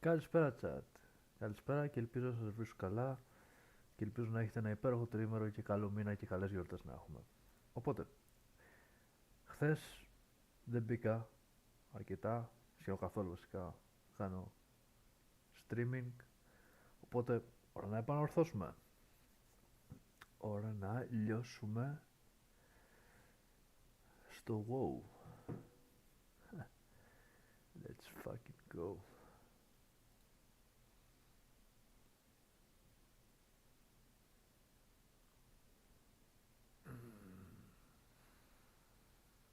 Καλησπέρα, chat. Καλησπέρα και ελπίζω να σας βρίσκω καλά και ελπίζω να έχετε ένα υπέροχο τρίμερο και καλό μήνα και καλές γιορτές να έχουμε. Οπότε, χθες δεν μπήκα αρκετά, σχεδόν καθόλου βασικά, κάνω streaming, οπότε ώρα να επανορθώσουμε. Ώρα να λιώσουμε στο WoW. Let's fucking go.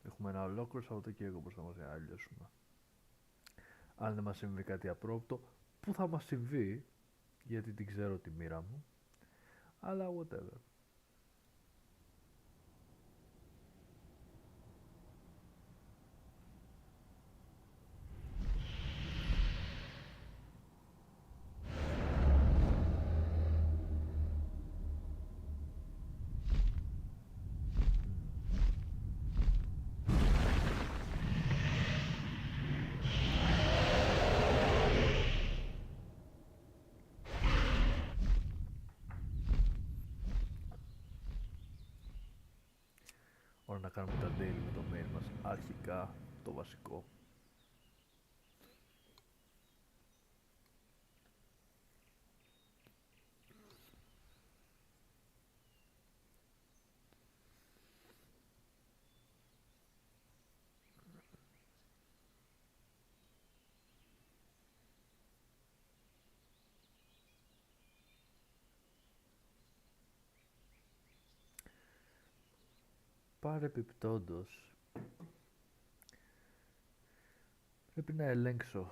Έχουμε ένα ολόκληρο Σαββατοκύριακο μπροστά μας για να λιώσουμε. Αν δεν μας συμβεί κάτι απρόπτο, που θα μας συμβεί, γιατί την ξέρω τη μοίρα μου, αλλά whatever. Ώρα να κάνουμε τα daily με το mail μας. Αρχικά το βασικό. Παρεπιπτόντως, πρέπει να ελέγξω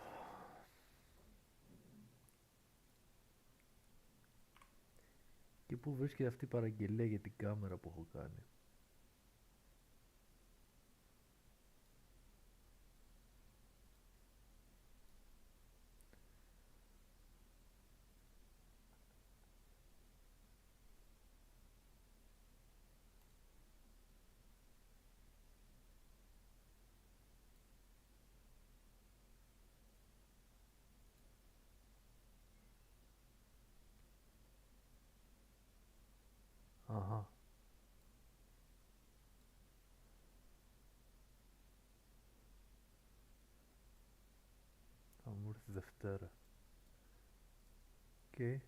και πού βρίσκεται αυτή η παραγγελία για την κάμερα που έχω κάνει. Αχα. Θα μου έρθει Δευτέρα. Και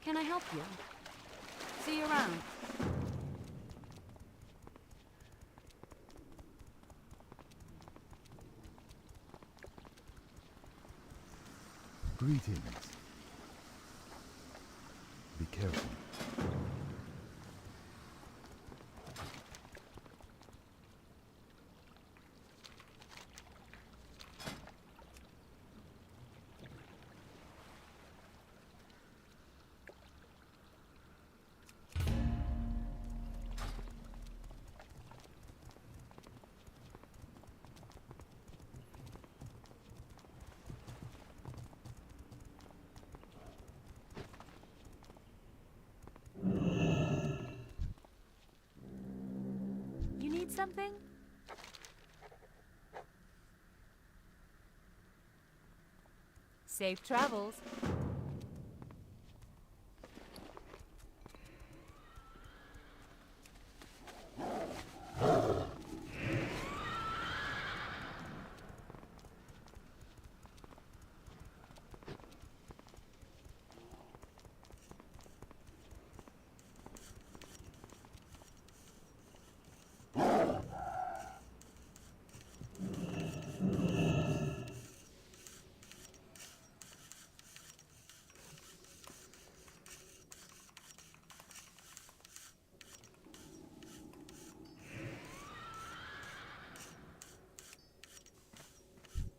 Can I help you? See you around. Greetings. Be careful. You need something? Safe travels.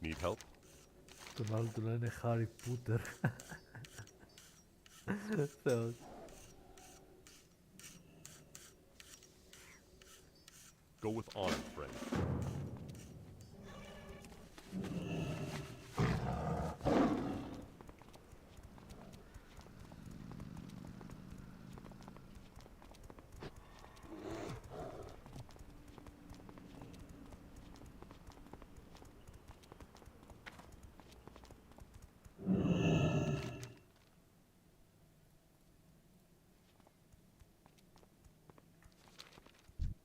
Need help? τον άλλο του λένε Harry Potter. Θεός. Go with honor, friend.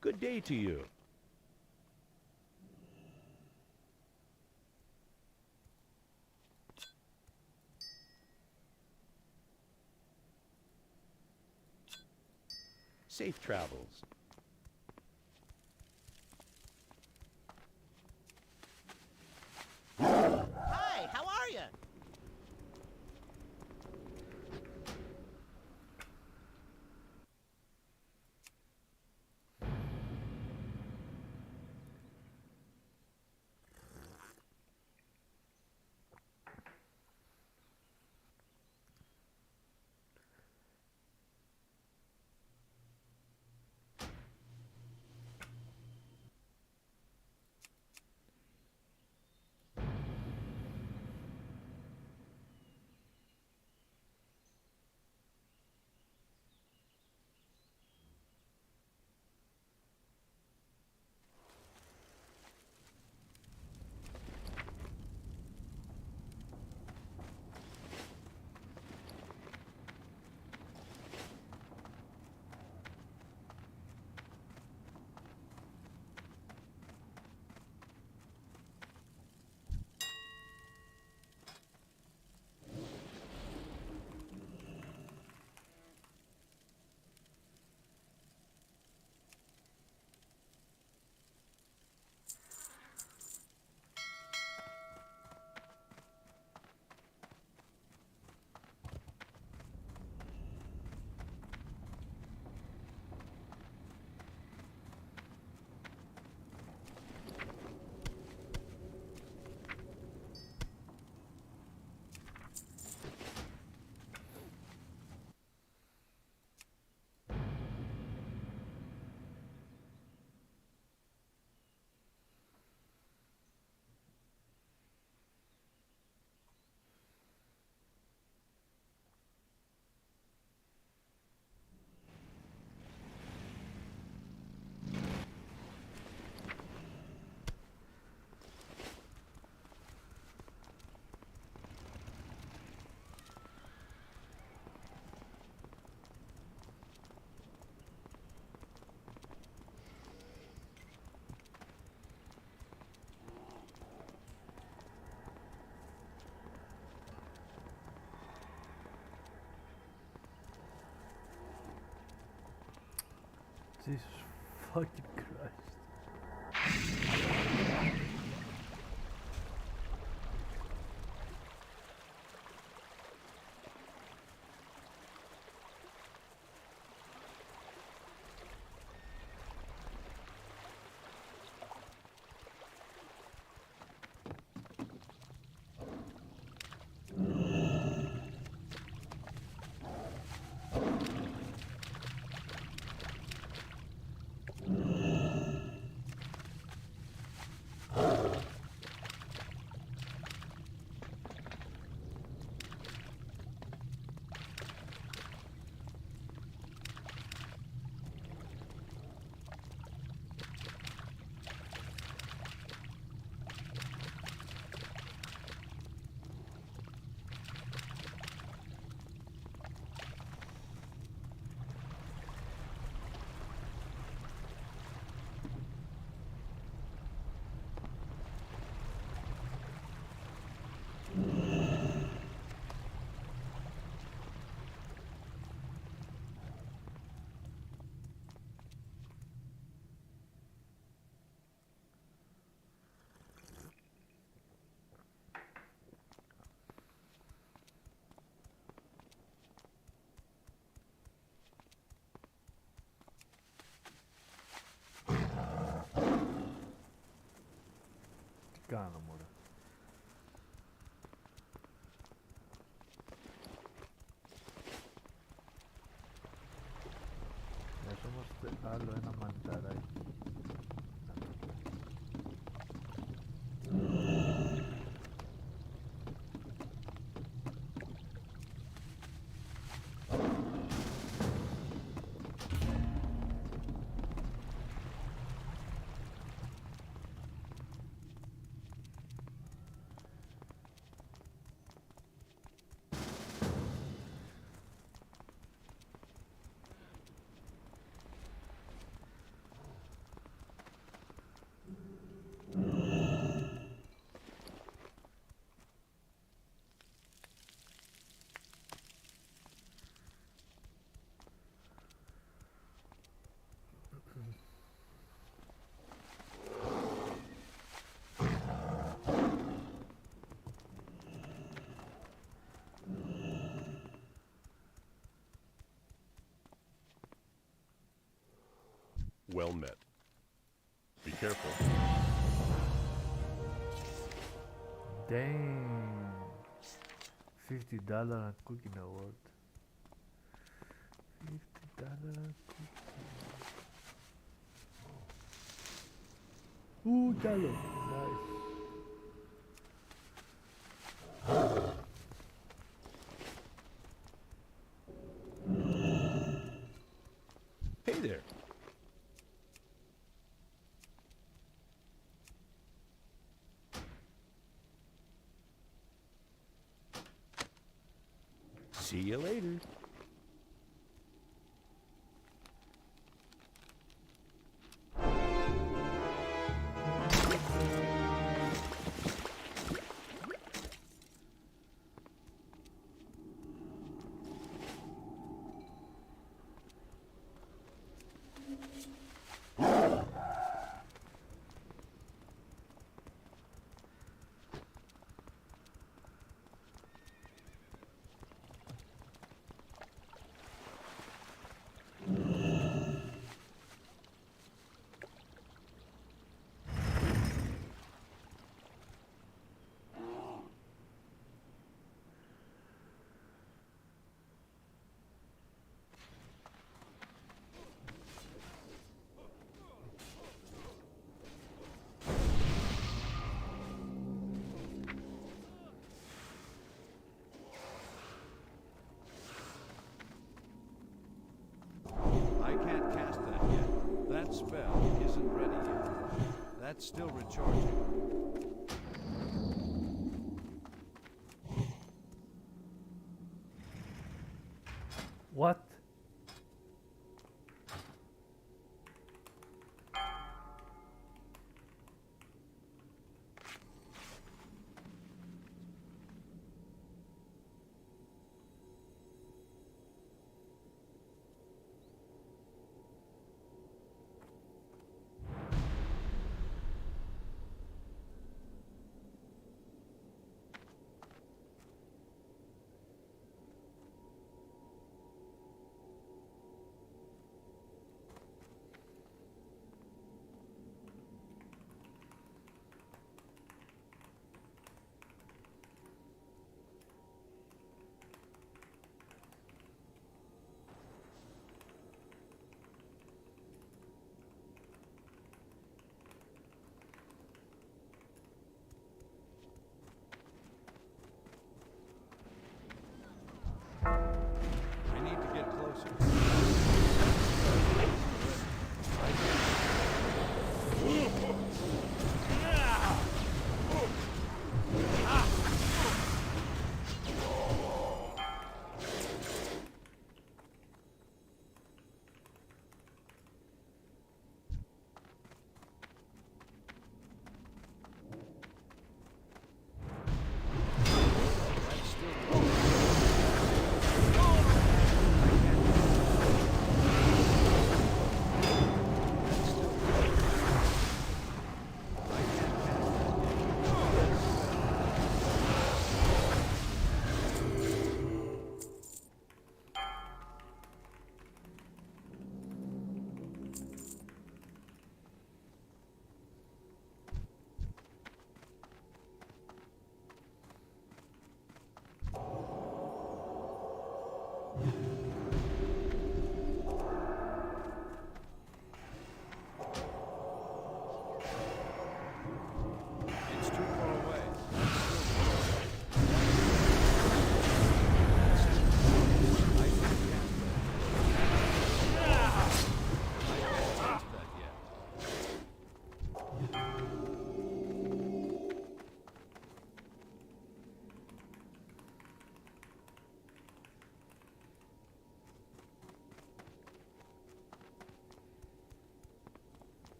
Good day to you. Safe travels. Hi, how are you? Jesus fucking Christ. Τι κάνω μωρέ. Χρειαζόμαστε άλλο ένα μανιταράκι. Well met. Be careful. Dang. $50 cooking award. $50 cooking. Ooh, καλό. Nice. Hey there. See you later. I can't cast that yet. That spell isn't ready yet. That's still recharging. What?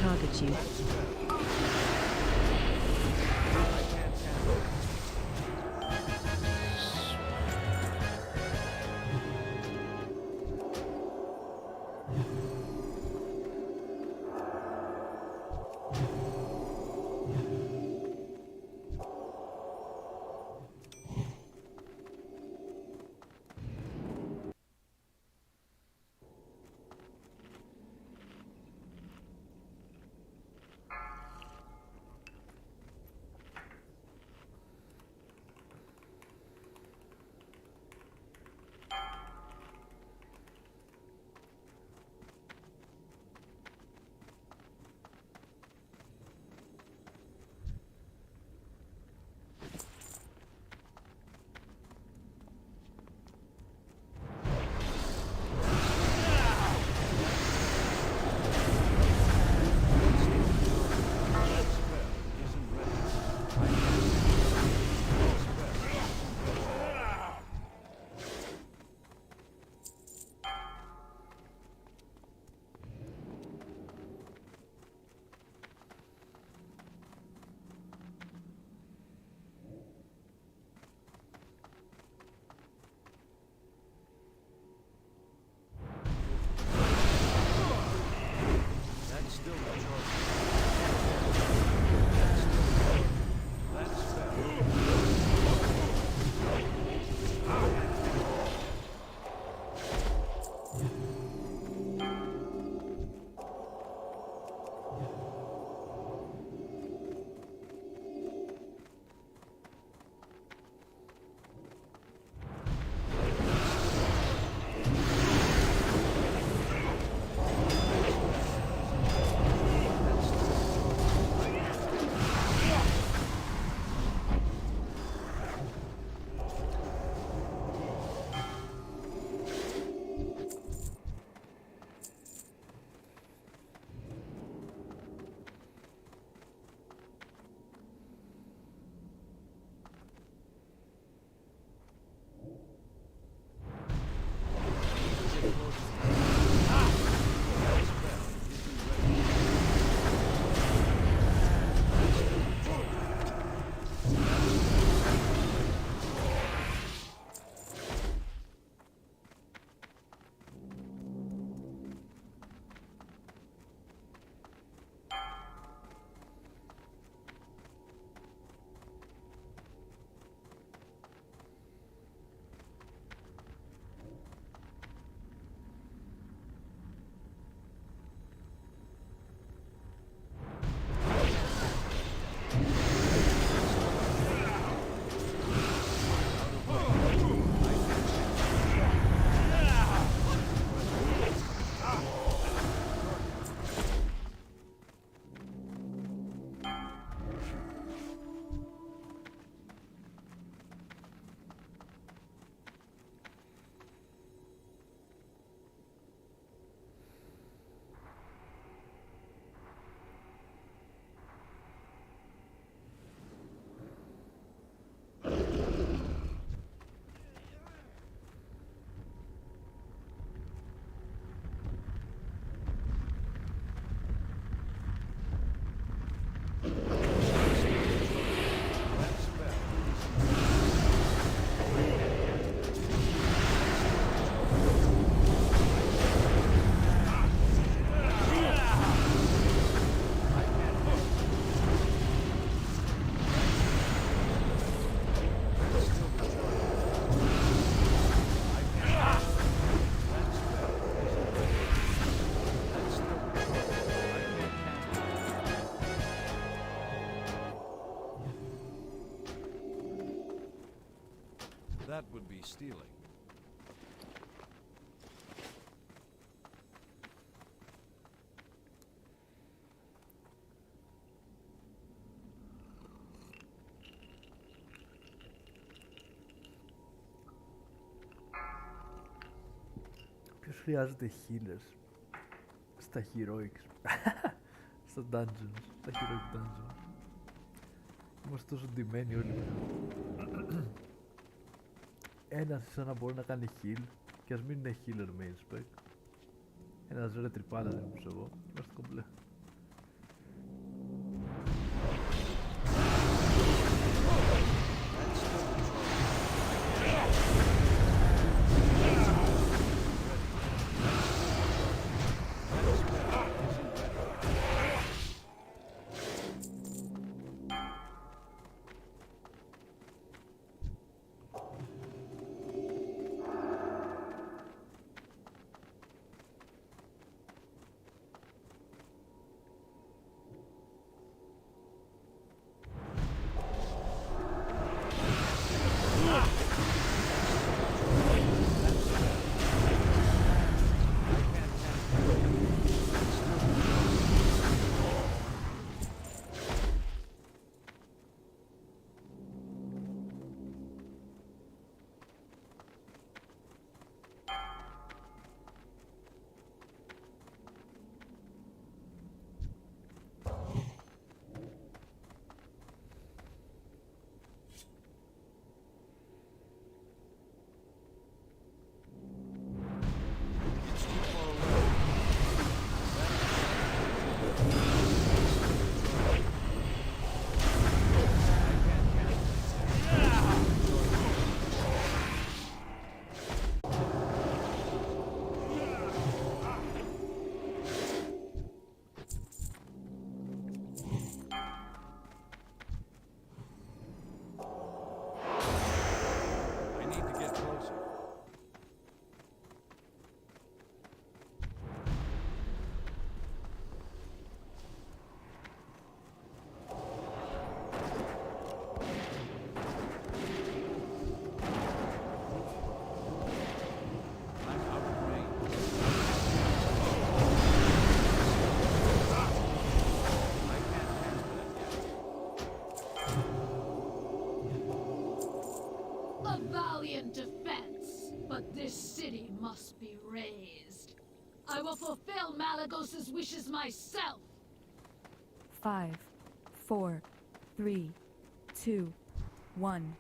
target you. That would be stealing. Ποιος χρειάζεται healers στα heroics, στα dungeons, στα heroic dungeons. Είμαστε τόσο ντυμένοι όλοι πια. Ένας σαν να μπορεί να κάνει heal και ας μην είναι healer main spec. Ένας ρε τρυπάνα δεν είμαι εγώ, είμαστε κομπλέ. But this city must be razed. I will fulfill Malagos's wishes myself. 5, 4, 3, 2, 1.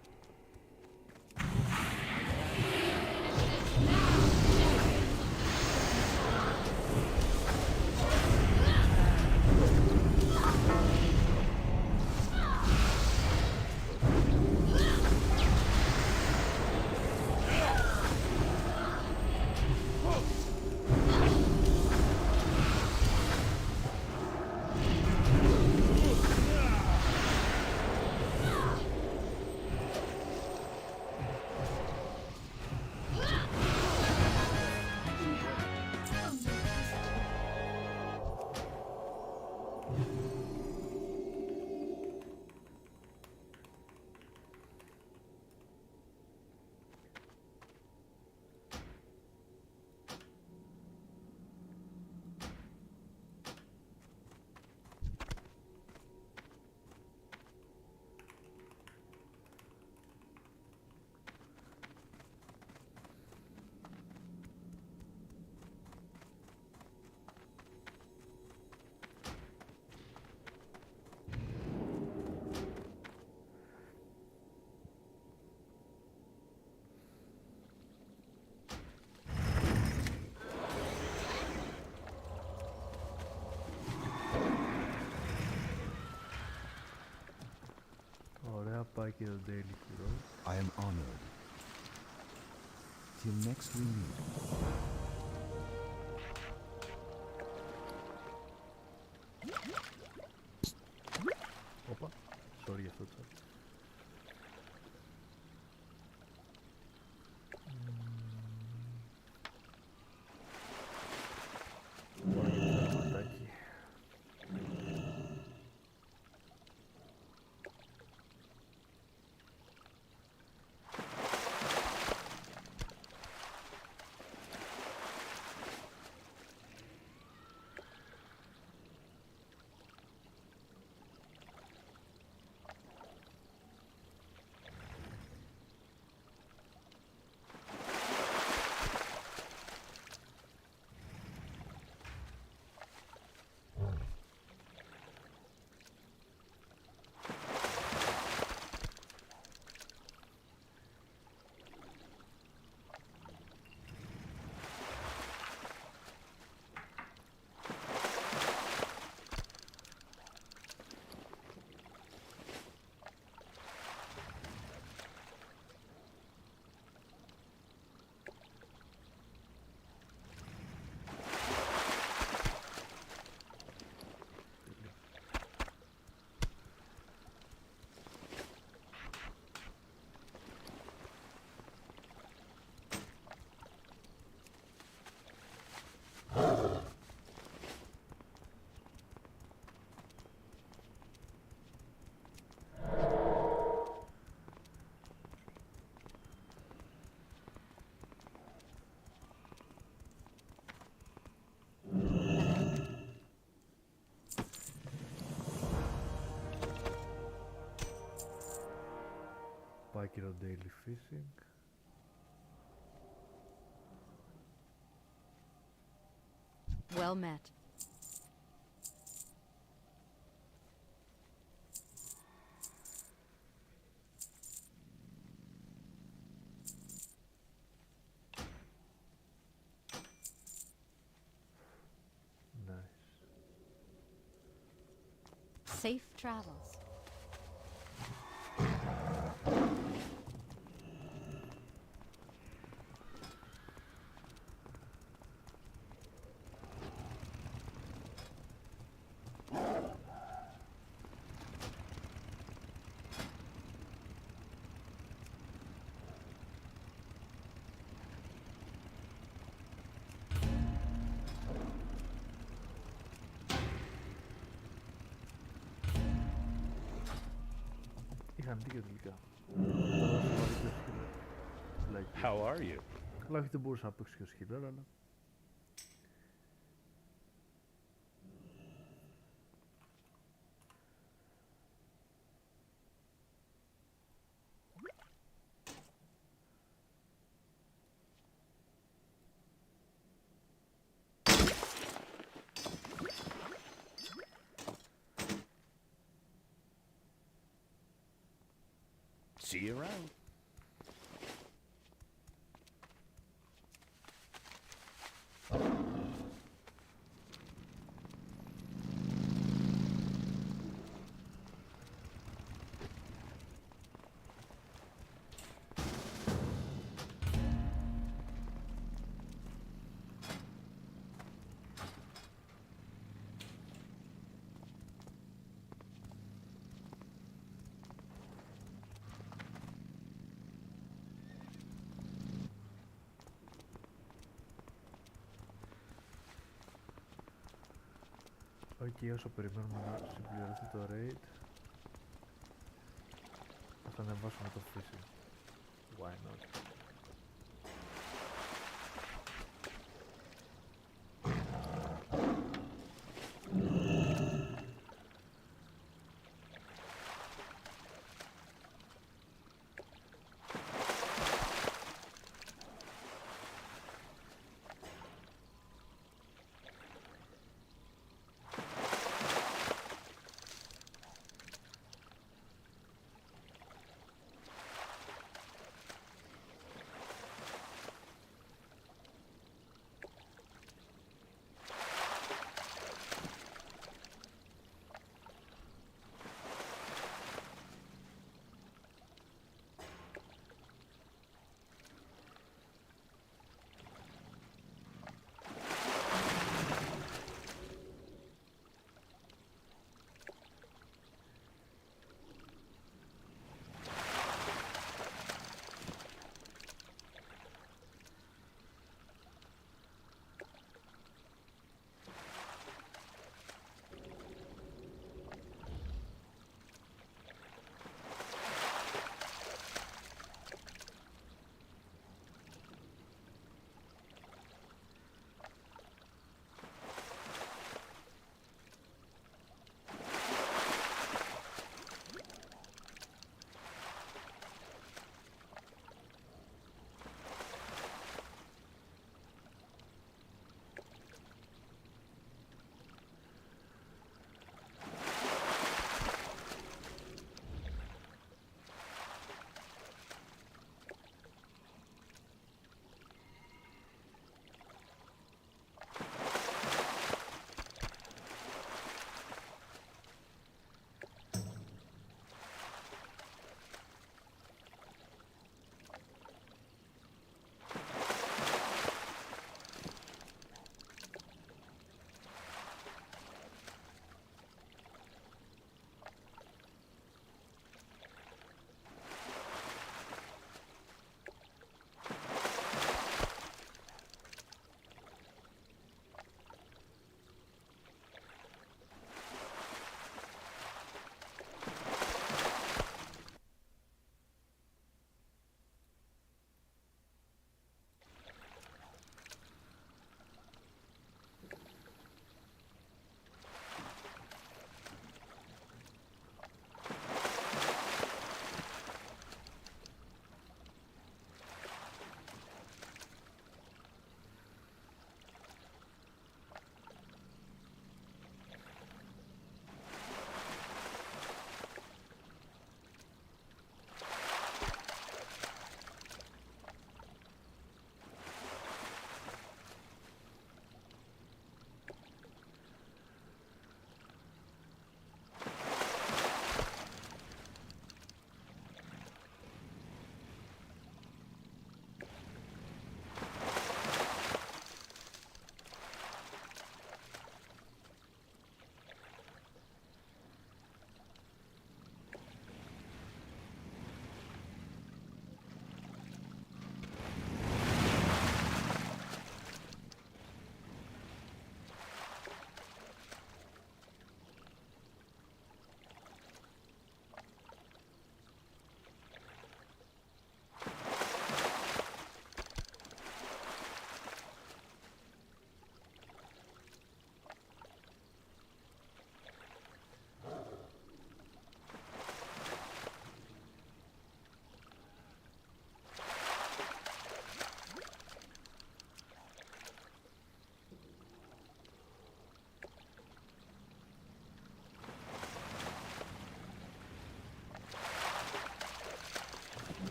Ωραία, πάει και το Daily Hero. I am honored. Till next we meet. Όπα, sorry για αυτό το chat. Πάμε για το ματάκι. Πάει και το Daily Fishing. Well met. Nice. Safe travels. Είχαν δίκιο τελικά. Τώρα σου βάλει και ο Σκύλερ. How are you? Καλά, όχι δεν μπορούσα να παίξω και ο Σκύλερ, αλλά... See you around. Ok, όσο περιμένουμε να συμπληρωθεί το raid, θα ανεβάσουμε το fishing. Why not?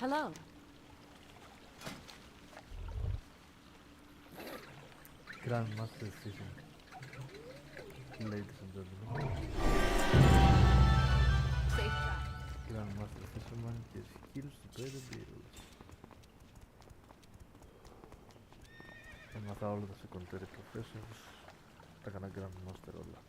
Hello. Grandmaster Fishing. Ladies and gentlemen. Safe travel. Grandmaster Fisherman και skills to pay the bills. Έμαθα όλα τα secondary professions. Τα έκανα Grandmaster όλα.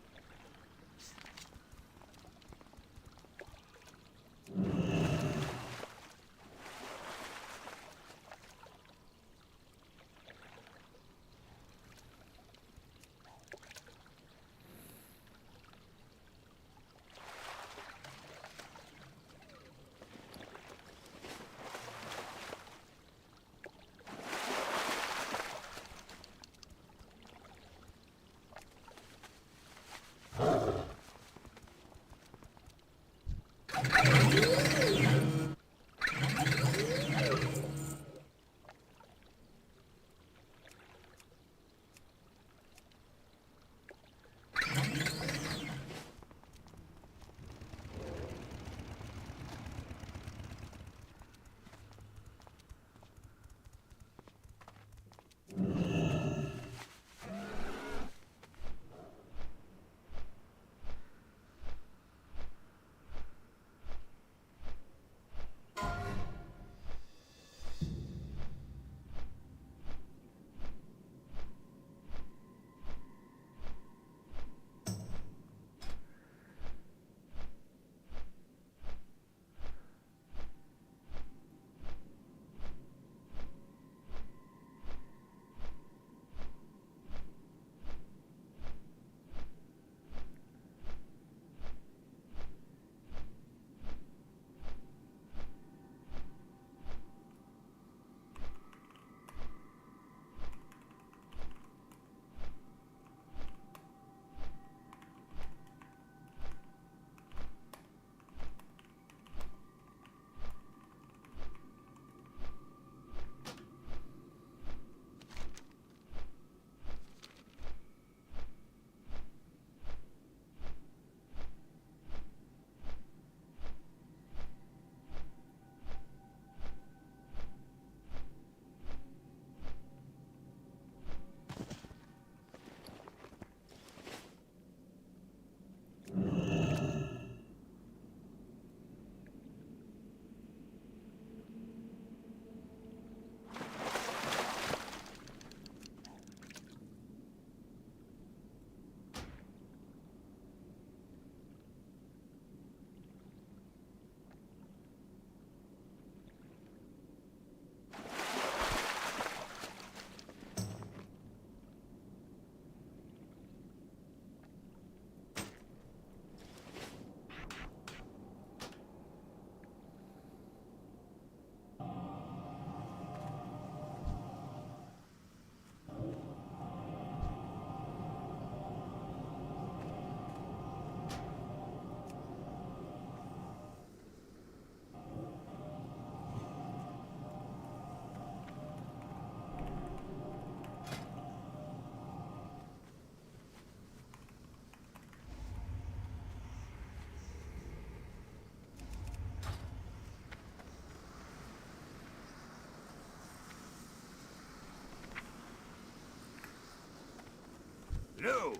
No!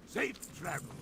Safe travel!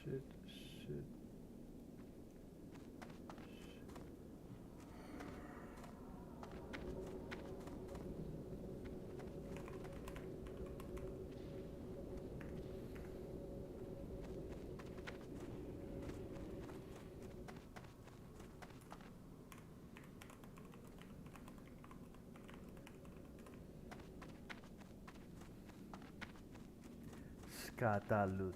Shit, shit. Σκάτα loot.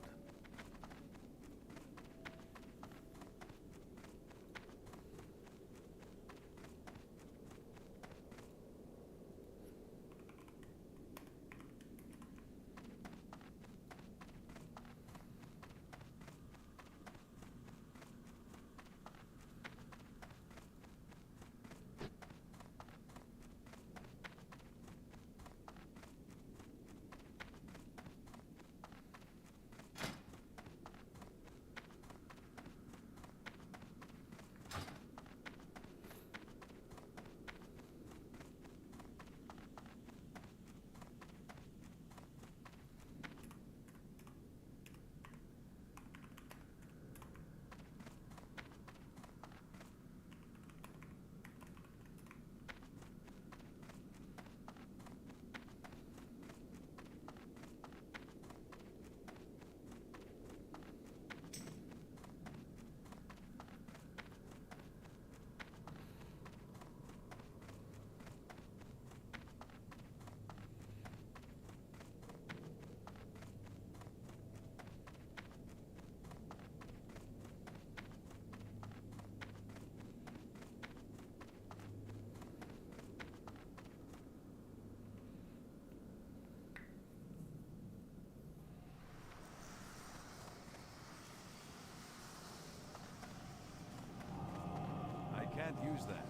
I can't use that.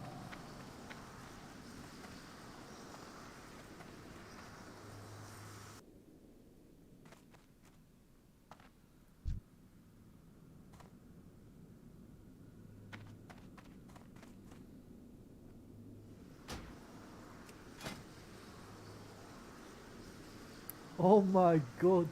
Oh my god.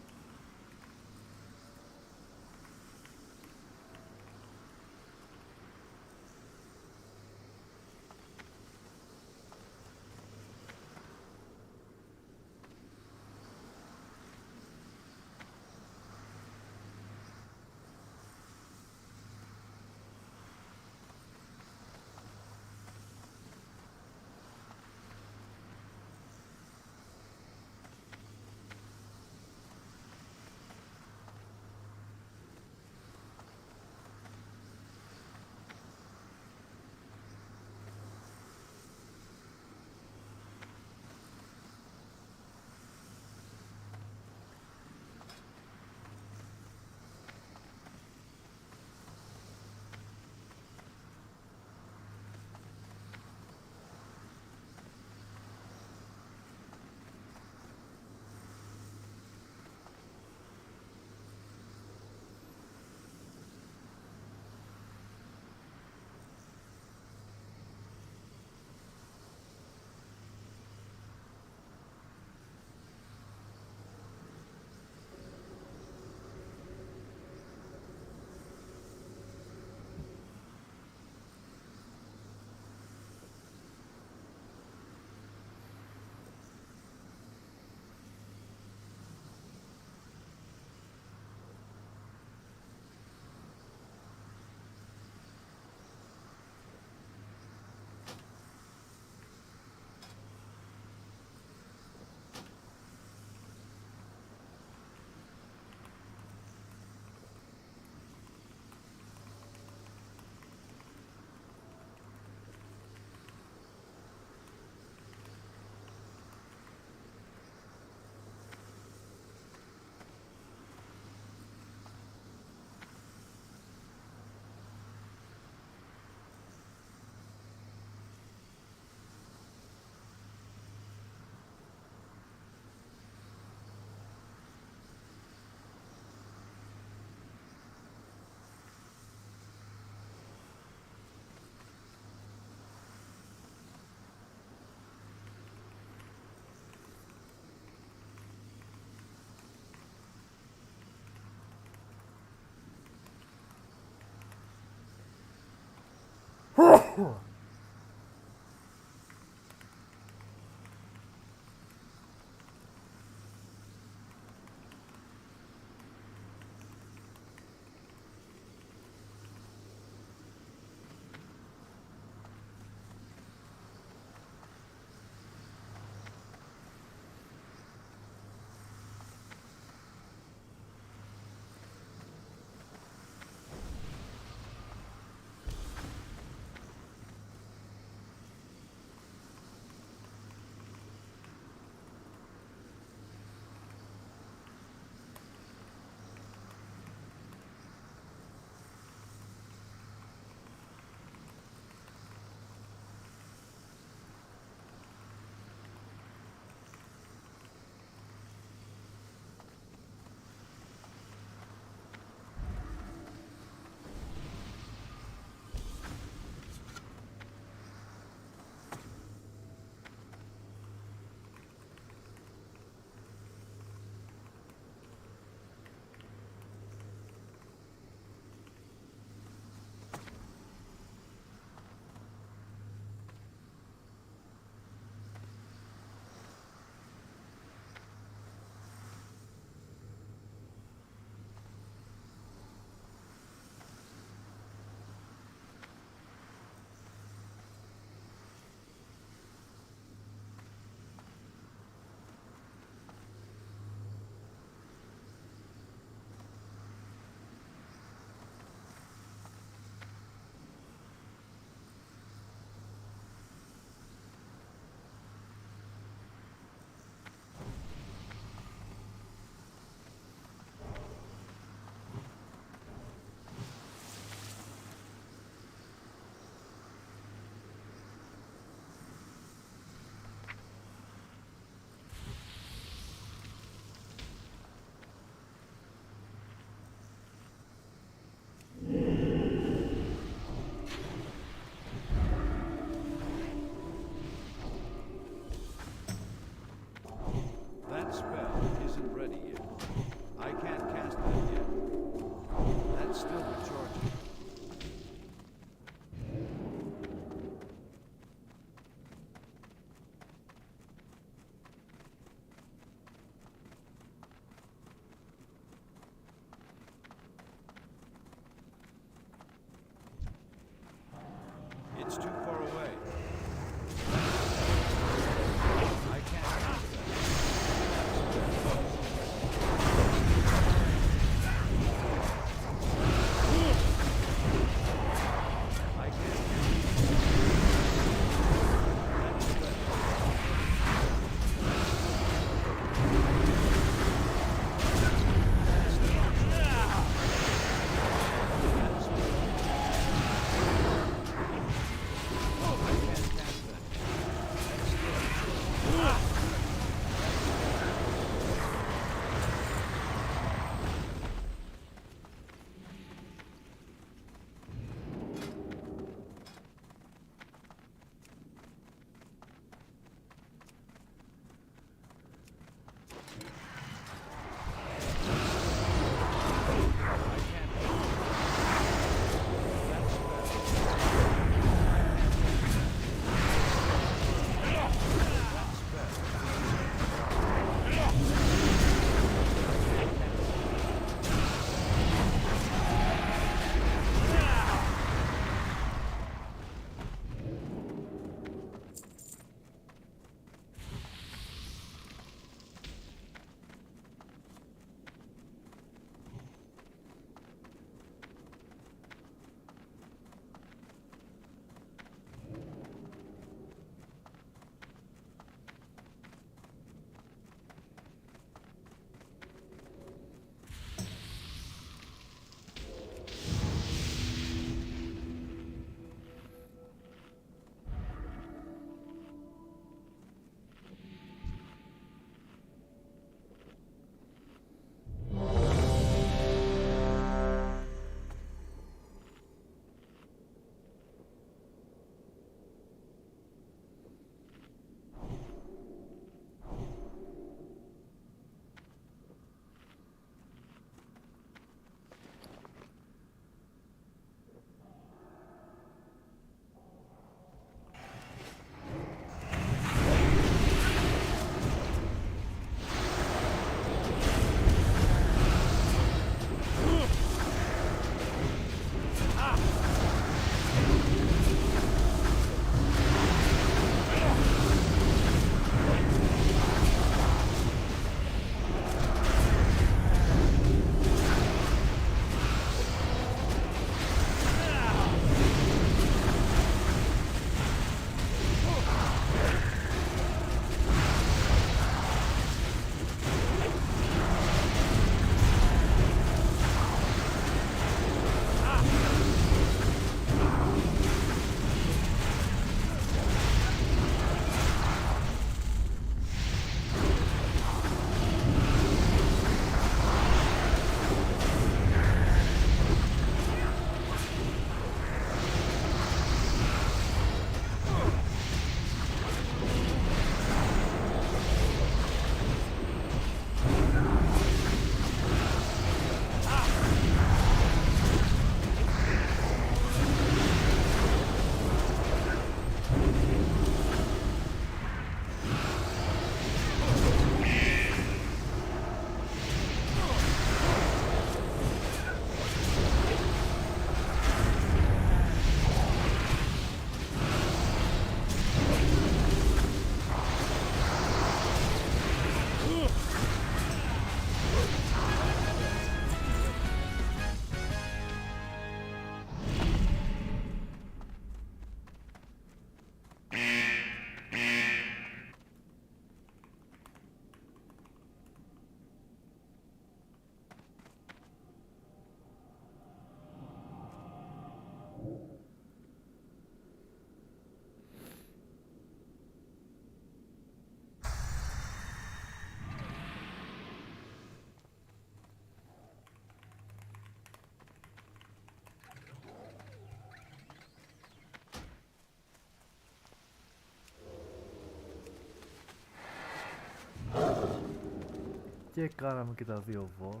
Και κάναμε και τα δύο βόα.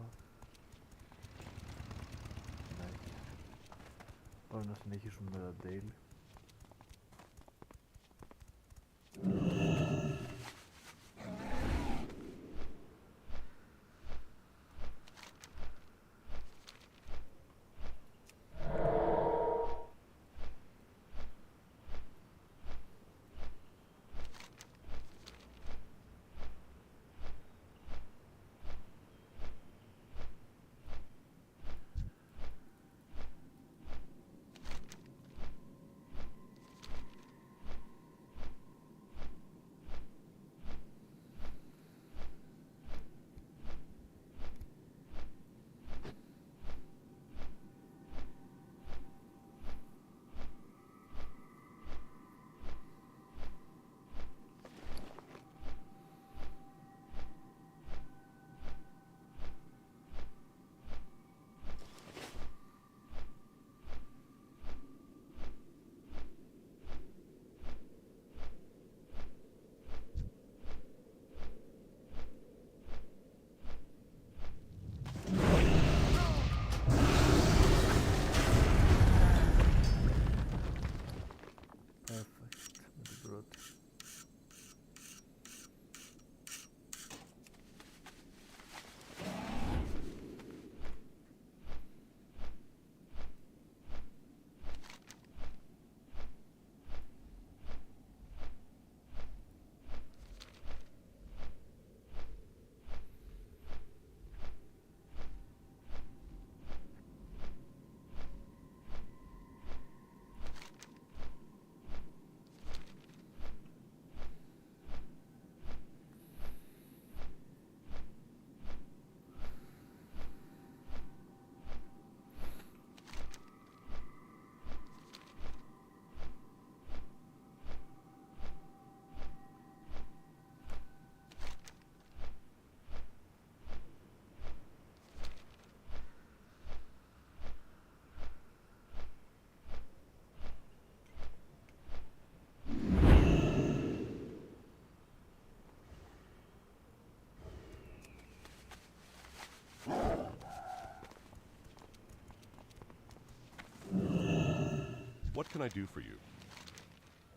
Ωραία, να συνεχίσουμε με τα daily. What can I do for you?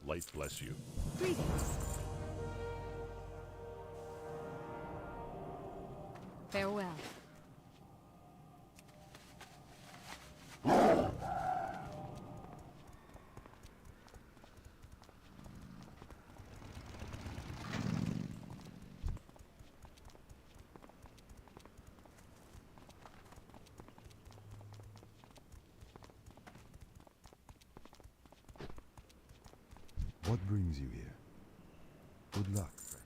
Light bless you. Greetings. Farewell. What brings you here? Good luck, friend.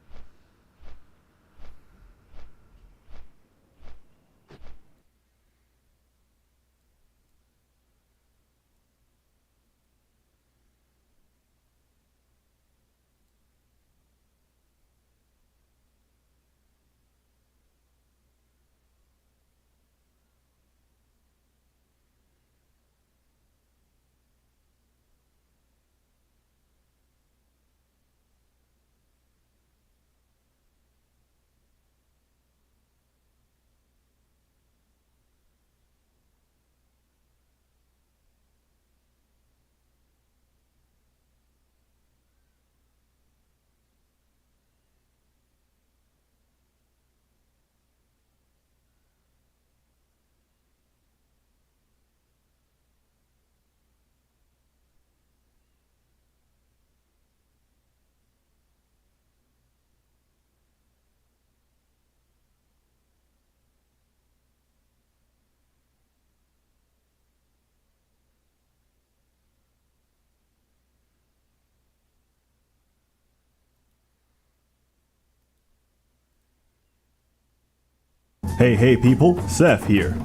Hey people, Seth here.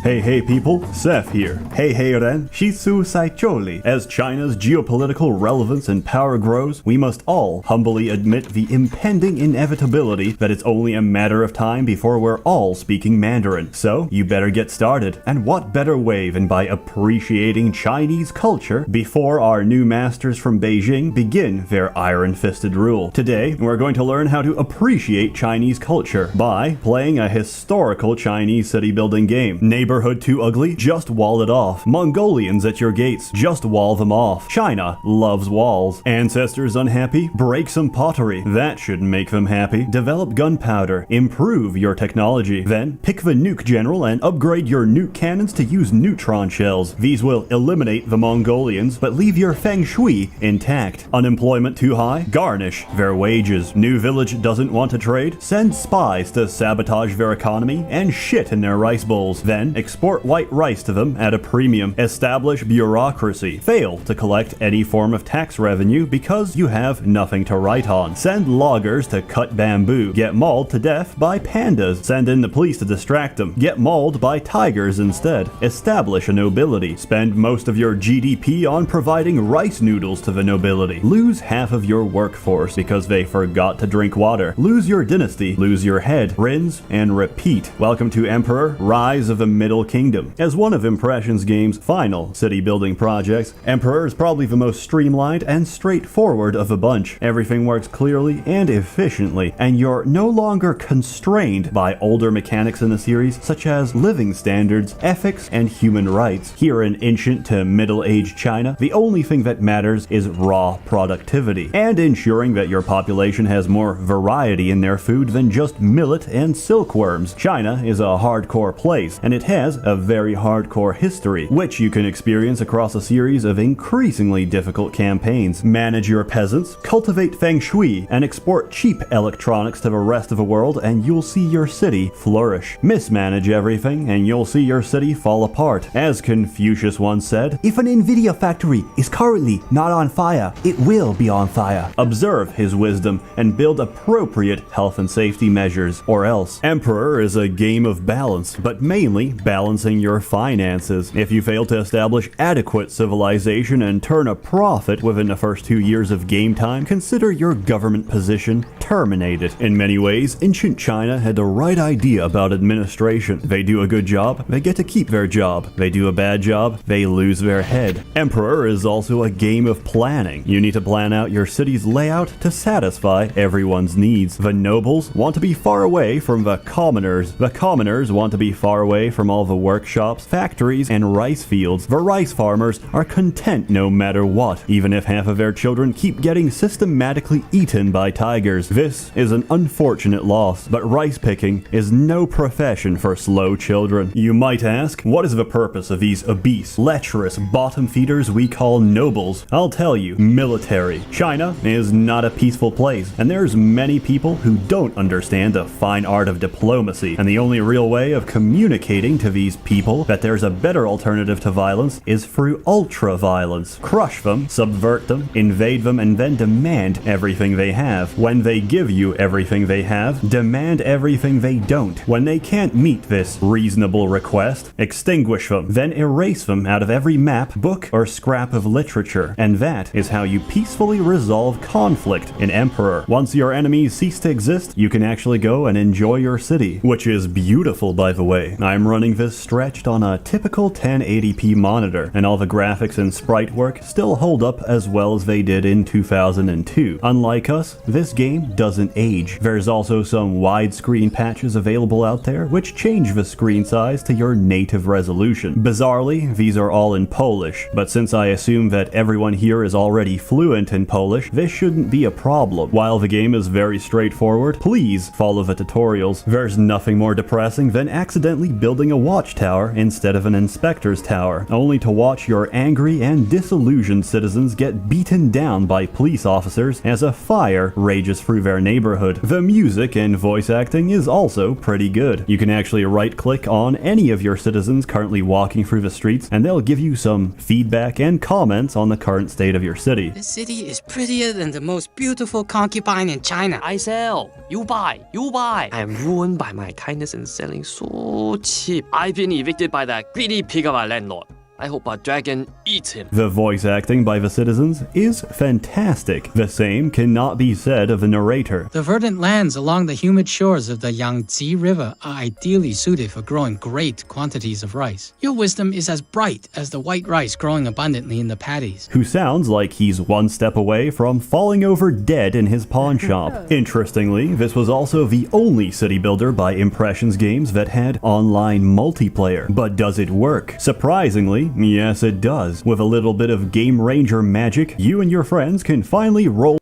Hey people, Seth here. Hey Ren, Shisu Saicholi. As China's geopolitical relevance and power grows, we must all humbly admit the impending inevitability that it's only a matter of time before we're all speaking Mandarin. So, you better get started. And what better way than by appreciating Chinese culture before our new masters from Beijing begin their iron-fisted rule. Today, we're going to learn how to appreciate Chinese culture by playing a historical Chinese city-building game. Neighborhood too ugly? Just wall it off. Mongolians at your gates? Just wall them off. China loves walls. Ancestors unhappy? Break some pottery. That should make them happy. Develop gunpowder. Improve your technology. Then, pick the nuke general and upgrade your nuke cannons to use neutron shells. These will eliminate the Mongolians, but leave your feng shui intact. Unemployment too high? Garnish their wages. New village doesn't want to trade? Send spies to sabotage their economy and shit in their rice bowls. Then, export white rice to them at a premium. Establish bureaucracy. Fail to collect any form of tax revenue because you have nothing to write on. Send loggers to cut bamboo. Get mauled to death by pandas. Send in the police to distract them. Get mauled by tigers instead. Establish a nobility. Spend most of your GDP on providing rice noodles to the nobility. Lose half of your workforce because they forgot to drink water. Lose your dynasty. Lose your head. Rinse and repeat. Welcome to Emperor, Rise of the Middle Kingdom. As one of Impression's game's final city-building projects, Emperor is probably the most streamlined and straightforward of the bunch. Everything works clearly and efficiently, and you're no longer constrained by older mechanics in the series, such as living standards, ethics, and human rights. Here in ancient to middle-aged China, the only thing that matters is raw productivity, and ensuring that your population has more variety in their food than just millet and silkworms. China is a hardcore place, and it has a very hardcore history, which you can experience across a series of increasingly difficult campaigns. Manage your peasants, cultivate feng shui, and export cheap electronics to the rest of the world, and you'll see your city flourish. Mismanage everything, and you'll see your city fall apart. As Confucius once said, "If an Nvidia factory is currently not on fire, it will be on fire." Observe his wisdom and build appropriate health and safety measures, or else. Emperor is a game of balance, but mainly balancing your finances. If you fail to establish adequate civilization and turn a profit within the first 2 years of game time, consider your government position terminated. In many ways, ancient China had the right idea about administration. They do a good job, they get to keep their job. They do a bad job, they lose their head. Emperor is also a game of planning. You need to plan out your city's layout to satisfy everyone's needs. The nobles want to be far away from the commoners. The commoners want to be far away from all the workshops, factories, and rice fields. The rice farmers are content no matter what, even if half of their children keep getting systematically eaten by tigers. This is an unfortunate loss, but rice picking is no profession for slow children. You might ask, what is the purpose of these obese, lecherous bottom feeders we call nobles? I'll tell you, military. China is not a peaceful place, and there's many people who don't understand the fine art of diplomacy, and the only real way of communicating to these people that there's a better alternative to violence is through ultra-violence. Crush them, subvert them, invade them, and then demand everything they have. When they give you everything they have, demand everything they don't. When they can't meet this reasonable request, extinguish them, then erase them out of every map, book, or scrap of literature. And that is how you peacefully resolve conflict in Emperor. Once your enemies cease to exist, you can actually go and enjoy your city, which is beautiful, by the way. I'm running this stretched on a typical 1080p monitor, and all the graphics and sprite work still hold up as well as they did in 2002. Unlike us, this game doesn't age. There's also some widescreen patches available out there which change the screen size to your native resolution. Bizarrely, these are all in Polish, but since I assume that everyone here is already fluent in Polish, this shouldn't be a problem. While the game is very straightforward, please follow the tutorials. There's nothing more depressing than accidentally building a watchtower instead of an inspector's tower, only to watch your angry and disillusioned citizens get beaten down by police officers as a fire rages through their neighborhood. The music and voice acting is also pretty good. You can actually right-click on any of your citizens currently walking through the streets, and they'll give you some feedback and comments on the current state of your city. This city is prettier than the most beautiful concubine in China. I sell. You buy. You buy. I am ruined by my kindness and selling so cheap. I've been evicted by that greedy pig of a landlord. I hope a dragon eats him. The voice acting by the citizens is fantastic. The same cannot be said of the narrator. The verdant lands along the humid shores of the Yangtze River are ideally suited for growing great quantities of rice. Your wisdom is as bright as the white rice growing abundantly in the paddies. Who sounds like he's one step away from falling over dead in his pawn shop. Interestingly, this was also the only city builder by Impressions Games that had online multiplayer. But does it work? Surprisingly, yes it does. With a little bit of Game Ranger magic, you and your friends can finally roll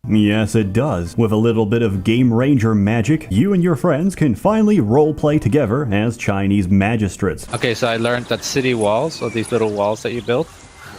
Yes, it does. With a little bit of Game Ranger magic, you and your friends can finally roleplay together as Chinese magistrates. Okay, so I learned that city walls, or these little walls that you build,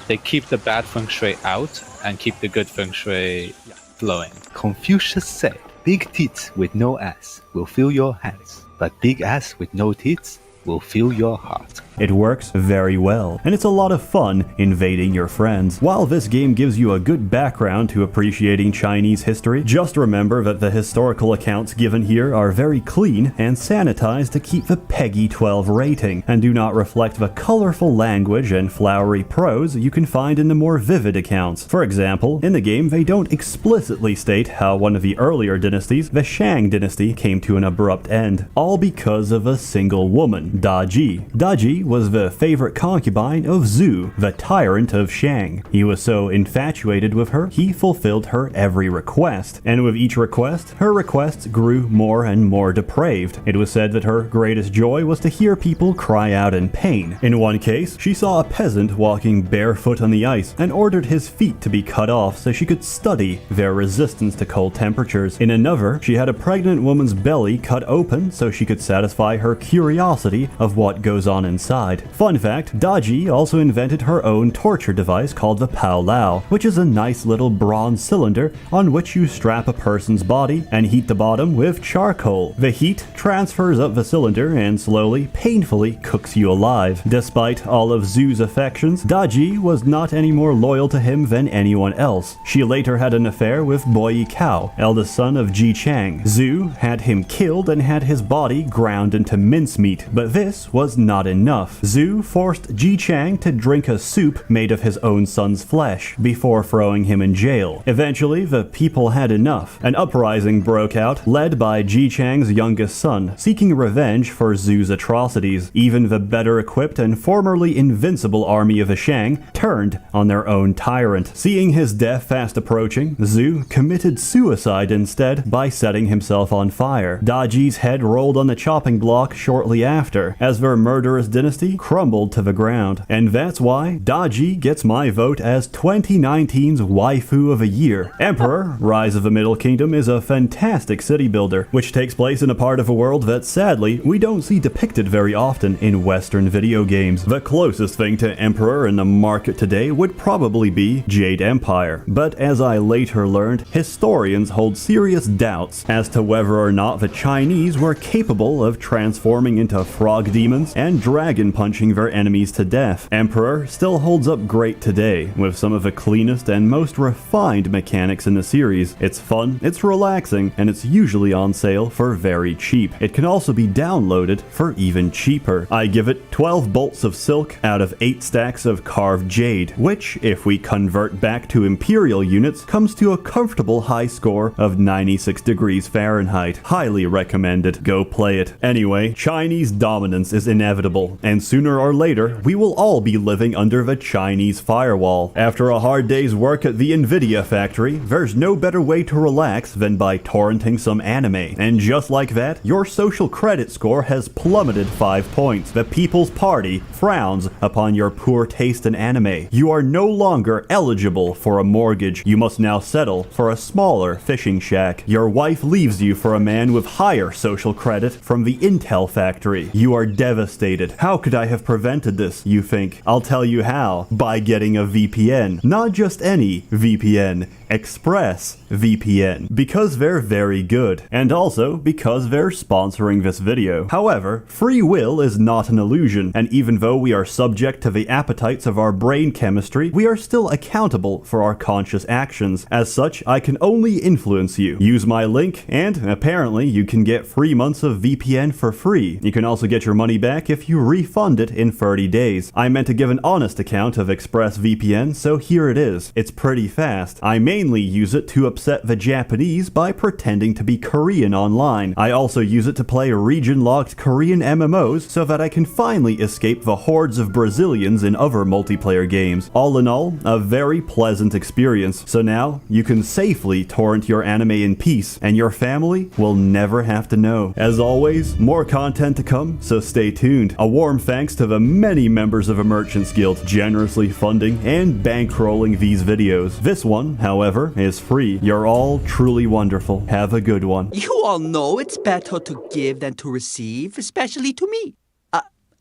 they keep the bad feng shui out and keep the good feng shui flowing. Confucius said, big tits with no ass will fill your hands, but big ass with no tits will fill your heart. It works very well, and it's a lot of fun invading your friends. While this game gives you a good background to appreciating Chinese history, just remember that the historical accounts given here are very clean and sanitized to keep the PEGI 12 rating, and do not reflect the colorful language and flowery prose you can find in the more vivid accounts. For example, in the game they don't explicitly state how one of the earlier dynasties, the Shang dynasty, came to an abrupt end, all because of a single woman, Da Ji. Da Ji was the favorite concubine of Zhu, the tyrant of Shang. He was so infatuated with her, he fulfilled her every request, and with each request, her requests grew more and more depraved. It was said that her greatest joy was to hear people cry out in pain. In one case, she saw a peasant walking barefoot on the ice and ordered his feet to be cut off so she could study their resistance to cold temperatures. In another, she had a pregnant woman's belly cut open so she could satisfy her curiosity of what goes on inside. Fun fact, Da Ji also invented her own torture device called the Pao Lao, which is a nice little bronze cylinder on which you strap a person's body and heat the bottom with charcoal. The heat transfers up the cylinder and slowly, painfully cooks you alive. Despite all of Zhu's affections, Da Ji was not any more loyal to him than anyone else. She later had an affair with Bo Yikao, eldest son of Ji Chang. Zhu had him killed and had his body ground into mincemeat, but this was not enough. Zhu forced Ji Chang to drink a soup made of his own son's flesh before throwing him in jail. Eventually, the people had enough. An uprising broke out, led by Ji Chang's youngest son, seeking revenge for Zhu's atrocities. Even the better equipped and formerly invincible army of the Shang turned on their own tyrant. Seeing his death fast approaching, Zhu committed suicide instead by setting himself on fire. Da Ji's head rolled on the chopping block shortly after, as their murderous dynasty crumbled to the ground. And that's why Da Ji gets my vote as 2019's Waifu of the Year. Emperor, Rise of the Middle Kingdom is a fantastic city builder, which takes place in a part of the world that sadly we don't see depicted very often in Western video games. The closest thing to Emperor in the market today would probably be Jade Empire, but as I later learned, historians hold serious doubts as to whether or not the Chinese were capable of transforming into frog demons and dragon punching their enemies to death. Emperor still holds up great today, with some of the cleanest and most refined mechanics in the series. It's fun, it's relaxing, and it's usually on sale for very cheap. It can also be downloaded for even cheaper. I give it 12 bolts of silk out of 8 stacks of carved jade, which, if we convert back to imperial units, comes to a comfortable high score of 96 degrees Fahrenheit. Highly recommended. Go play it. Anyway, Chinese dominance is inevitable, and sooner or later, we will all be living under the Chinese firewall. After a hard day's work at the Nvidia factory, there's no better way to relax than by torrenting some anime. And just like that, your social credit score has plummeted 5 points. The People's Party frowns upon your poor taste in anime. You are no longer eligible for a mortgage. You must now settle for a smaller fishing shack. Your wife leaves you for a man with higher social credit from the Intel factory. You are devastated. How could I have prevented this, you think? I'll tell you how. By getting a VPN. Not just any VPN. Express VPN, because they're very good, and also because they're sponsoring this video. However, free will is not an illusion, and even though we are subject to the appetites of our brain chemistry, we are still accountable for our conscious actions. As such, I can only influence you. Use my link, and apparently you can get 3 months of VPN for free. You can also get your money back if you refund it in 30 days. I meant to give an honest account of ExpressVPN, so here it is. It's pretty fast. I mainly use it to upset the Japanese by pretending to be Korean online. I also use it to play region-locked Korean MMOs so that I can finally escape the hordes of Brazilians in other multiplayer games. All in all, a very pleasant experience. So now, you can safely torrent your anime in peace, and your family will never have to know. As always, more content to come, so stay tuned. A warm thanks to the many members of a Merchants Guild generously funding and bankrolling these videos. This one, however, is free. You're all truly wonderful. Have a good one. You all know it's better to give than to receive, especially to me.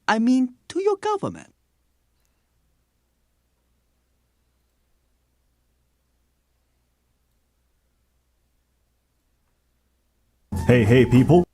I mean, to your government. Hey people.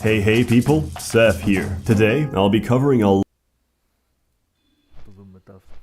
Hey people, Seth here. Today, I'll be covering a Το δούμε μετά αυτό.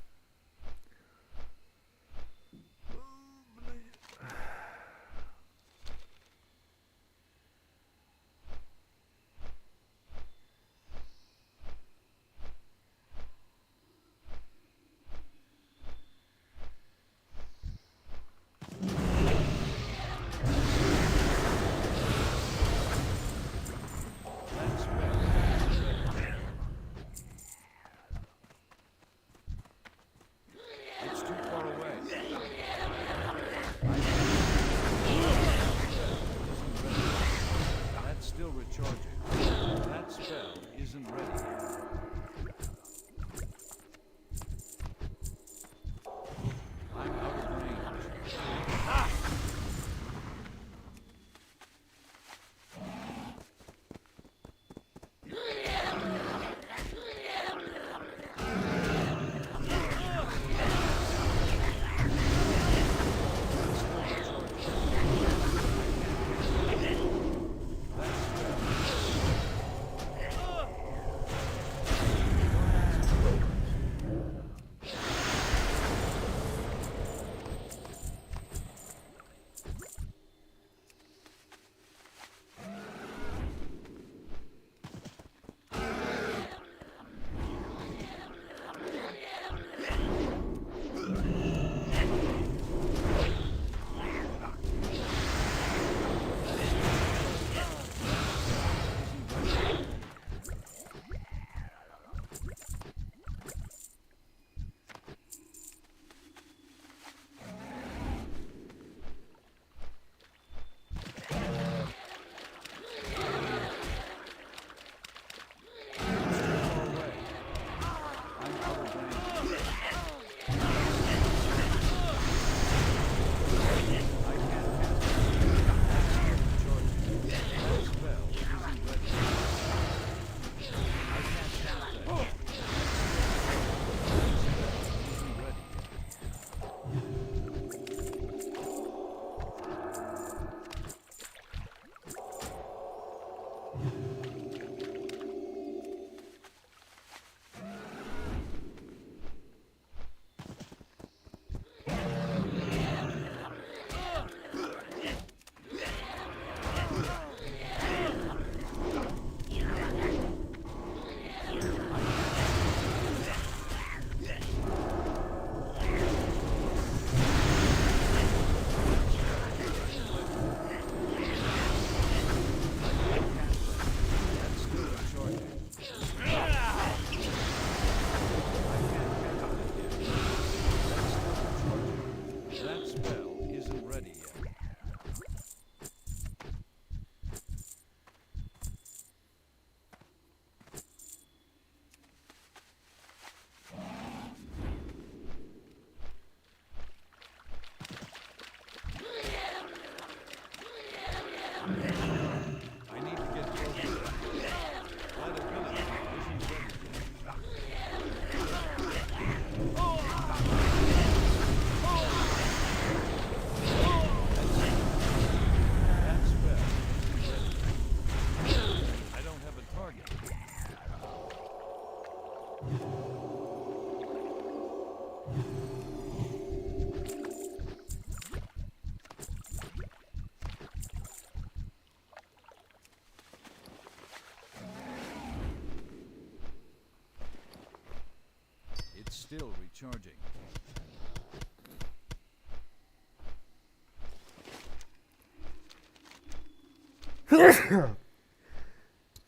still recharging.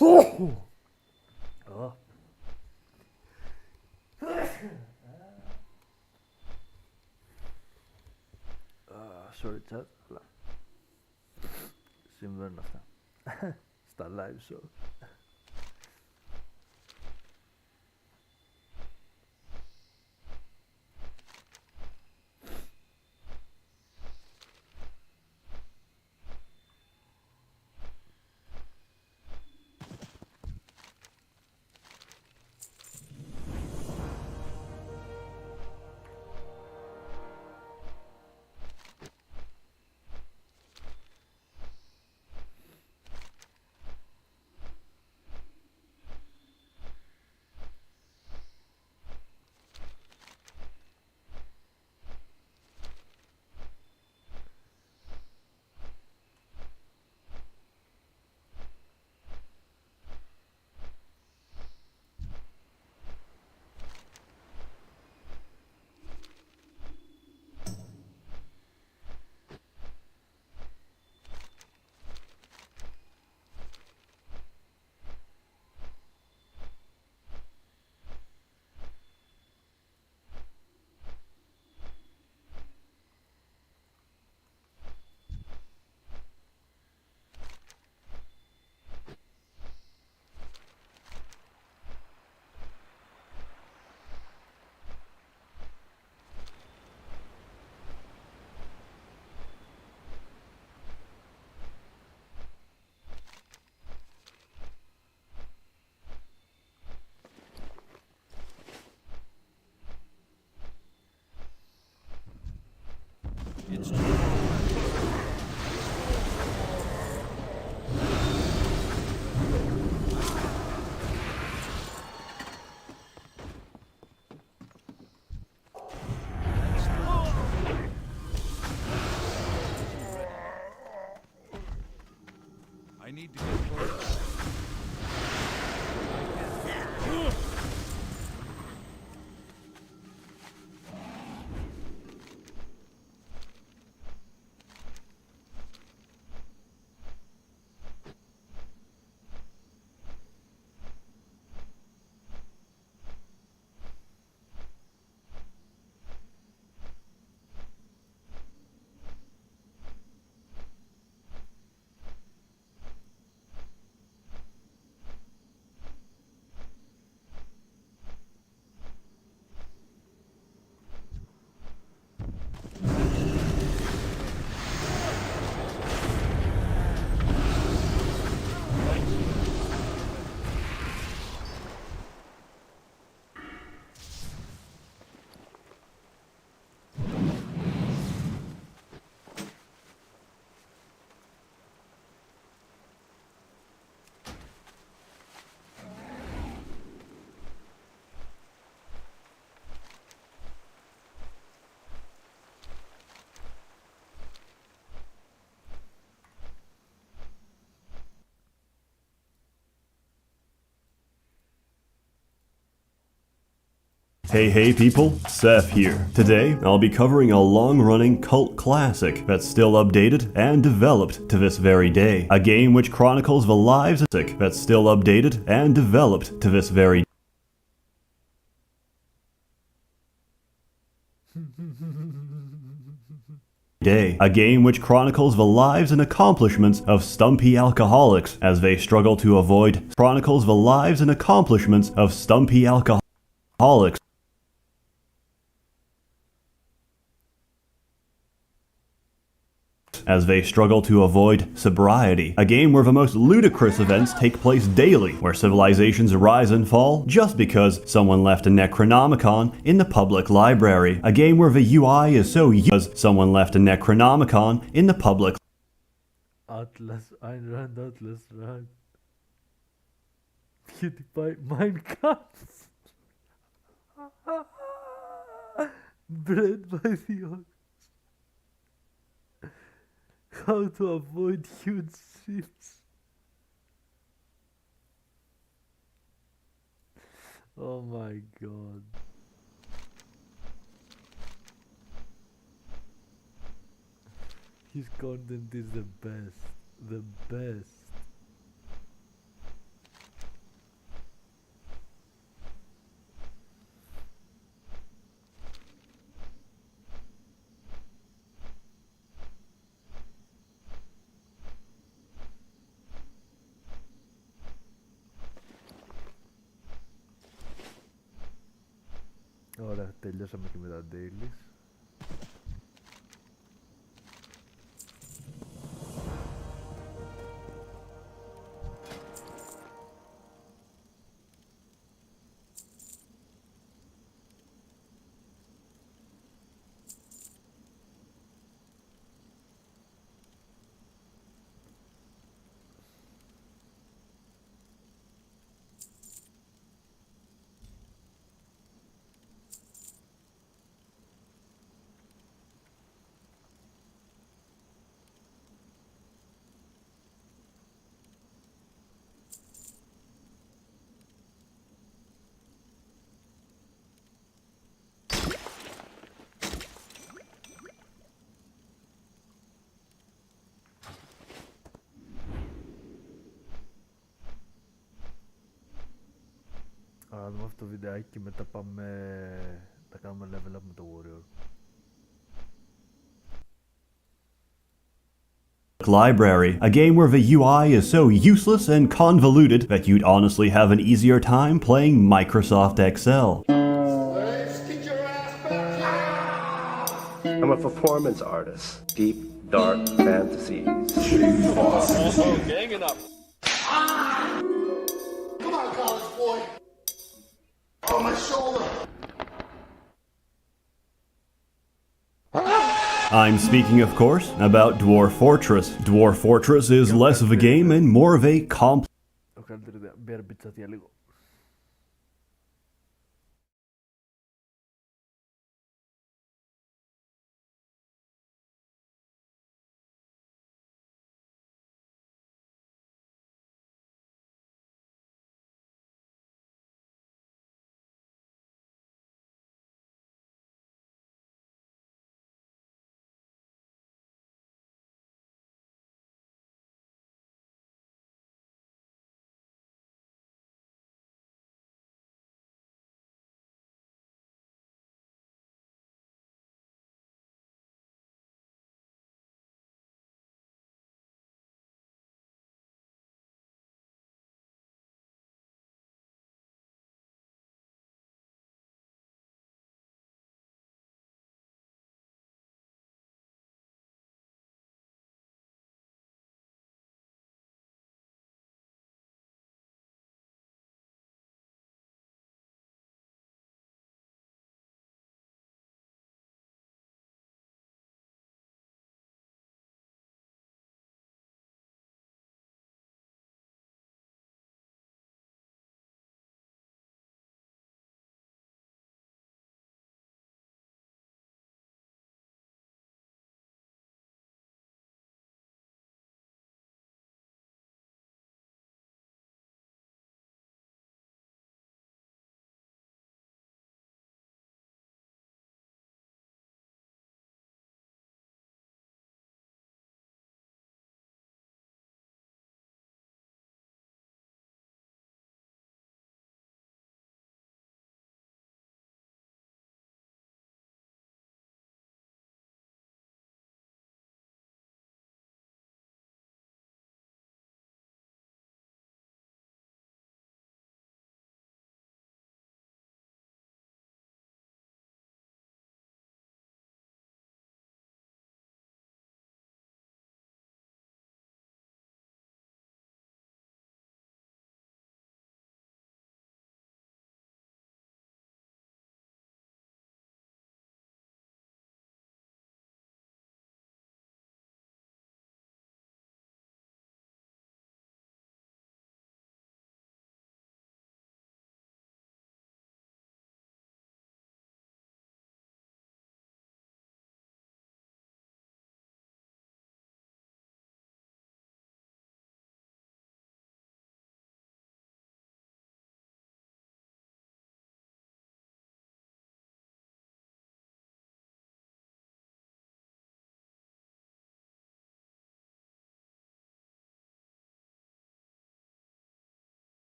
Oh. Sorry chat, αλλά συμβαίνουν αυτά στα live show. It's I need to get close. Hey people, Seth here. Today, I'll be covering a long-running cult classic that's still updated and developed to this very day. A game which chronicles the lives of that's still updated and developed to this very day. A game which chronicles the lives and accomplishments of stumpy alcoholics as they struggle to avoid chronicles the lives and accomplishments of stumpy alcoholics as they struggle to avoid sobriety. A game where the most ludicrous events take place daily, where civilizations rise and fall just because someone left a Necronomicon in the public library. A game where the UI is so because someone left a Necronomicon in the public Atlas, Ayn Rand, Atlas, Rand. PewDiePie, Minecraft. Bred by the ox. How to avoid huge ships. Oh my god. His content is the best. The best. Ωραία, τελειώσαμε και με τα dailies. Να δούμε αυτό το βιντεάκι και μετά θα κάνουμε level up με το warrior. Library, a game where the UI is so useless and convoluted that you'd honestly have an easier time playing Microsoft Excel. I'm a performance artist. Deep, dark fantasies. Ganging up. Come on, college boy. On my shoulder. I'm speaking, of course, about Dwarf Fortress. Dwarf Fortress is less of a game and more of a complex.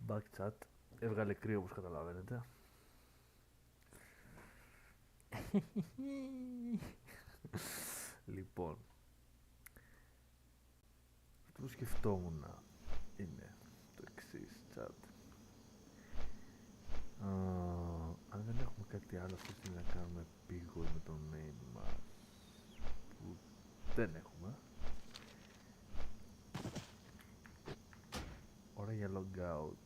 Backchat. Έβγαλε κρύο όπως καταλαβαίνετε. Λοιπόν, αυτό που σκεφτόμουν είναι το εξής, chat. Αν δεν έχουμε κάτι άλλο αυτή τη στιγμή να κάνουμε πήγος με το main μας, που δεν έχουμε, ώρα για logout.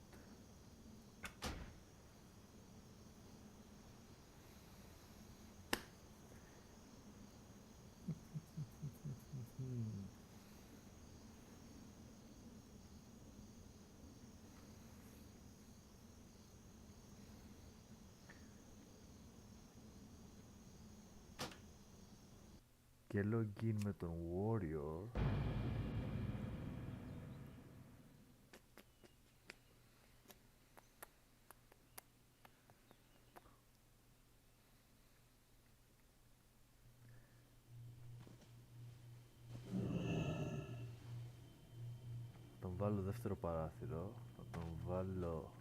Και login με τον Warrior. Θα τον βάλω δεύτερο παράθυρο. Θα τον βάλω...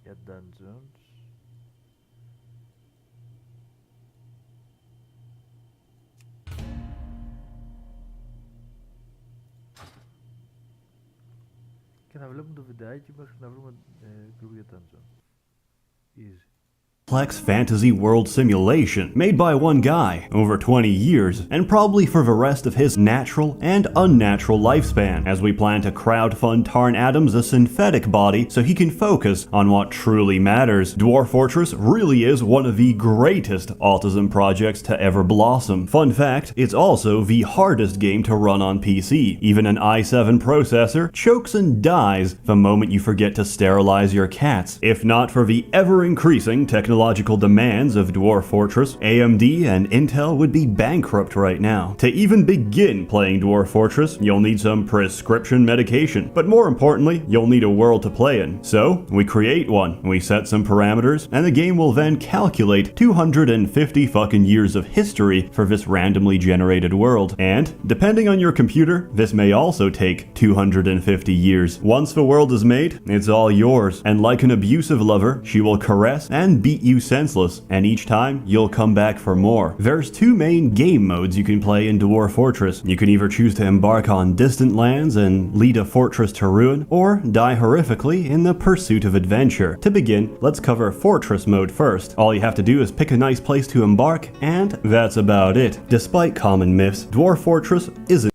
για dungeons. Και θα βλέπουμε το βιντεάκι μέχρι να βρούμε group για dungeon. Easy. Complex fantasy world simulation made by one guy over 20 years and probably for the rest of his natural and unnatural lifespan, as we plan to crowdfund Tarn Adams a synthetic body so he can focus on what truly matters. Dwarf Fortress really is one of the greatest autism projects to ever blossom. Fun fact, it's also the hardest game to run on PC. Even an i7 processor chokes and dies the moment you forget to sterilize your cats. If not for the ever-increasing technological demands of Dwarf Fortress, AMD and Intel would be bankrupt right now. To even begin playing Dwarf Fortress, you'll need some prescription medication, but more importantly, you'll need a world to play in. So, we create one, we set some parameters, and the game will then calculate 250 fucking years of history for this randomly generated world. And, depending on your computer, this may also take 250 years. Once the world is made, it's all yours, and like an abusive lover, she will caress and beat you senseless, and each time you'll come back for more. There's two main game modes you can play in Dwarf Fortress. You can either choose to embark on distant lands and lead a fortress to ruin, or die horrifically in the pursuit of adventure. To begin, let's cover Fortress mode first. All you have to do is pick a nice place to embark, and that's about it. Despite common myths, Dwarf Fortress isn't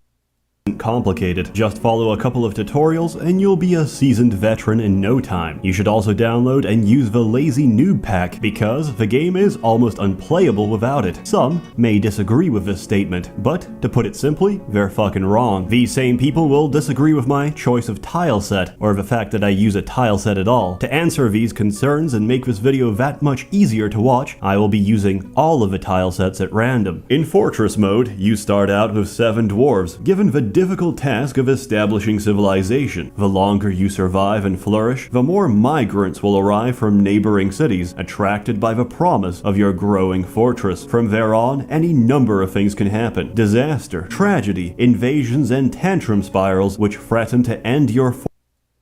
complicated. Just follow a couple of tutorials and you'll be a seasoned veteran in no time. You should also download and use the Lazy Noob Pack because the game is almost unplayable without it. Some may disagree with this statement, but to put it simply, they're fucking wrong. These same people will disagree with my choice of tile set, or the fact that I use a tile set at all. To answer these concerns and make this video that much easier to watch, I will be using all of the tile sets at random. In Fortress mode, you start out with 7 dwarves, given the difficult task of establishing civilization. The longer you survive and flourish, the more migrants will arrive from neighboring cities, attracted by the promise of your growing fortress. From there on, any number of things can happen. Disaster, tragedy, invasions, and tantrum spirals which threaten to end your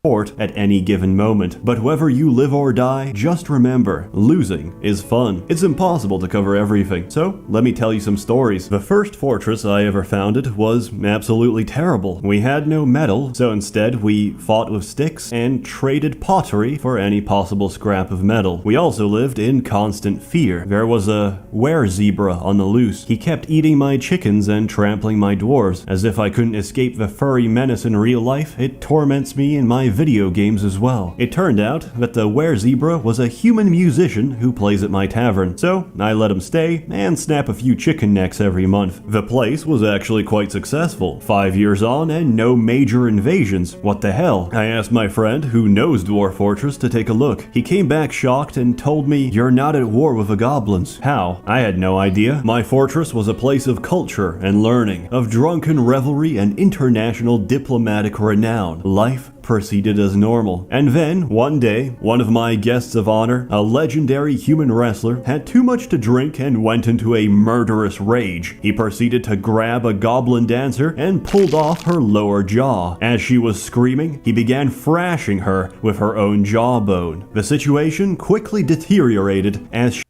fort at any given moment. But whether you live or die, just remember, losing is fun. It's impossible to cover everything, so let me tell you some stories. The first fortress I ever founded was absolutely terrible. We had no metal, so instead we fought with sticks and traded pottery for any possible scrap of metal. We also lived in constant fear. There was a were-zebra on the loose. He kept eating my chickens and trampling my dwarves. As if I couldn't escape the furry menace in real life, it torments me in my video games as well. It turned out that the were-zebra was a human musician who plays at my tavern, so I let him stay and snap a few chicken necks every month. The place was actually quite successful. 5 years on and no major invasions. What the hell? I asked my friend, who knows Dwarf Fortress, to take a look. He came back shocked and told me, "You're not at war with the goblins." How? I had no idea. My fortress was a place of culture and learning, of drunken revelry and international diplomatic renown. Life proceeded as normal. And then, one day, one of my guests of honor, a legendary human wrestler, had too much to drink and went into a murderous rage. He proceeded to grab a goblin dancer and pulled off her lower jaw. As she was screaming, he began thrashing her with her own jawbone. The situation quickly deteriorated as she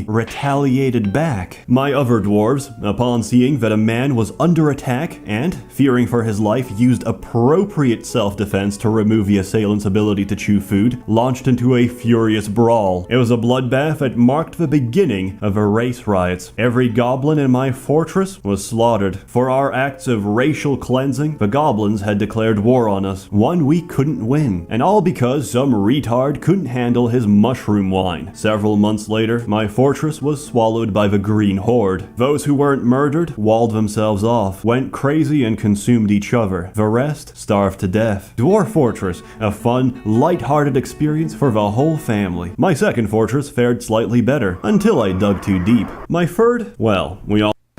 retaliated back. My other dwarves, upon seeing that a man was under attack and, fearing for his life, used appropriate self-defense to remove the assailant's ability to chew food, launched into a furious brawl. It was a bloodbath that marked the beginning of the race riots. Every goblin in my fortress was slaughtered. For our acts of racial cleansing, the goblins had declared war on us, one we couldn't win, and all because some retard couldn't handle his mushroom wine. Several months later, my fortress was swallowed by the Green Horde. Those who weren't murdered walled themselves off, went crazy and consumed each other. The rest starved to death. Dwarf Fortress, a fun, light-hearted experience for the whole family. My second fortress fared slightly better, until I dug too deep. My third, well,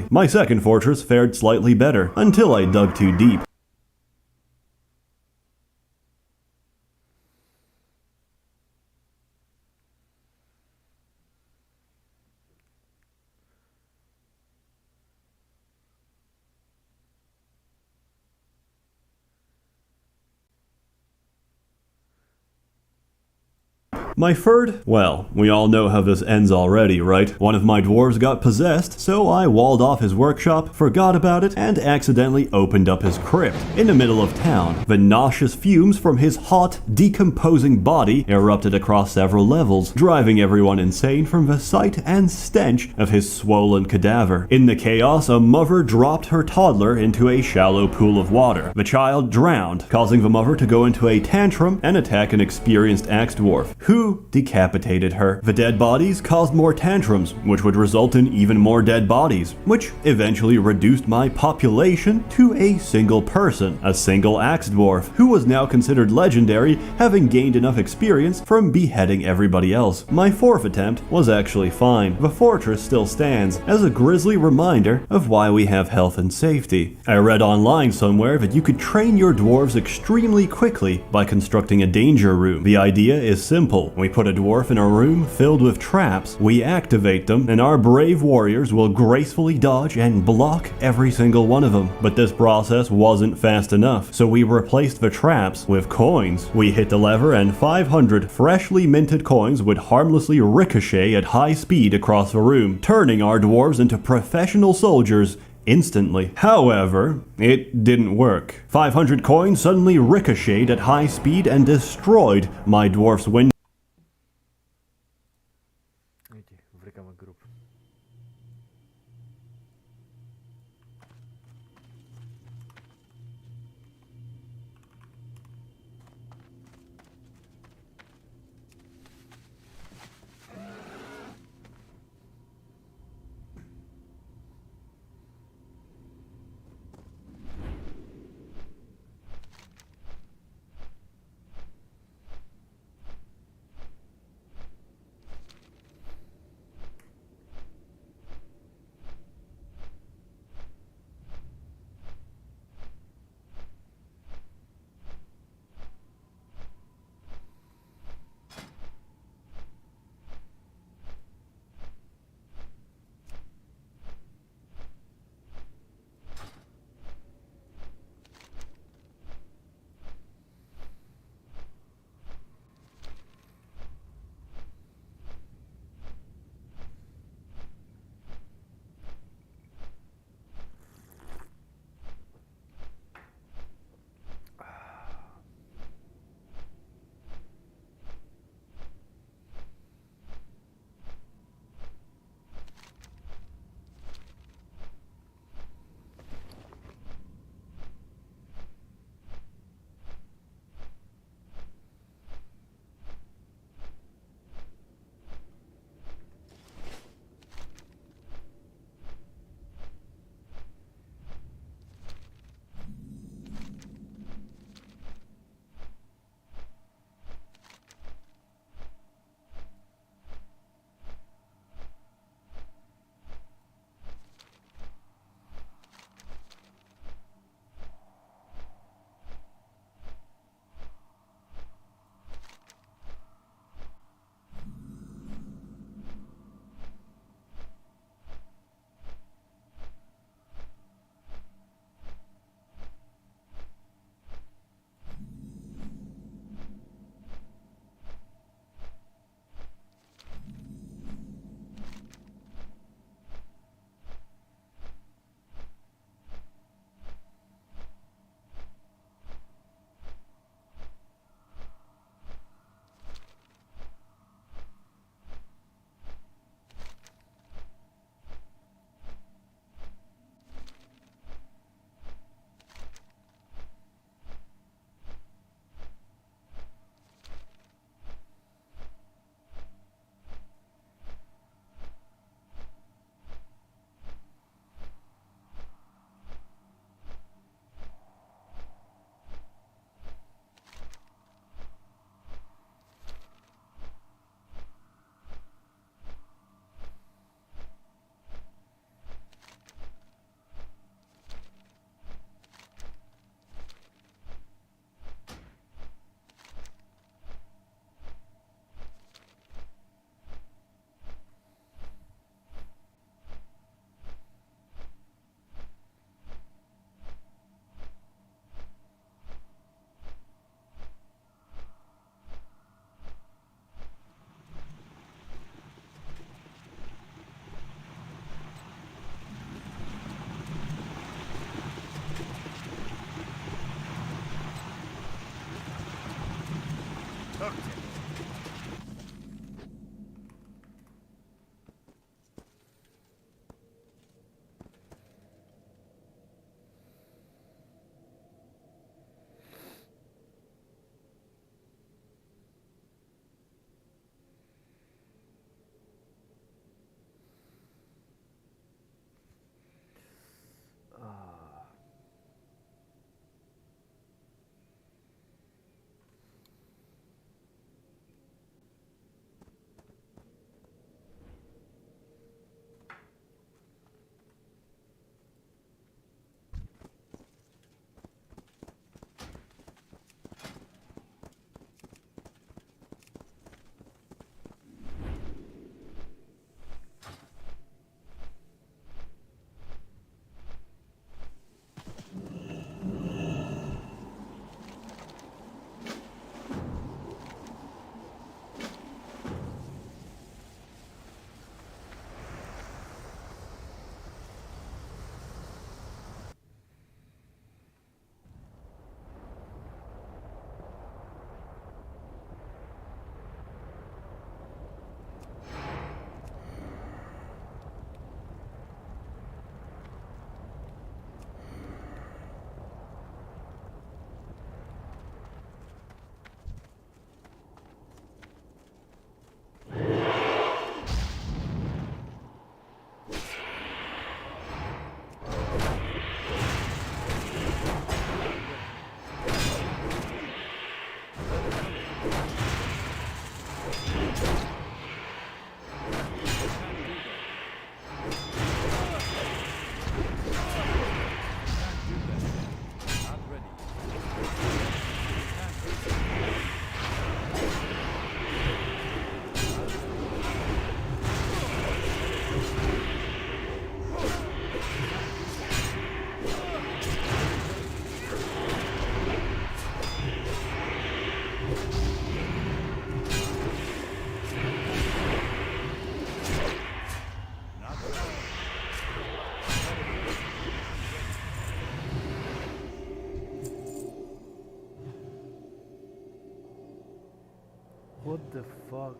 my second fortress fared slightly better, until I dug too deep. My third, well, we all know how this ends already, right? One of my dwarves got possessed, so I walled off his workshop, forgot about it, and accidentally opened up his crypt. In the middle of town, the nauseous fumes from his hot, decomposing body erupted across several levels, driving everyone insane from the sight and stench of his swollen cadaver. In the chaos, a mother dropped her toddler into a shallow pool of water. The child drowned, causing the mother to go into a tantrum and attack an experienced axe dwarf, who decapitated her. The dead bodies caused more tantrums, which would result in even more dead bodies, which eventually reduced my population to a single person, a single axe dwarf, who was now considered legendary, having gained enough experience from beheading everybody else. My fourth attempt was actually fine. The fortress still stands, as a grisly reminder of why we have health and safety. I read online somewhere that you could train your dwarves extremely quickly by constructing a danger room. The idea is simple. We put a dwarf in a room filled with traps, we activate them, and our brave warriors will gracefully dodge and block every single one of them. But this process wasn't fast enough, so we replaced the traps with coins. We hit the lever and 500 freshly minted coins would harmlessly ricochet at high speed across the room, turning our dwarves into professional soldiers instantly. However, it didn't work. 500 coins suddenly ricocheted at high speed and destroyed my dwarf's window. Βρήκαμε group. the fuck?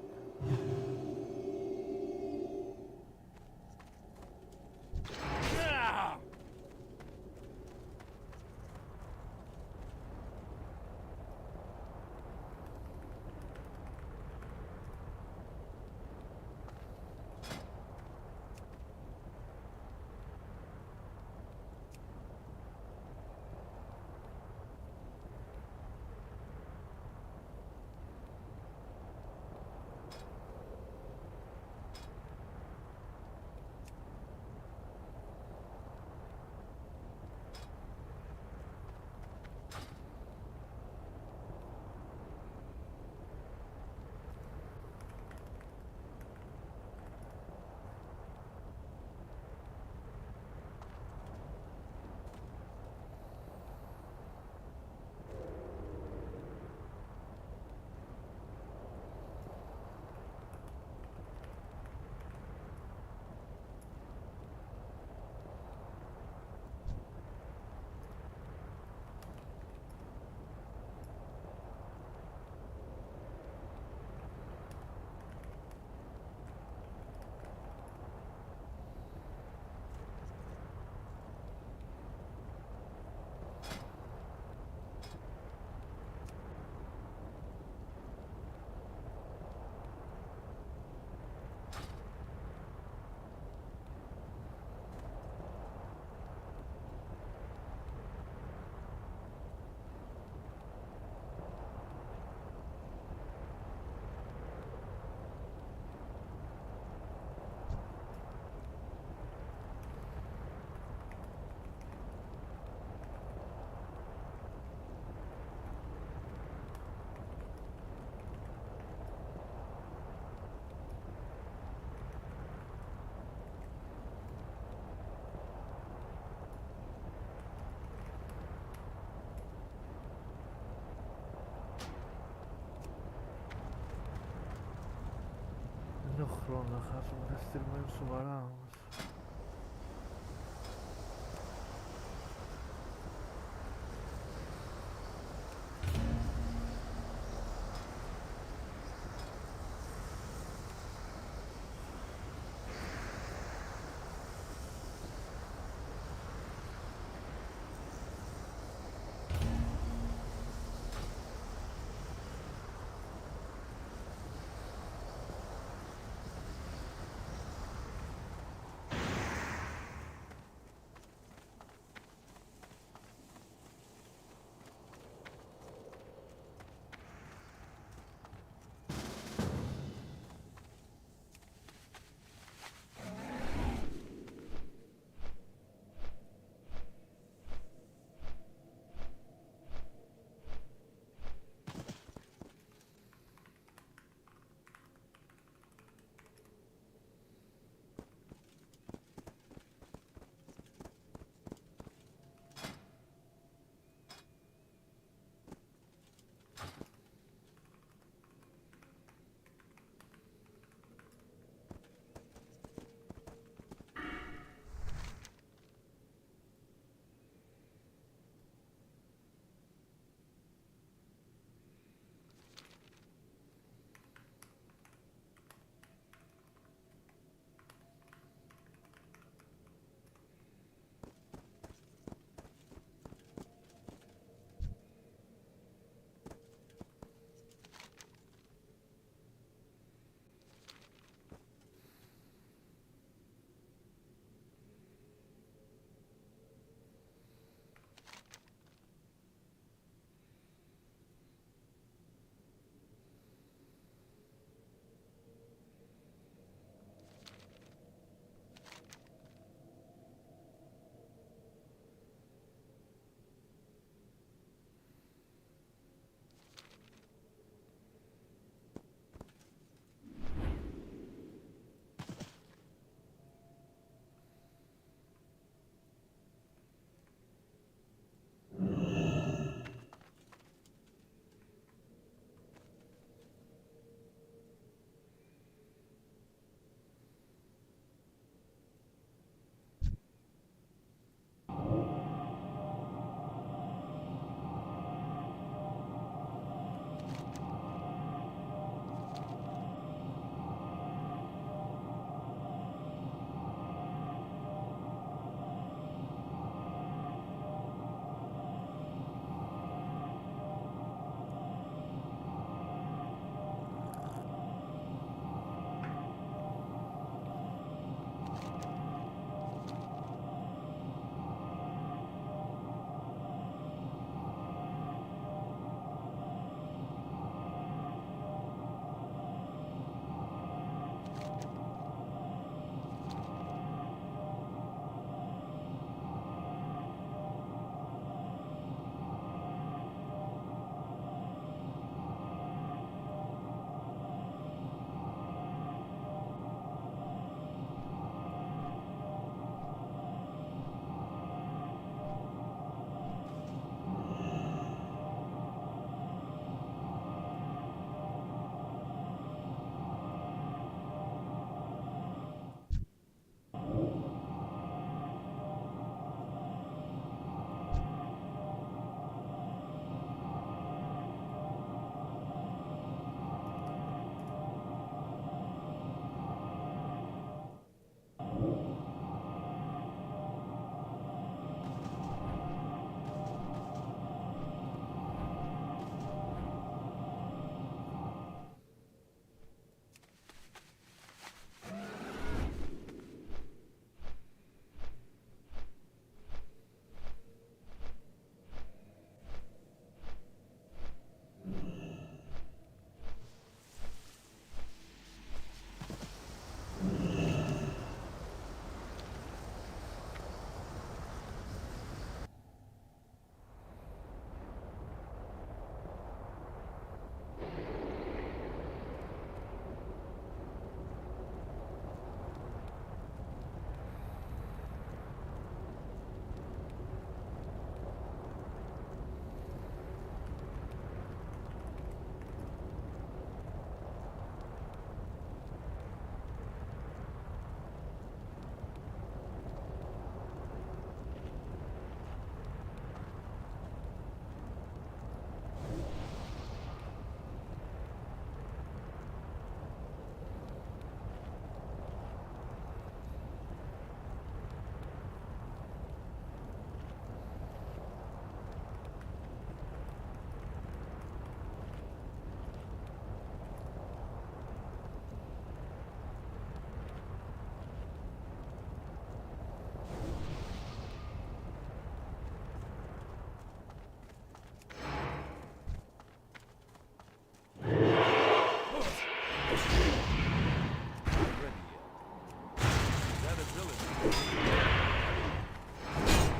Δεν έχω χρόνο να χάσουμε, θα στείλουμε σοβαρά όμως.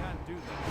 Can't do that.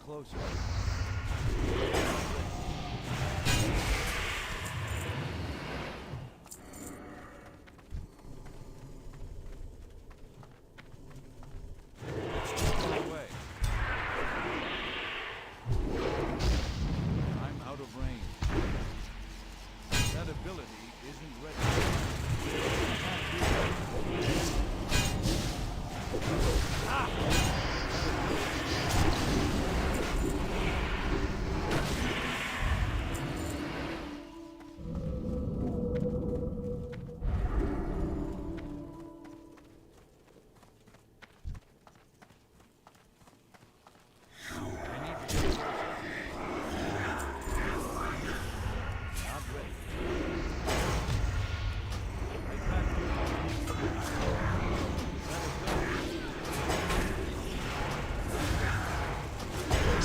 closer. It's too far away. I'm out of range. That ability isn't ready. Ah!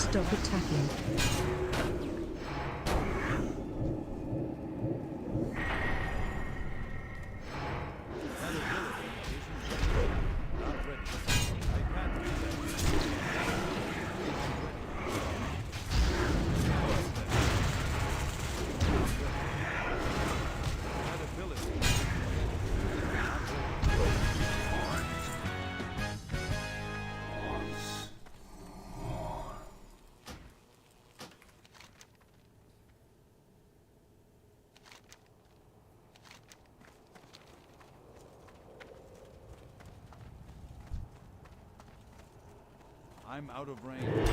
Stop attacking. I'm out of range.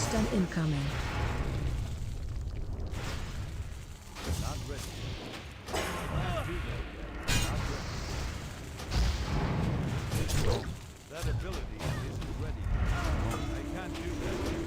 Stun incoming. Not ready. Can't do that yet. Not ready. That ability isn't ready. I can't do that yet.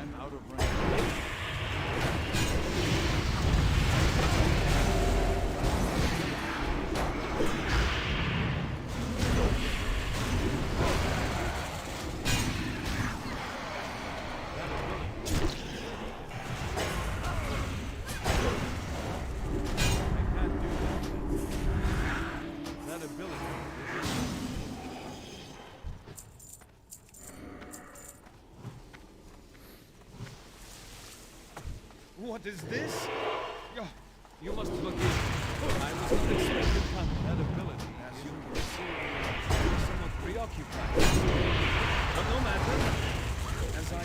I'm out of range. What is this? You must forgive me. I was not expecting that ability, as you can see, is somewhat preoccupied. But no matter, as I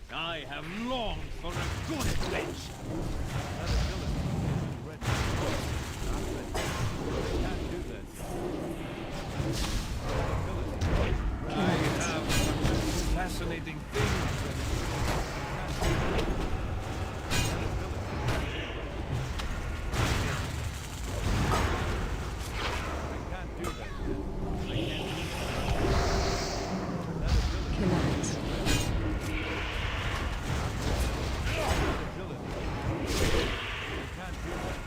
I have longed for a good adventure. That ability isn't ready. Not ready. I can't do that. That ability. I have such fascinating things. I can't do that. That ability. I can't do that. I can't do that. That ability.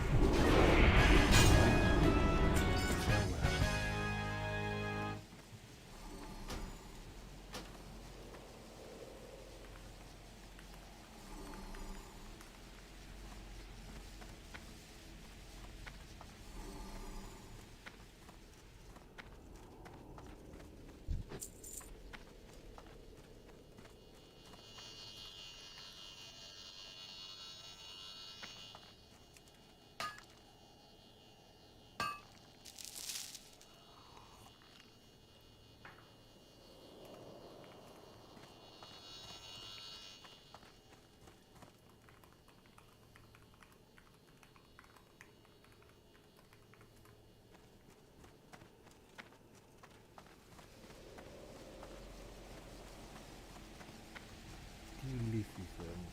Ηλίθιοι Θεέ μου.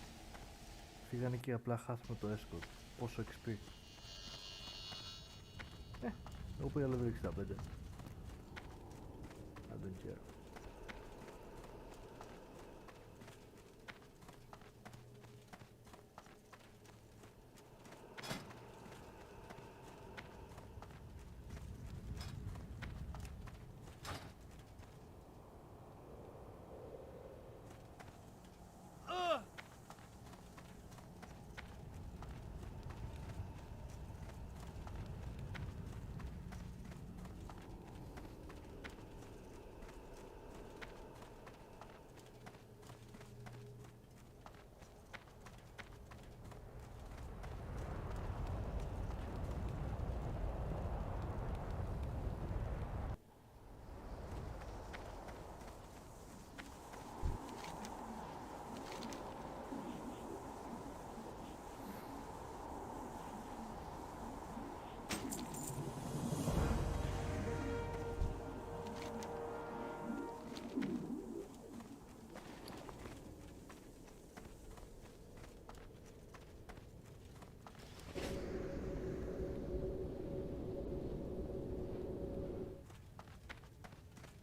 Φύγανε και απλά χάσαμε το έσκορ. Πόσο XP. Εγώ πήγα level 65. I don't care.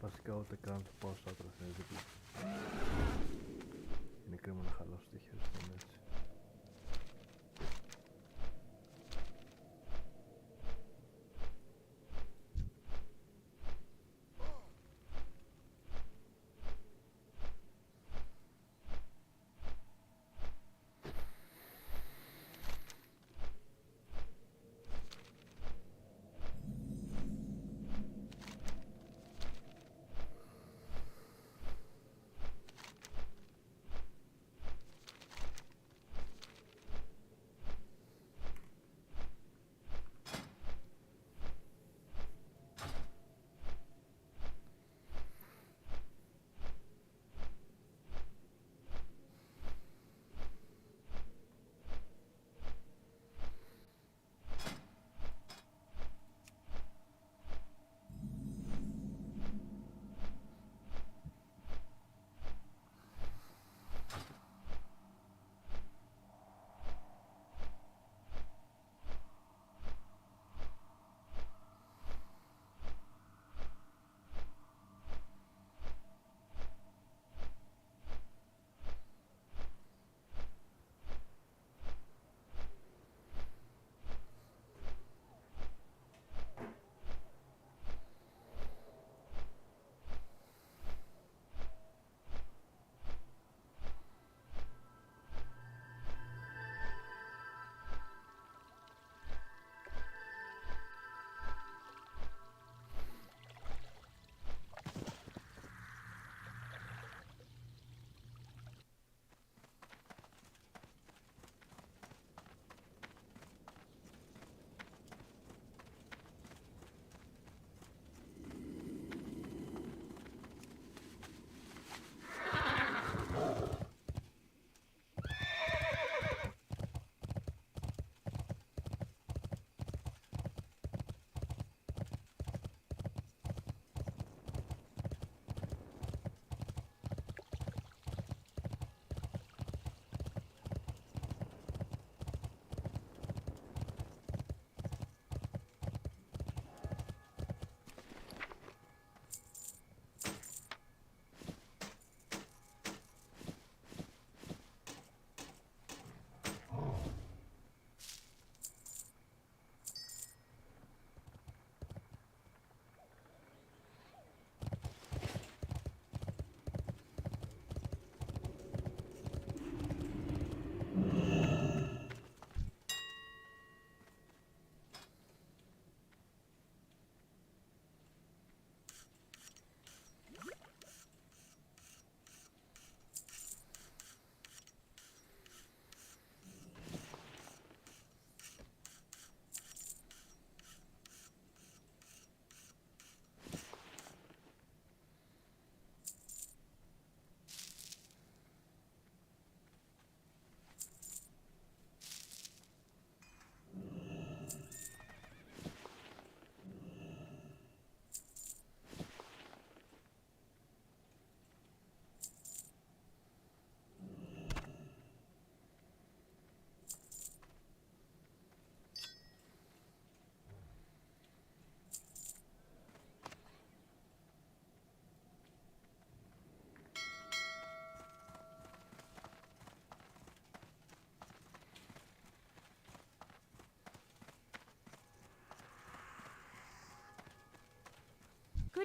Βασικά ούτε καν το πόσο άτρας είναι δίπλα.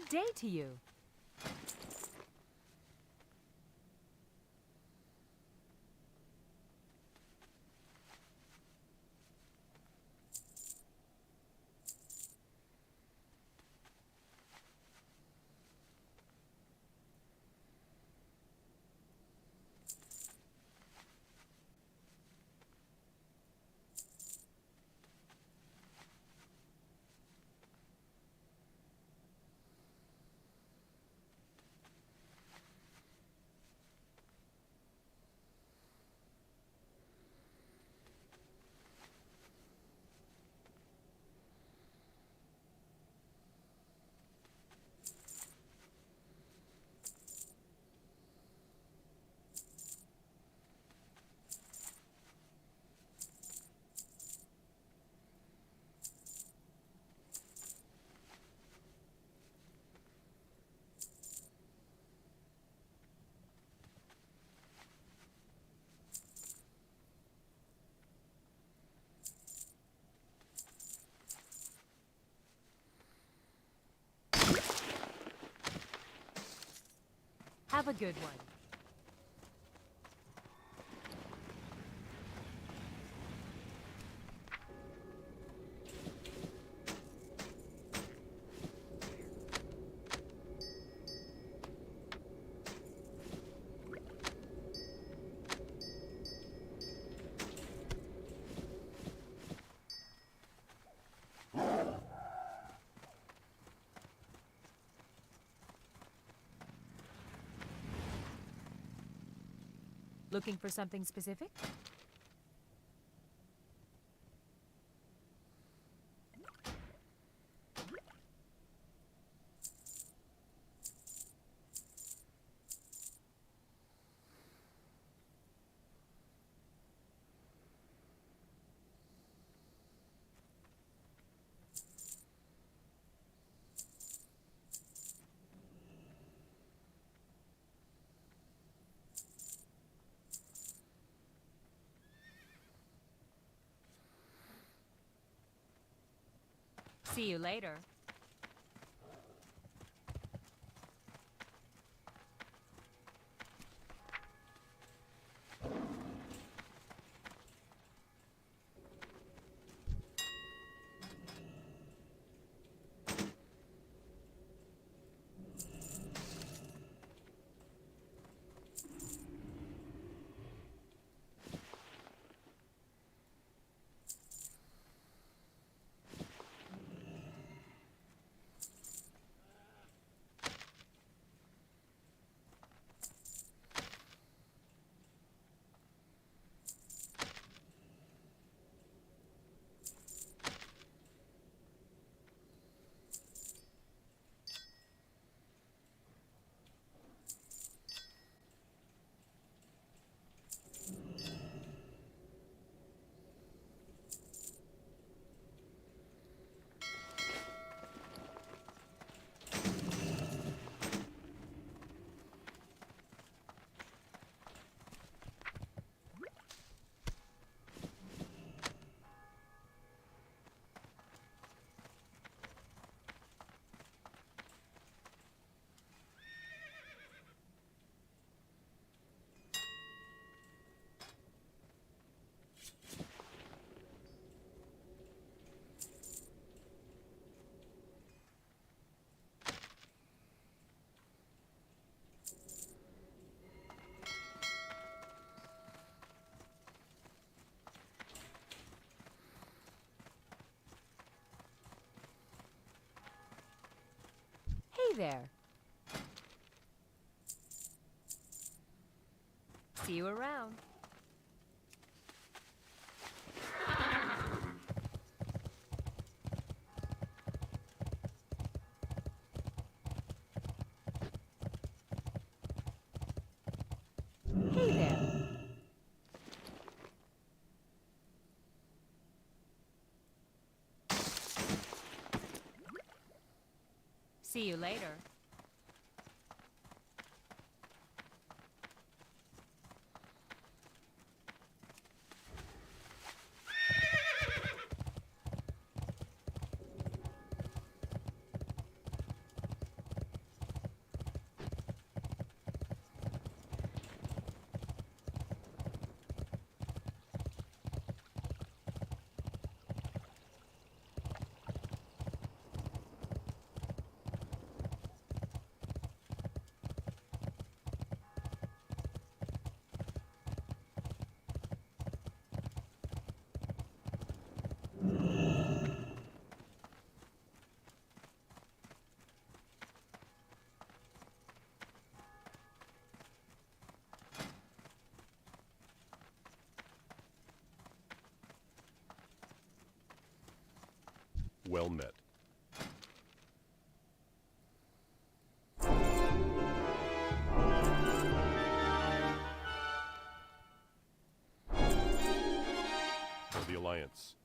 day to you. Have a good one. Looking for something specific? See you later. Hey there. See you around. Hey there. See you later. Well met. For the Alliance.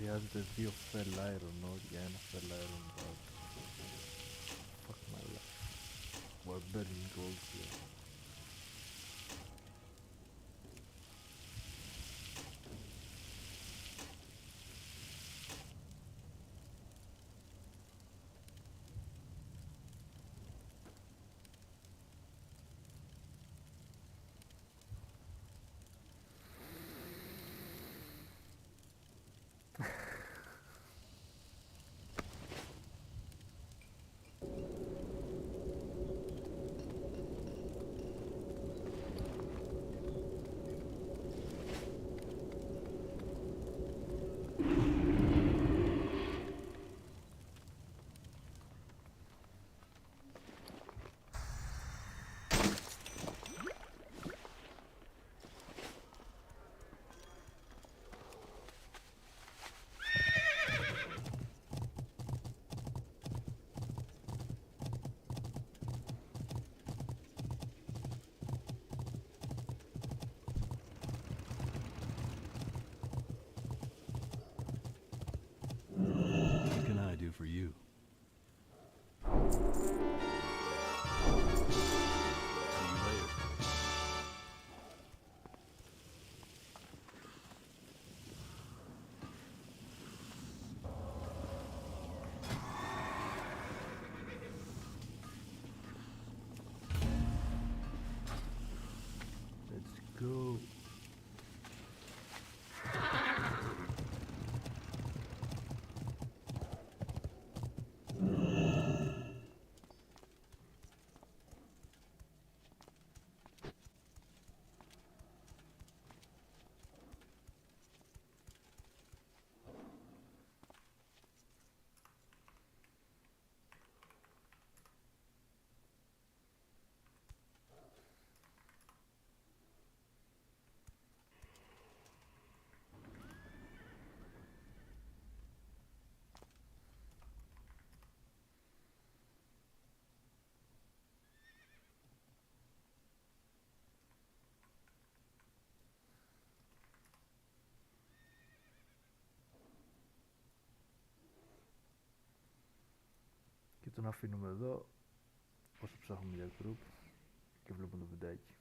Χρειάζεται 2 fell iron ore για ένα fell iron bar. Fuck my life. We're burning gold here. What can I do for you? See you later. Let's go. Και τον αφήνουμε εδώ όσο ψάχνουμε για group και βλέπουμε το βιντεάκι.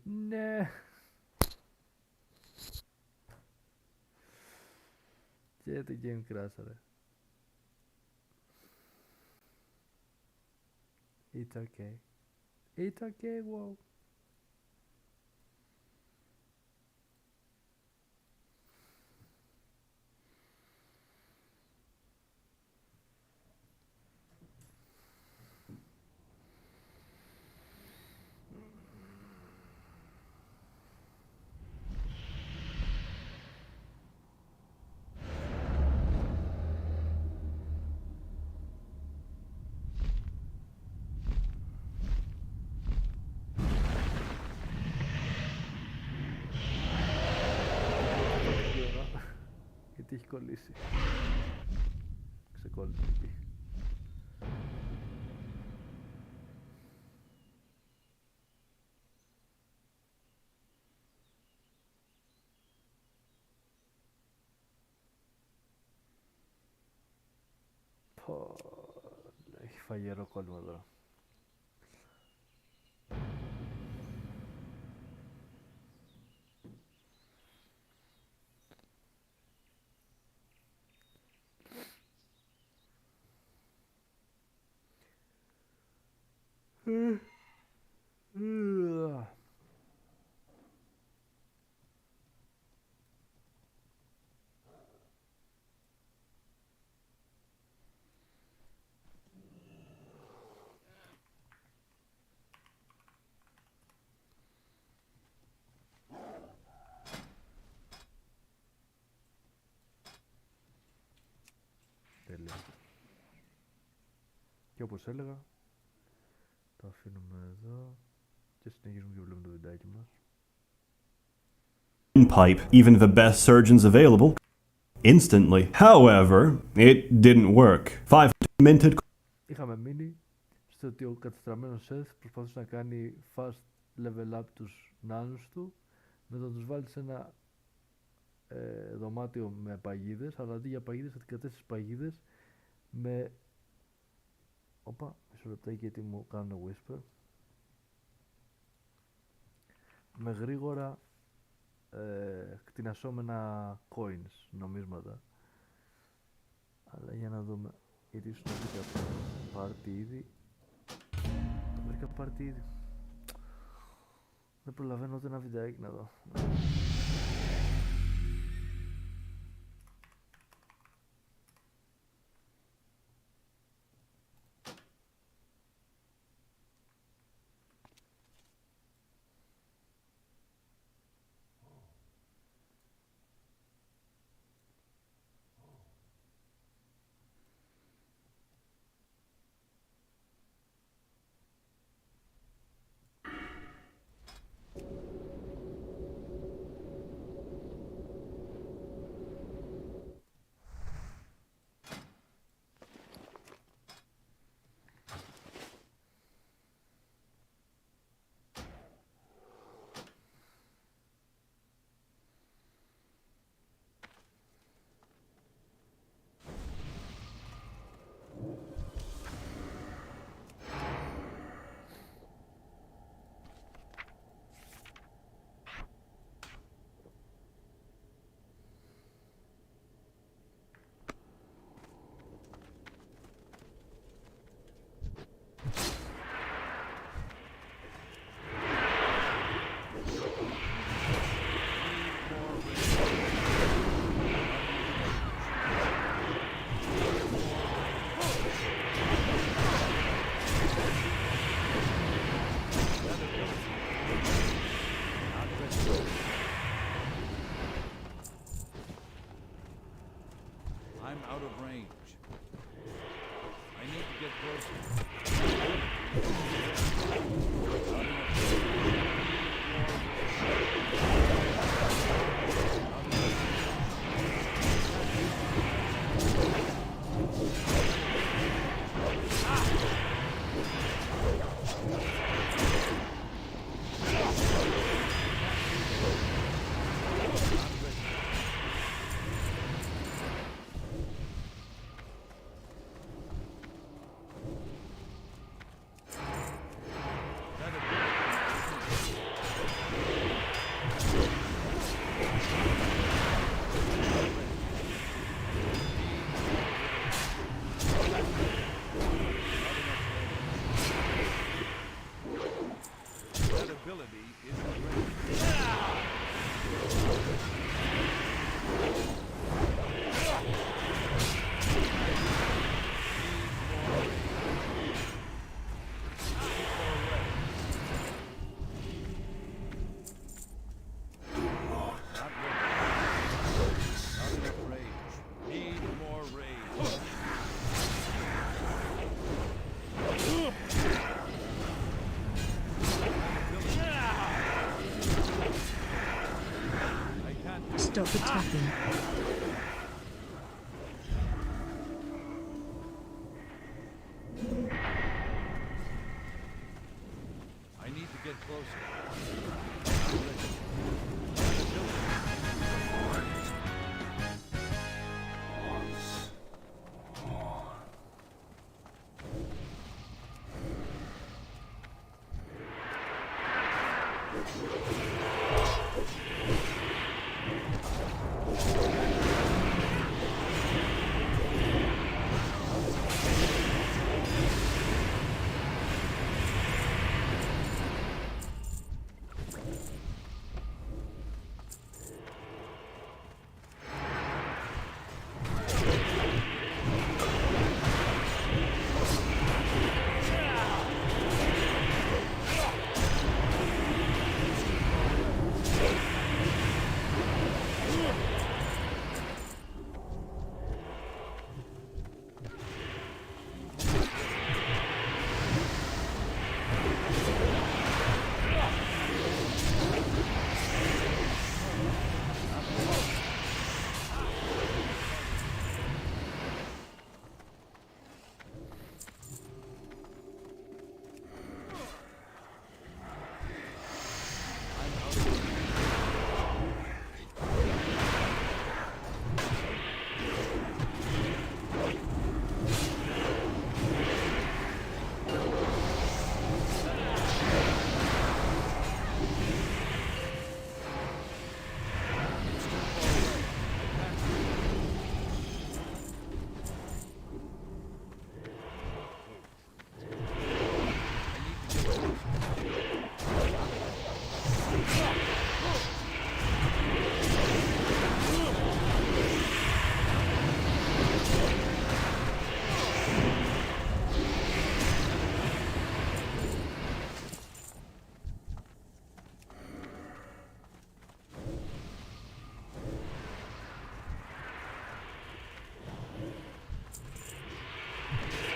Ναι. Και το game κράσαρε. It's okay. It's okay, wow. κολλήσει. Ξεκόλλησε εκεί. Έχει φαγερό κόλλημα τώρα. Τέλεια. Και όπως έλεγα, το αφήνουμε εδώ και συνεχίζουμε και βλέπουμε το βιντεάκι μας. Pipe even the best surgeons available instantly. However, it didn't work. 5 minted. Είχαμε μείνει στο ότι ο κατεστραμμένος Seth προσπαθούσε να κάνει fast level up τους νάνους του με το να τους βάλει σε ένα δωμάτιο με παγίδες, αλλά αντί για παγίδες θα κατέστησε παγίδες με... Όπα, μισό λεπτάκι γιατί μου κάνουν whisper. Με γρήγορα κτηνασσόμενα coins, νομίσματα. Αλλά για να δούμε, γιατί ίσως να βρήκα πάρτι ήδη. Βρήκα πάρτι ήδη. Δεν προλαβαίνω ούτε ένα βιντεάκι να δω. I'm out of range. I need to get closer. Stop attacking. get closer. I'm ready.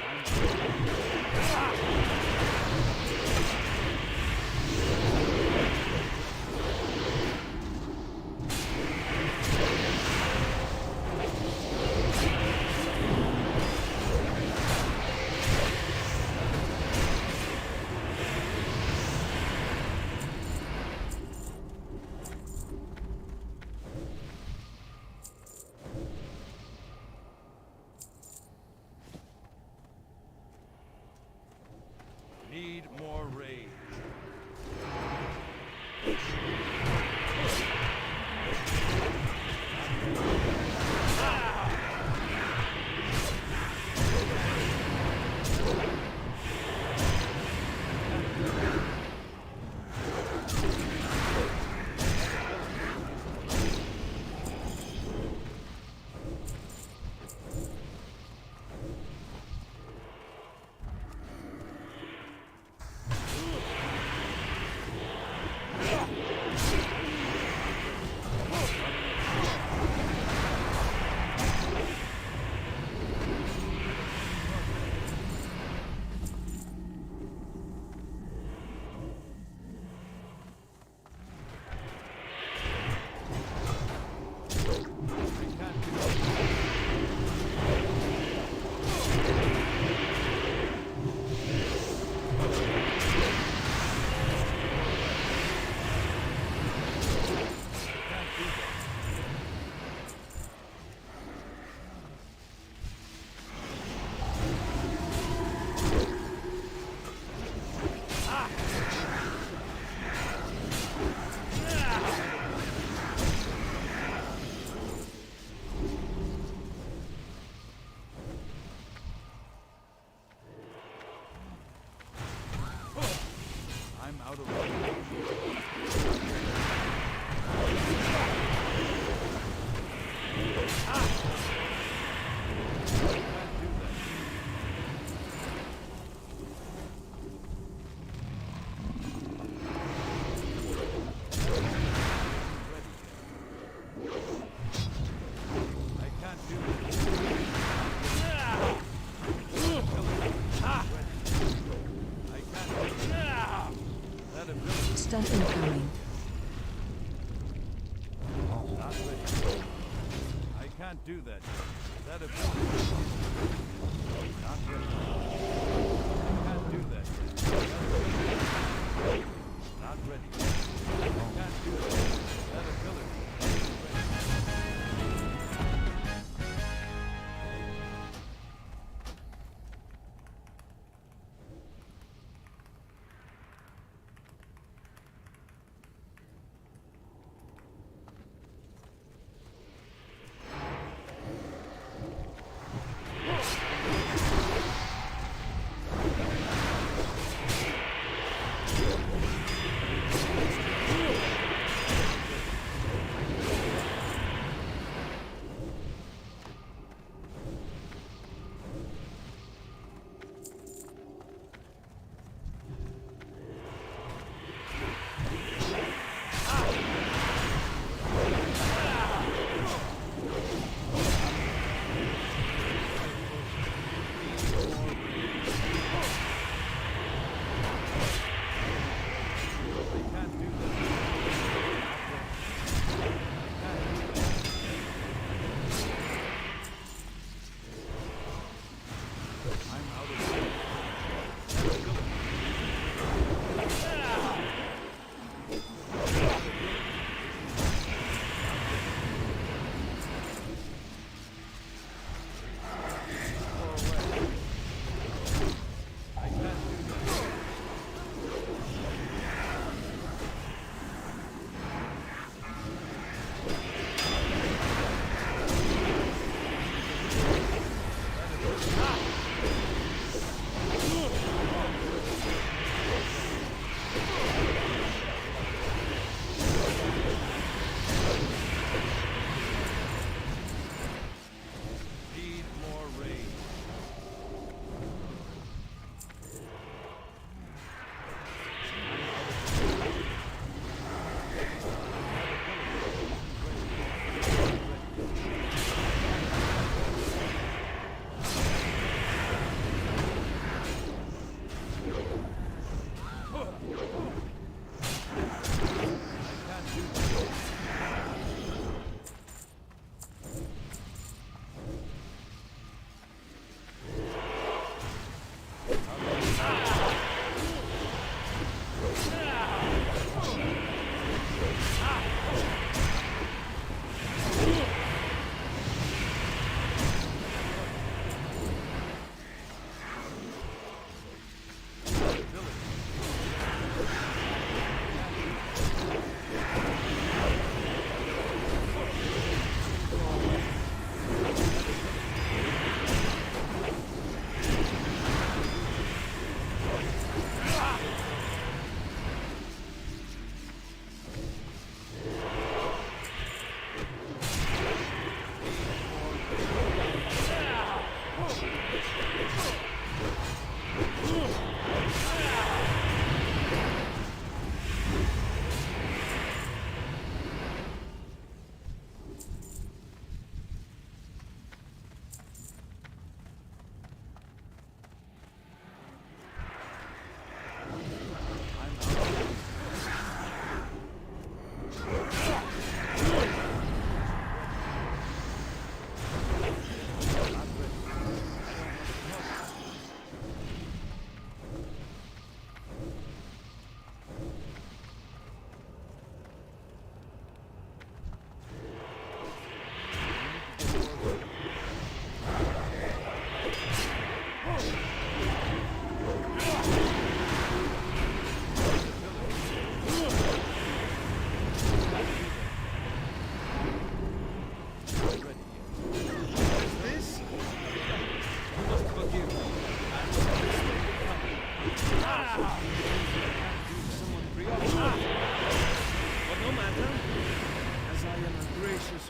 That ability. Need more rage. I'm out of Stunt incoming. Not ready. I can't do that. That ability. Not ready. I can't do that.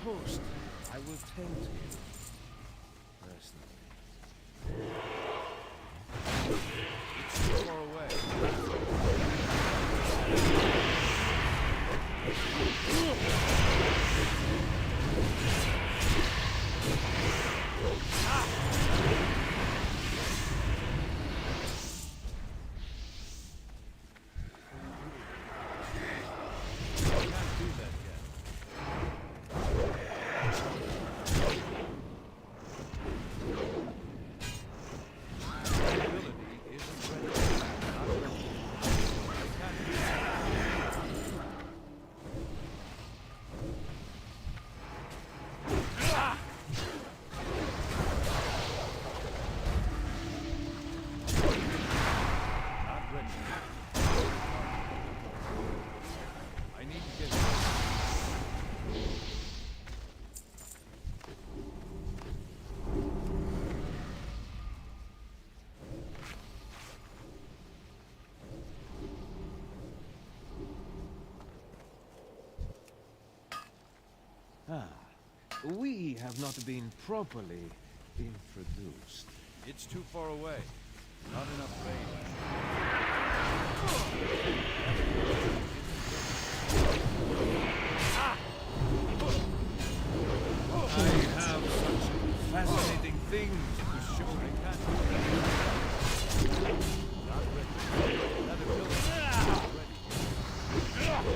host, I will tend to you personally. It's too far away. We have not been properly introduced. It's too far away. Not enough range. I have such fascinating things to show. I can't do that. Not ready. Another building. Ready.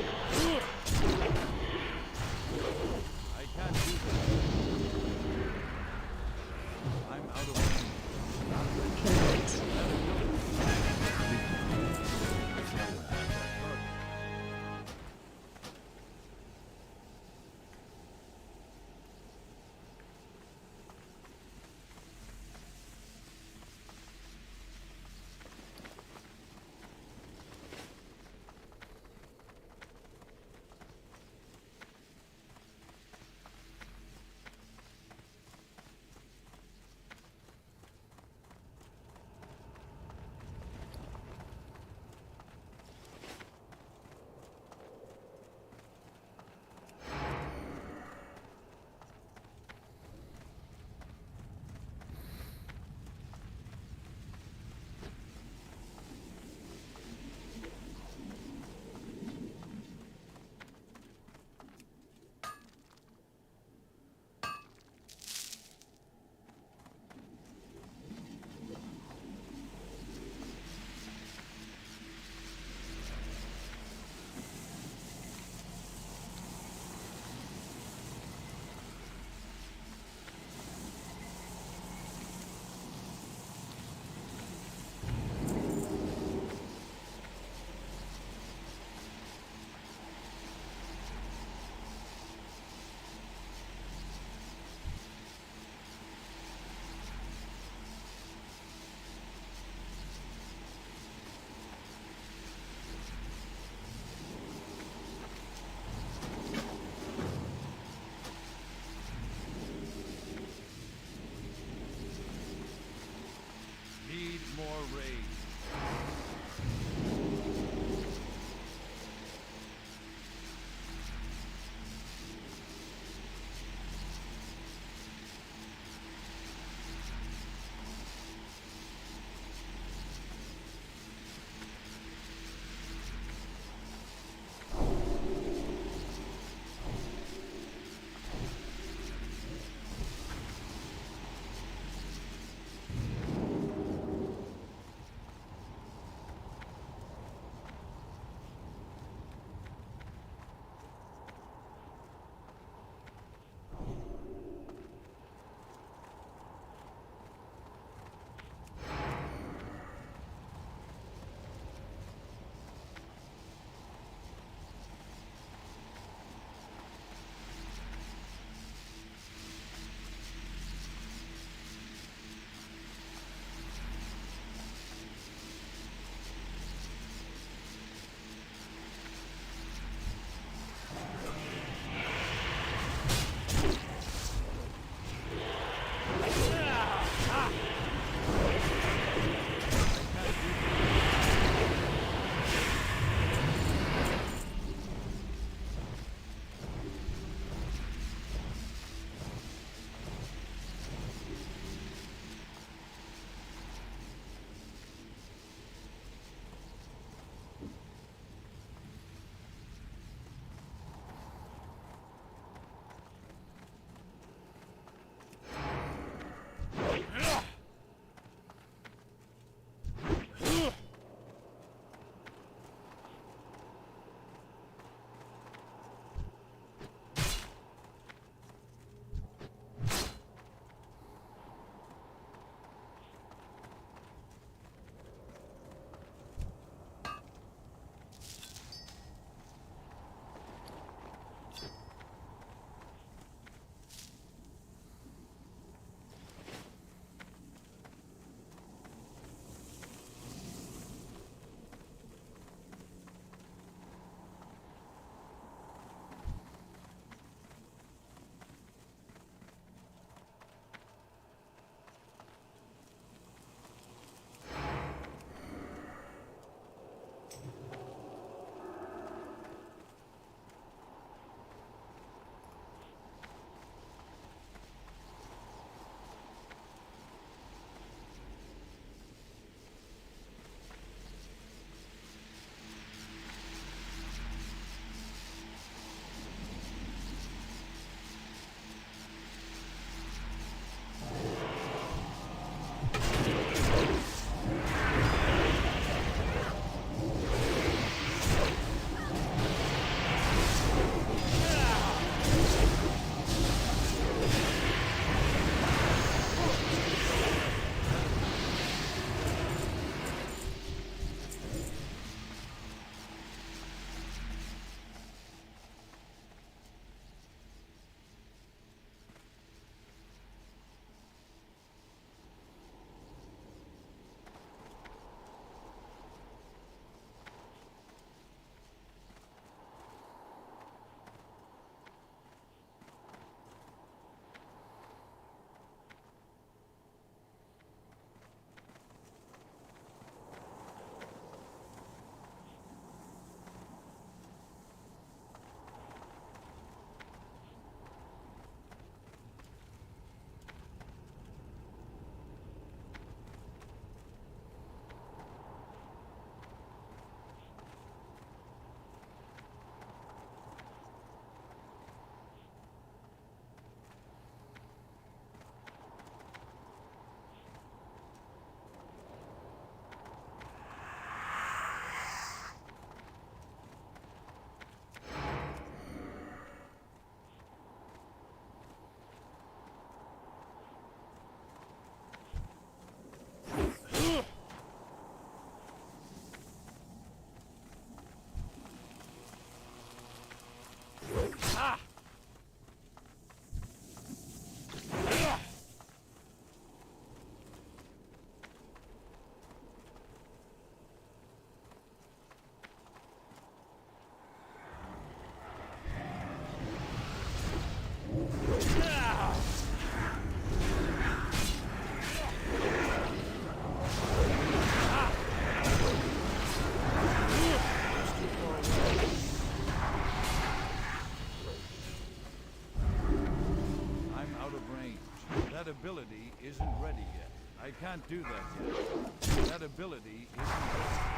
ability isn't ready yet. I can't do that yet. That ability isn't ready.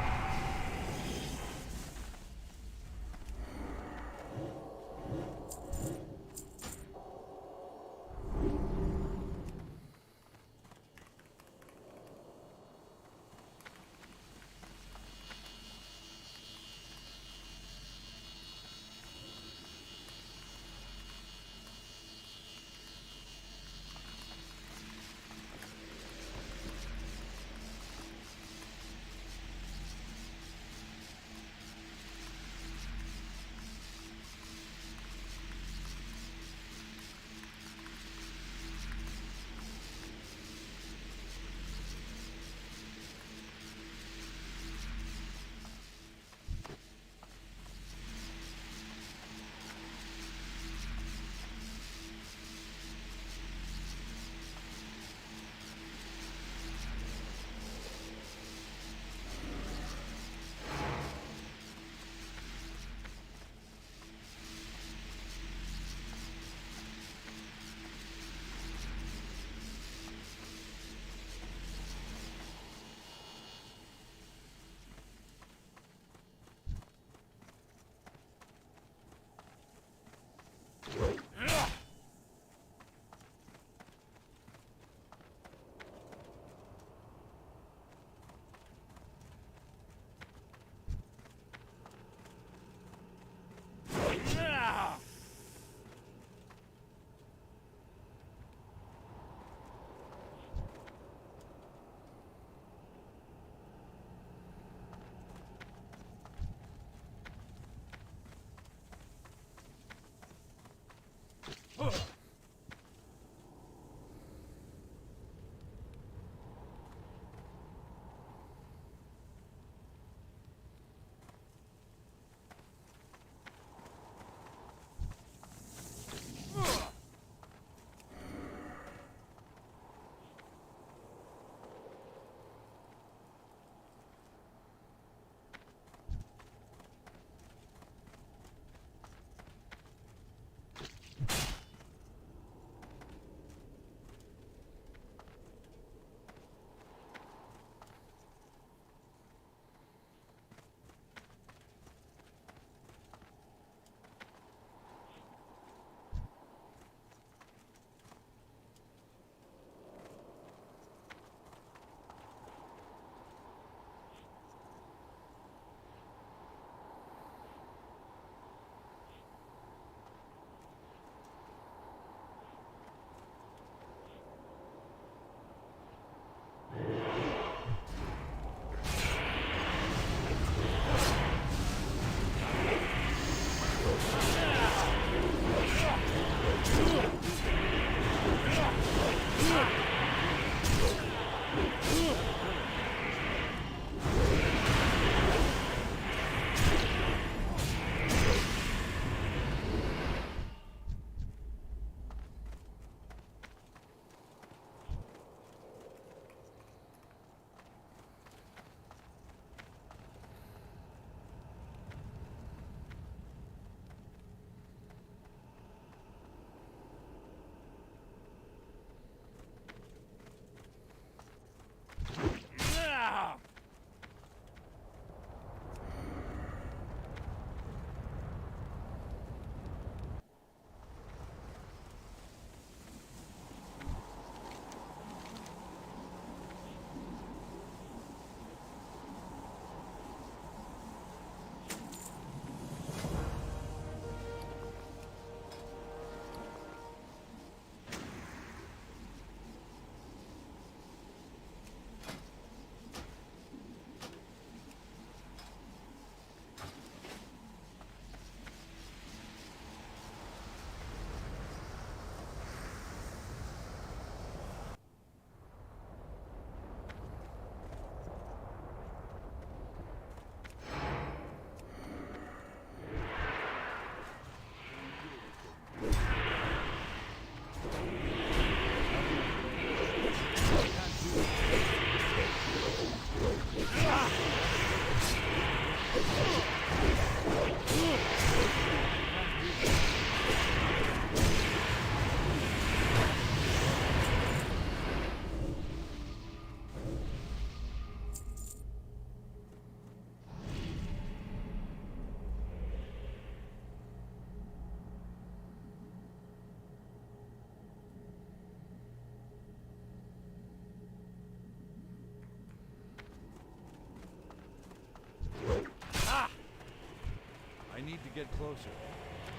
get closer.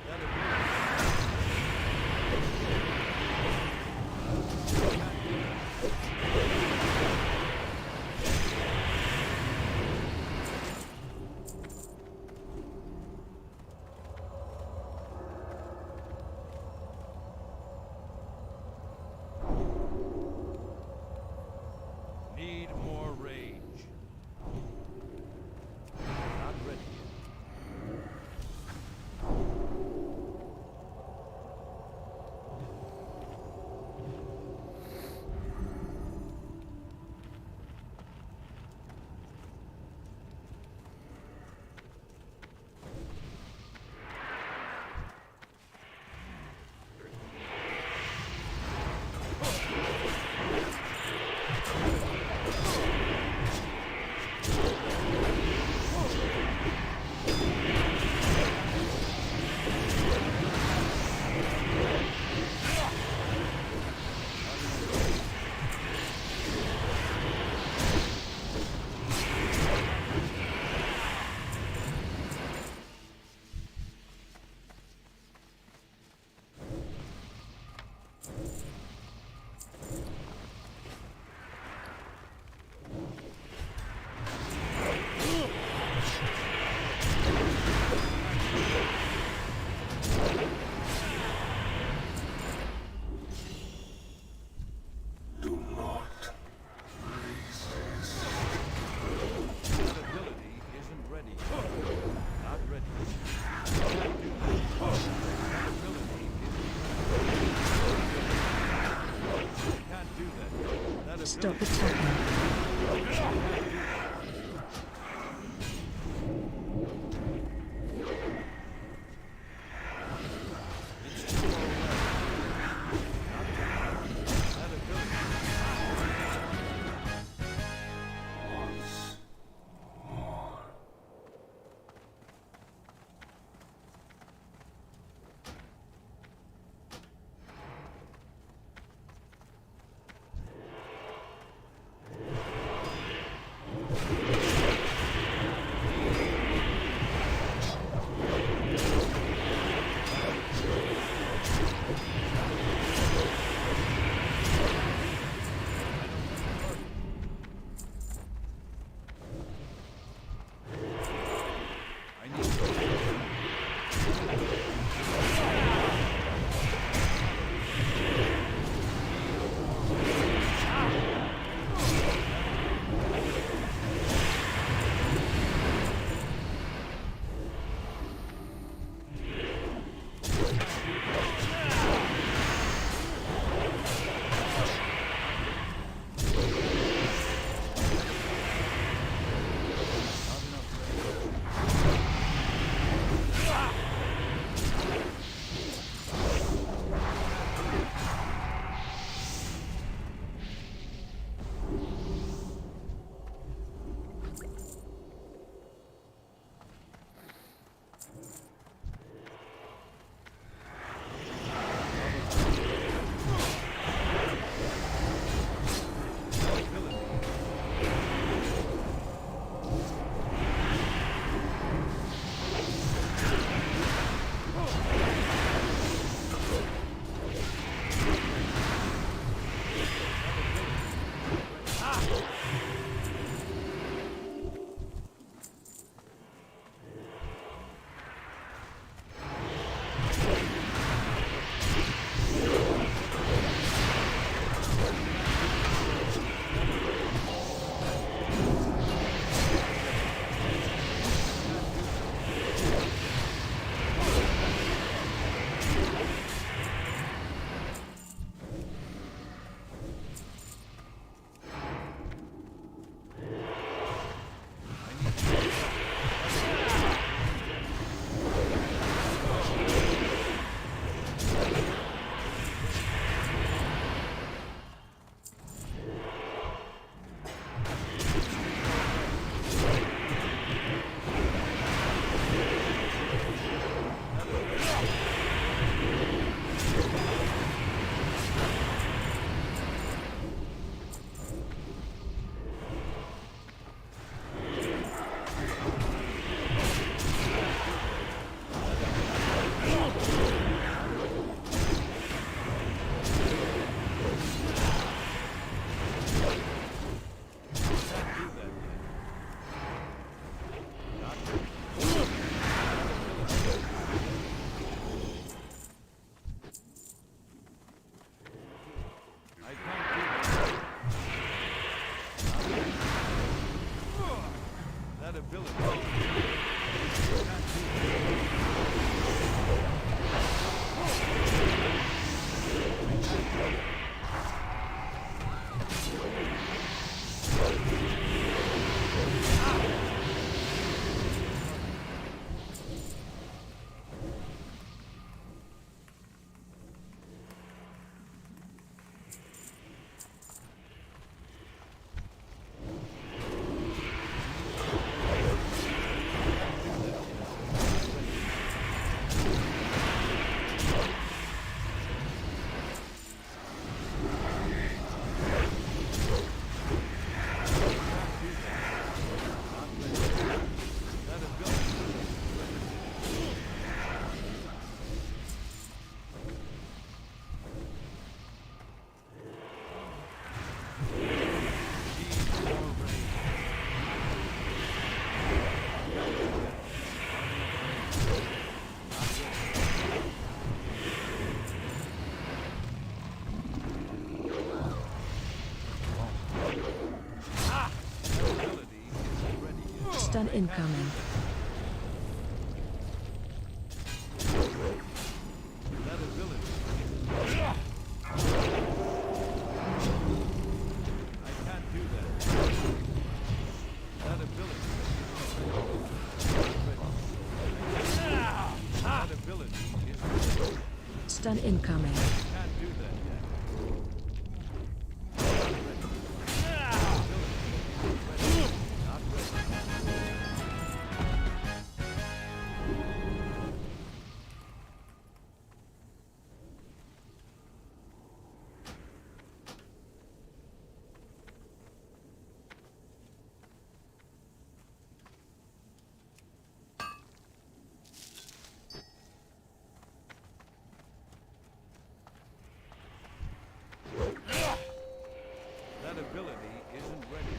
That ability... Need more rage. Not ready yet. Stop attacking. Stun incoming. That ability. I can't do that. That ability. That ability is. Stun incoming. Can't do that yet. Not ready. That ability isn't ready.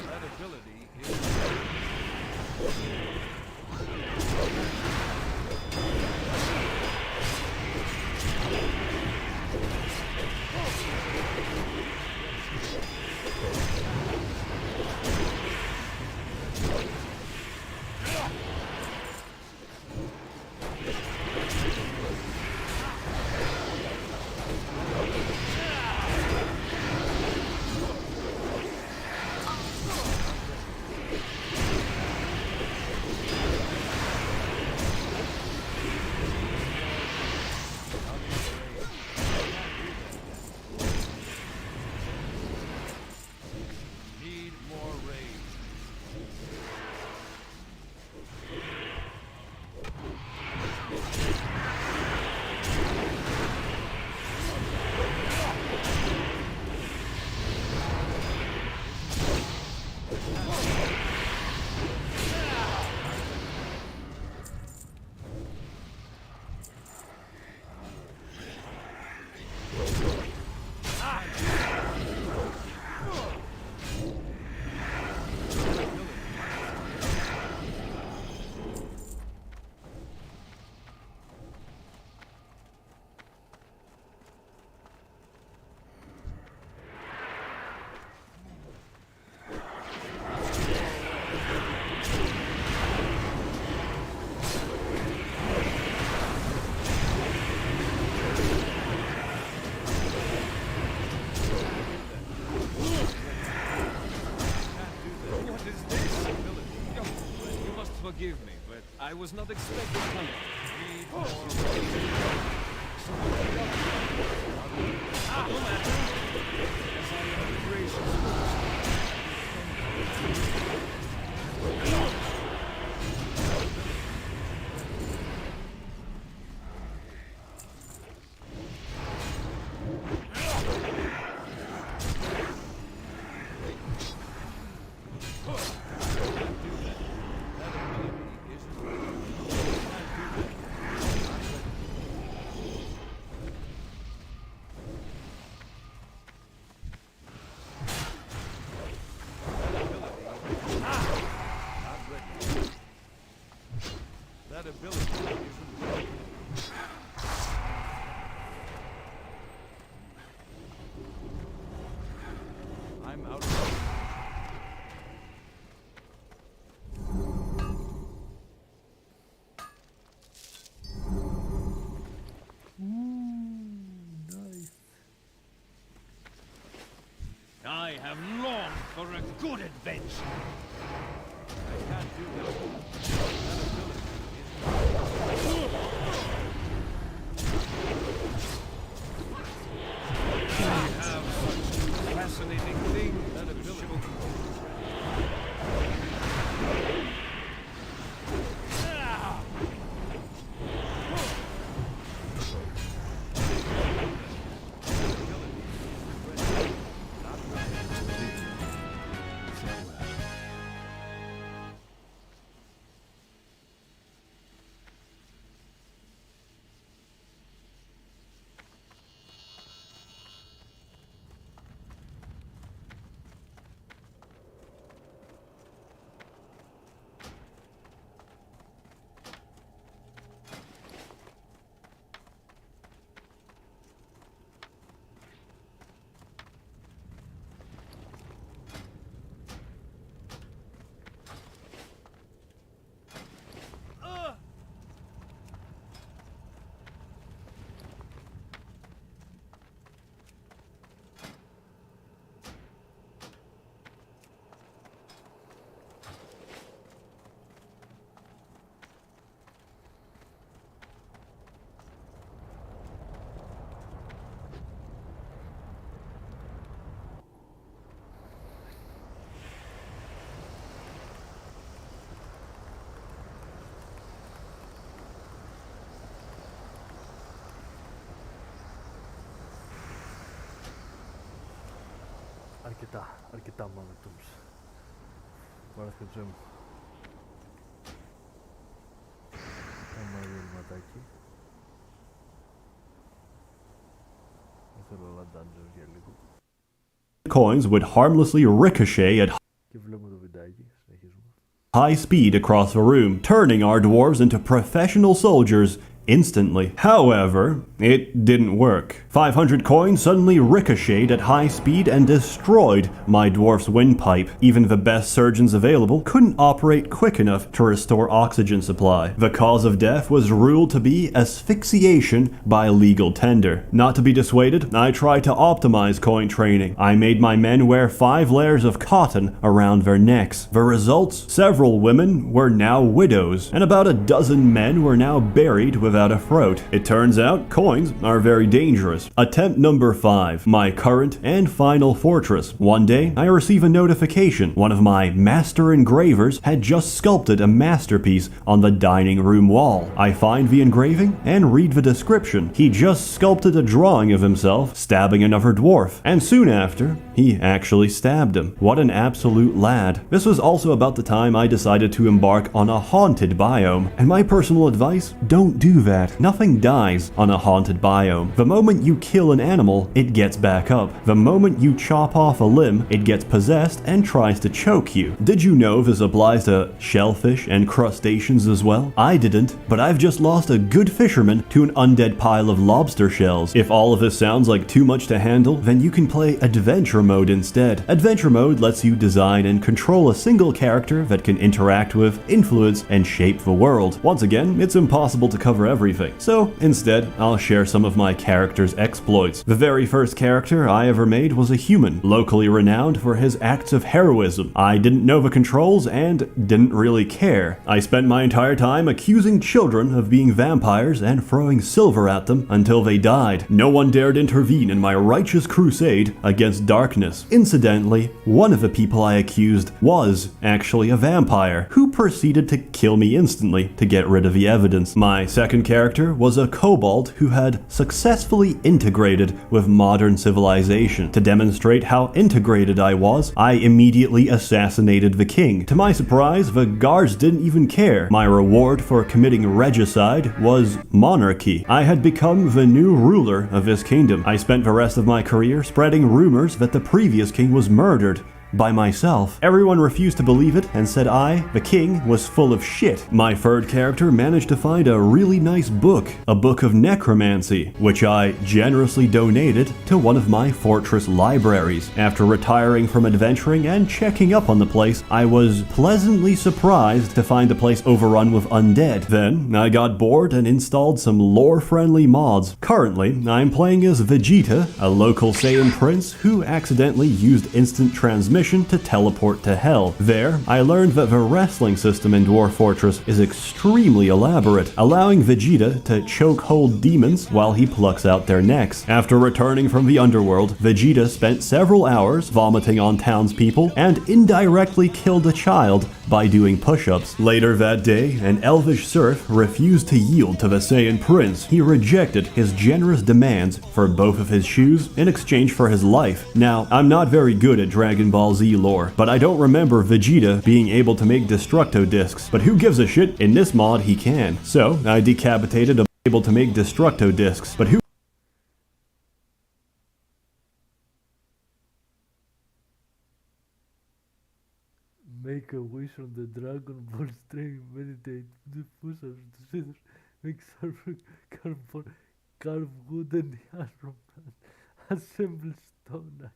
That ability need more rage. What is this ability? You must forgive me, but I was not expecting coming. Need more rage. No matter. As I am gracious. I'm out. I have longed for a good adventure. I can't do that. That ability I have such a fascinating thing. That ability. Αρκετά momentums. Βάρεθηκε το ζωή μου. Κάμα διαλυματάκι. Δεν θέλω όλα dungeons για λίγο. Coins would harmlessly ricochet at Και βλέπουμε το βιντεάκι. Συνεχίζουμε. high speed across the room, turning our dwarves into professional soldiers instantly. However, it didn't work. 500 coins suddenly ricocheted at high speed and destroyed my dwarf's windpipe. Even the best surgeons available couldn't operate quick enough to restore oxygen supply. The cause of death was ruled to be asphyxiation by legal tender. Not to be dissuaded, I tried to optimize coin training. I made my men wear 5 layers of cotton around their necks. The results? Several women were now widows, and about a dozen men were now buried without a throat. It turns out coins are very dangerous. Attempt number 5, my current and final fortress. One day, I receive a notification. One of my master engravers had just sculpted a masterpiece on the dining room wall. I find the engraving and read the description. He just sculpted a drawing of himself stabbing another dwarf, and soon after, he actually stabbed him. What an absolute lad. This was also about the time I decided to embark on a haunted biome, and my personal advice, don't do that. Nothing dies on a haunted biome. The moment you kill an animal, it gets back up. The moment you chop off a limb, it gets possessed and tries to choke you. Did you know this applies to shellfish and crustaceans as well? I didn't, but I've just lost a good fisherman to an undead pile of lobster shells. If all of this sounds like too much to handle, then you can play Adventure Mode instead. Adventure Mode lets you design and control a single character that can interact with, influence, and shape the world. Once again, it's impossible to cover everything, so instead, I'll share some of my character's exploits. The very first character I ever made was a human, locally renowned for his acts of heroism. I didn't know the controls and didn't really care. I spent my entire time accusing children of being vampires and throwing silver at them until they died. No one dared intervene in my righteous crusade against darkness. Incidentally, one of the people I accused was actually a vampire, who proceeded to kill me instantly to get rid of the evidence. My second character was a kobold who had successfully integrated with modern civilization. To demonstrate how integrated I was, I immediately assassinated the king. To my surprise, the guards didn't even care. My reward for committing regicide was monarchy. I had become the new ruler of this kingdom. I spent the rest of my career spreading rumors that the previous king was murdered by myself. Everyone refused to believe it and said I, the king, was full of shit. My third character managed to find a really nice book, a book of necromancy, which I generously donated to one of my fortress libraries. After retiring from adventuring and checking up on the place, I was pleasantly surprised to find the place overrun with undead. Then, I got bored and installed some lore-friendly mods. Currently, I'm playing as Vegeta, a local Saiyan prince who accidentally used instant transmission to teleport to Hell. There, I learned that the wrestling system in Dwarf Fortress is extremely elaborate, allowing Vegeta to chokehold demons while he plucks out their necks. After returning from the underworld, Vegeta spent several hours vomiting on townspeople and indirectly killed a child by doing push-ups. Later that day, an elvish serf refused to yield to the Saiyan prince. He rejected his generous demands for both of his shoes in exchange for his life. Now, I'm not very good at Dragon Ball Z lore, but I don't remember Vegeta being able to make Destructo discs. But who gives a shit? In this mod, he can. So, I decapitated a able to make Destructo discs, but who Make a wish on the Dragon Ball string, meditate, do push-ups, do scissors, make carve wood and the from assemble stone axe.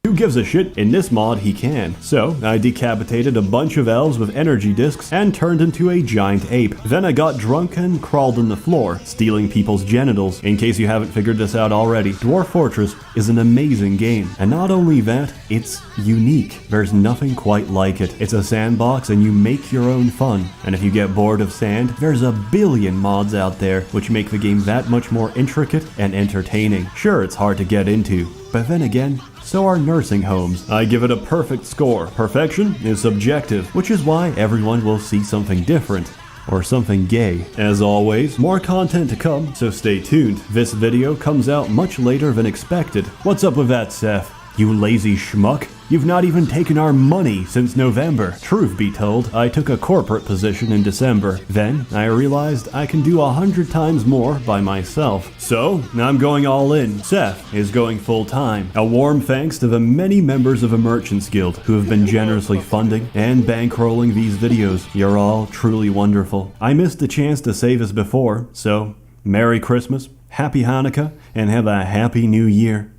Who gives a shit? In this mod, he can. So, I decapitated a bunch of elves with energy discs and turned into a giant ape. Then I got drunk and crawled on the floor, stealing people's genitals. In case you haven't figured this out already, Dwarf Fortress is an amazing game. And not only that, it's unique. There's nothing quite like it. It's a sandbox and you make your own fun. And if you get bored of sand, there's a billion mods out there which make the game that much more intricate and entertaining. Sure, it's hard to get into, but then again, so are nursing homes. I give it a perfect score. Perfection is subjective, which is why everyone will see something different. Or something gay. As always, more content to come, so stay tuned. This video comes out much later than expected. What's up with that, Seth? You lazy schmuck? You've not even taken our money since November. Truth be told, I took a corporate position in December. Then, I realized I can do 100 times more by myself. So, I'm going all in. Seth is going full-time. A warm thanks to the many members of the Merchants Guild who have been generously funding and bankrolling these videos. You're all truly wonderful. I missed the chance to say this before, so Merry Christmas, Happy Hanukkah, and have a Happy New Year.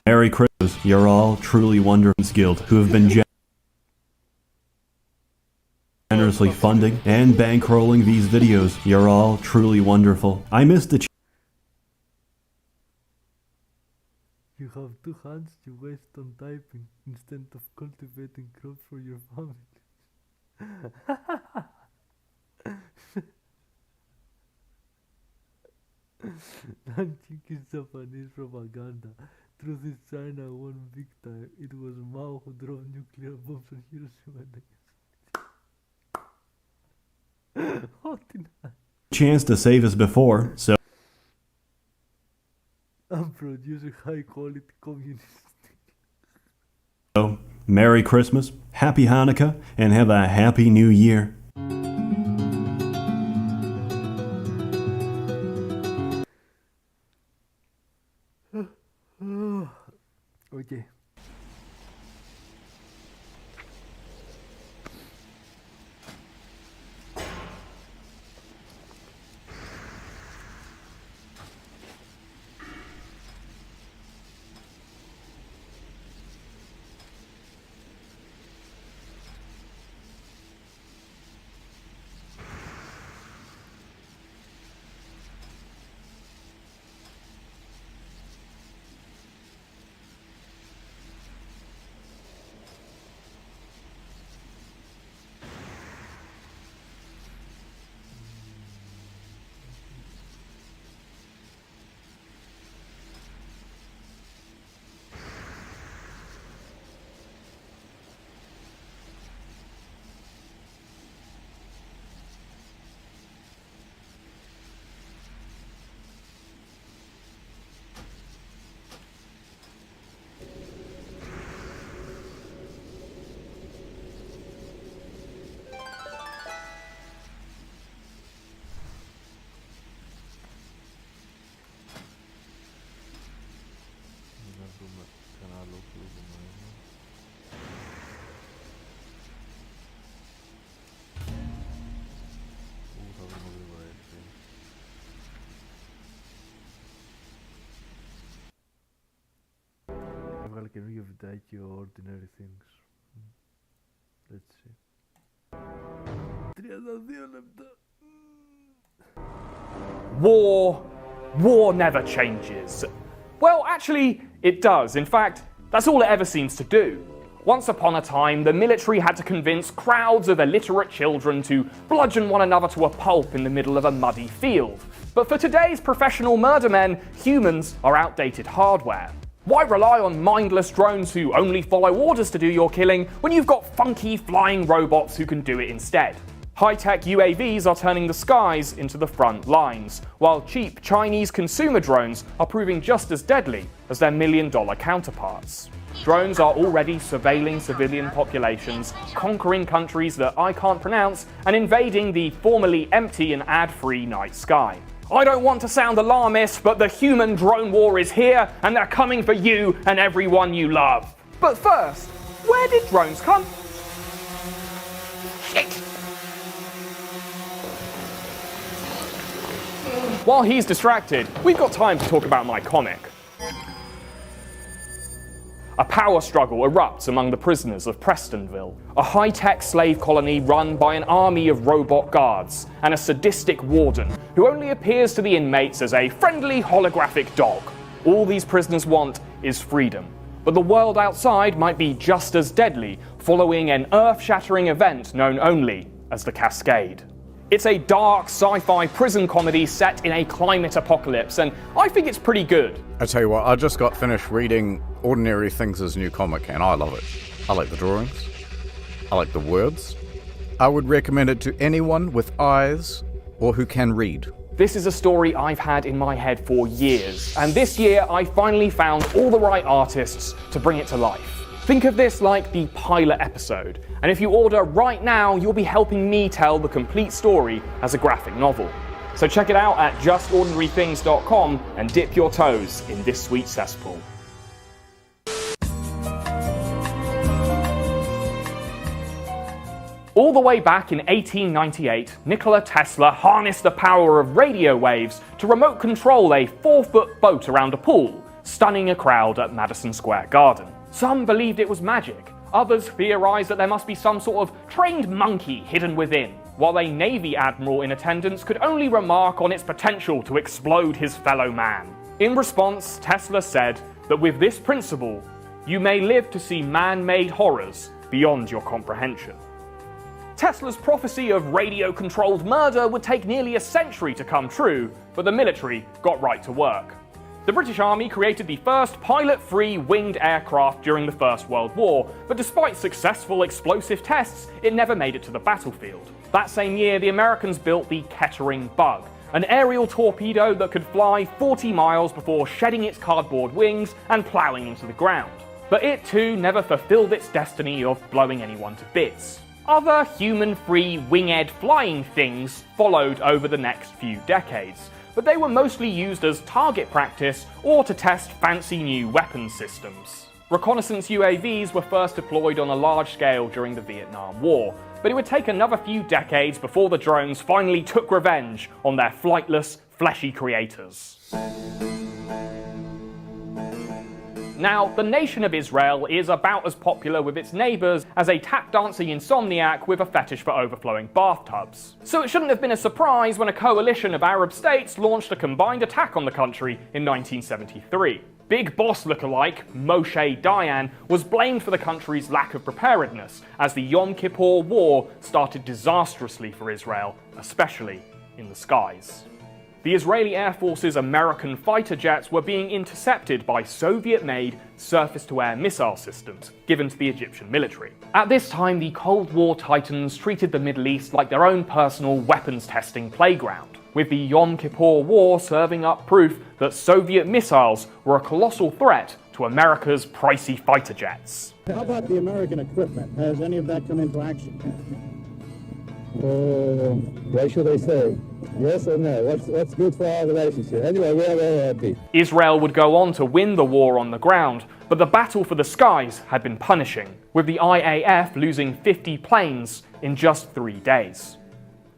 Merry Christmas. You're all truly wonderful. Guild who have been generously funding and bankrolling these videos. You're all truly wonderful. I missed the You have 2 hands you waste on typing instead of cultivating crops for your family. Non-cheeky Japanese propaganda. Truth is China won big time. It was Mao who drove nuclear bombs on Hiroshima and Nagasaki. chance to say this before, so I'm producing high quality communist. So, Merry Christmas, Happy Hanukkah, and have a Happy New Year. Oye. καινούργιο βιντεάκι Ordinary Things. Let's see. 32 λεπτά. War never changes. Well, actually, it does. In fact, that's all it ever seems to do. Once upon a time, the military had to convince crowds of illiterate children to bludgeon one another to a pulp in the middle of a muddy field. But for today's professional murdermen, humans are outdated hardware. Why rely on mindless drones who only follow orders to do your killing when you've got funky flying robots who can do it instead? High-tech UAVs are turning the skies into the front lines, while cheap Chinese consumer drones are proving just as deadly as their million-dollar counterparts. Drones are already surveilling civilian populations, conquering countries that I can't pronounce, and invading the formerly empty and ad-free night sky. I don't want to sound alarmist, but the human drone war is here, and they're coming for you and everyone you love. But first, where did drones come? Shit! While he's distracted, we've got time to talk about my comic. A power struggle erupts among the prisoners of Prestonville, a high-tech slave colony run by an army of robot guards and a sadistic warden who only appears to the inmates as a friendly holographic dog. All these prisoners want is freedom, but the world outside might be just as deadly following an earth-shattering event known only as the Cascade. It's a dark sci-fi prison comedy set in a climate apocalypse, and I think it's pretty good. I tell you what, I just got finished reading Ordinary Things' new comic, and I love it. I like the drawings. I like the words. I would recommend it to anyone with eyes or who can read. This is a story I've had in my head for years, and this year I finally found all the right artists to bring it to life. Think of this like the pilot episode, and if you order right now, you'll be helping me tell the complete story as a graphic novel. So check it out at justordinarythings.com and dip your toes in this sweet cesspool. All the way back in 1898, Nikola Tesla harnessed the power of radio waves to remote control a 4-foot boat around a pool, stunning a crowd at Madison Square Garden. Some believed it was magic. Others theorized that there must be some sort of trained monkey hidden within, while a Navy admiral in attendance could only remark on its potential to explode his fellow man. In response, Tesla said that with this principle, you may live to see man-made horrors beyond your comprehension. Tesla's prophecy of radio-controlled murder would take nearly a century to come true, but the military got right to work. The British Army created the first pilot-free winged aircraft during the First World War, but despite successful explosive tests, it never made it to the battlefield. That same year, the Americans built the Kettering Bug, an aerial torpedo that could fly 40 miles before shedding its cardboard wings and ploughing into the ground. But it too never fulfilled its destiny of blowing anyone to bits. Other human-free winged flying things followed over the next few decades, but they were mostly used as target practice or to test fancy new weapons systems. Reconnaissance UAVs were first deployed on a large scale during the Vietnam War, but it would take another few decades before the drones finally took revenge on their flightless, fleshy creators. Now, the nation of Israel is about as popular with its neighbours as a tap-dancing insomniac with a fetish for overflowing bathtubs. So it shouldn't have been a surprise when a coalition of Arab states launched a combined attack on the country in 1973. Big boss lookalike Moshe Dayan was blamed for the country's lack of preparedness as the Yom Kippur War started disastrously for Israel, especially in the skies. The Israeli Air Force's American fighter jets were being intercepted by Soviet-made surface-to-air missile systems given to the Egyptian military. At this time, the Cold War titans treated the Middle East like their own personal weapons testing playground, with the Yom Kippur War serving up proof that Soviet missiles were a colossal threat to America's pricey fighter jets. How about the American equipment? Has any of that come into action? What should I say? Yes or no? What's good for our relationship? Anyway, we're very happy. Israel would go on to win the war on the ground, but the battle for the skies had been punishing, with the IAF losing 50 planes in just 3 days.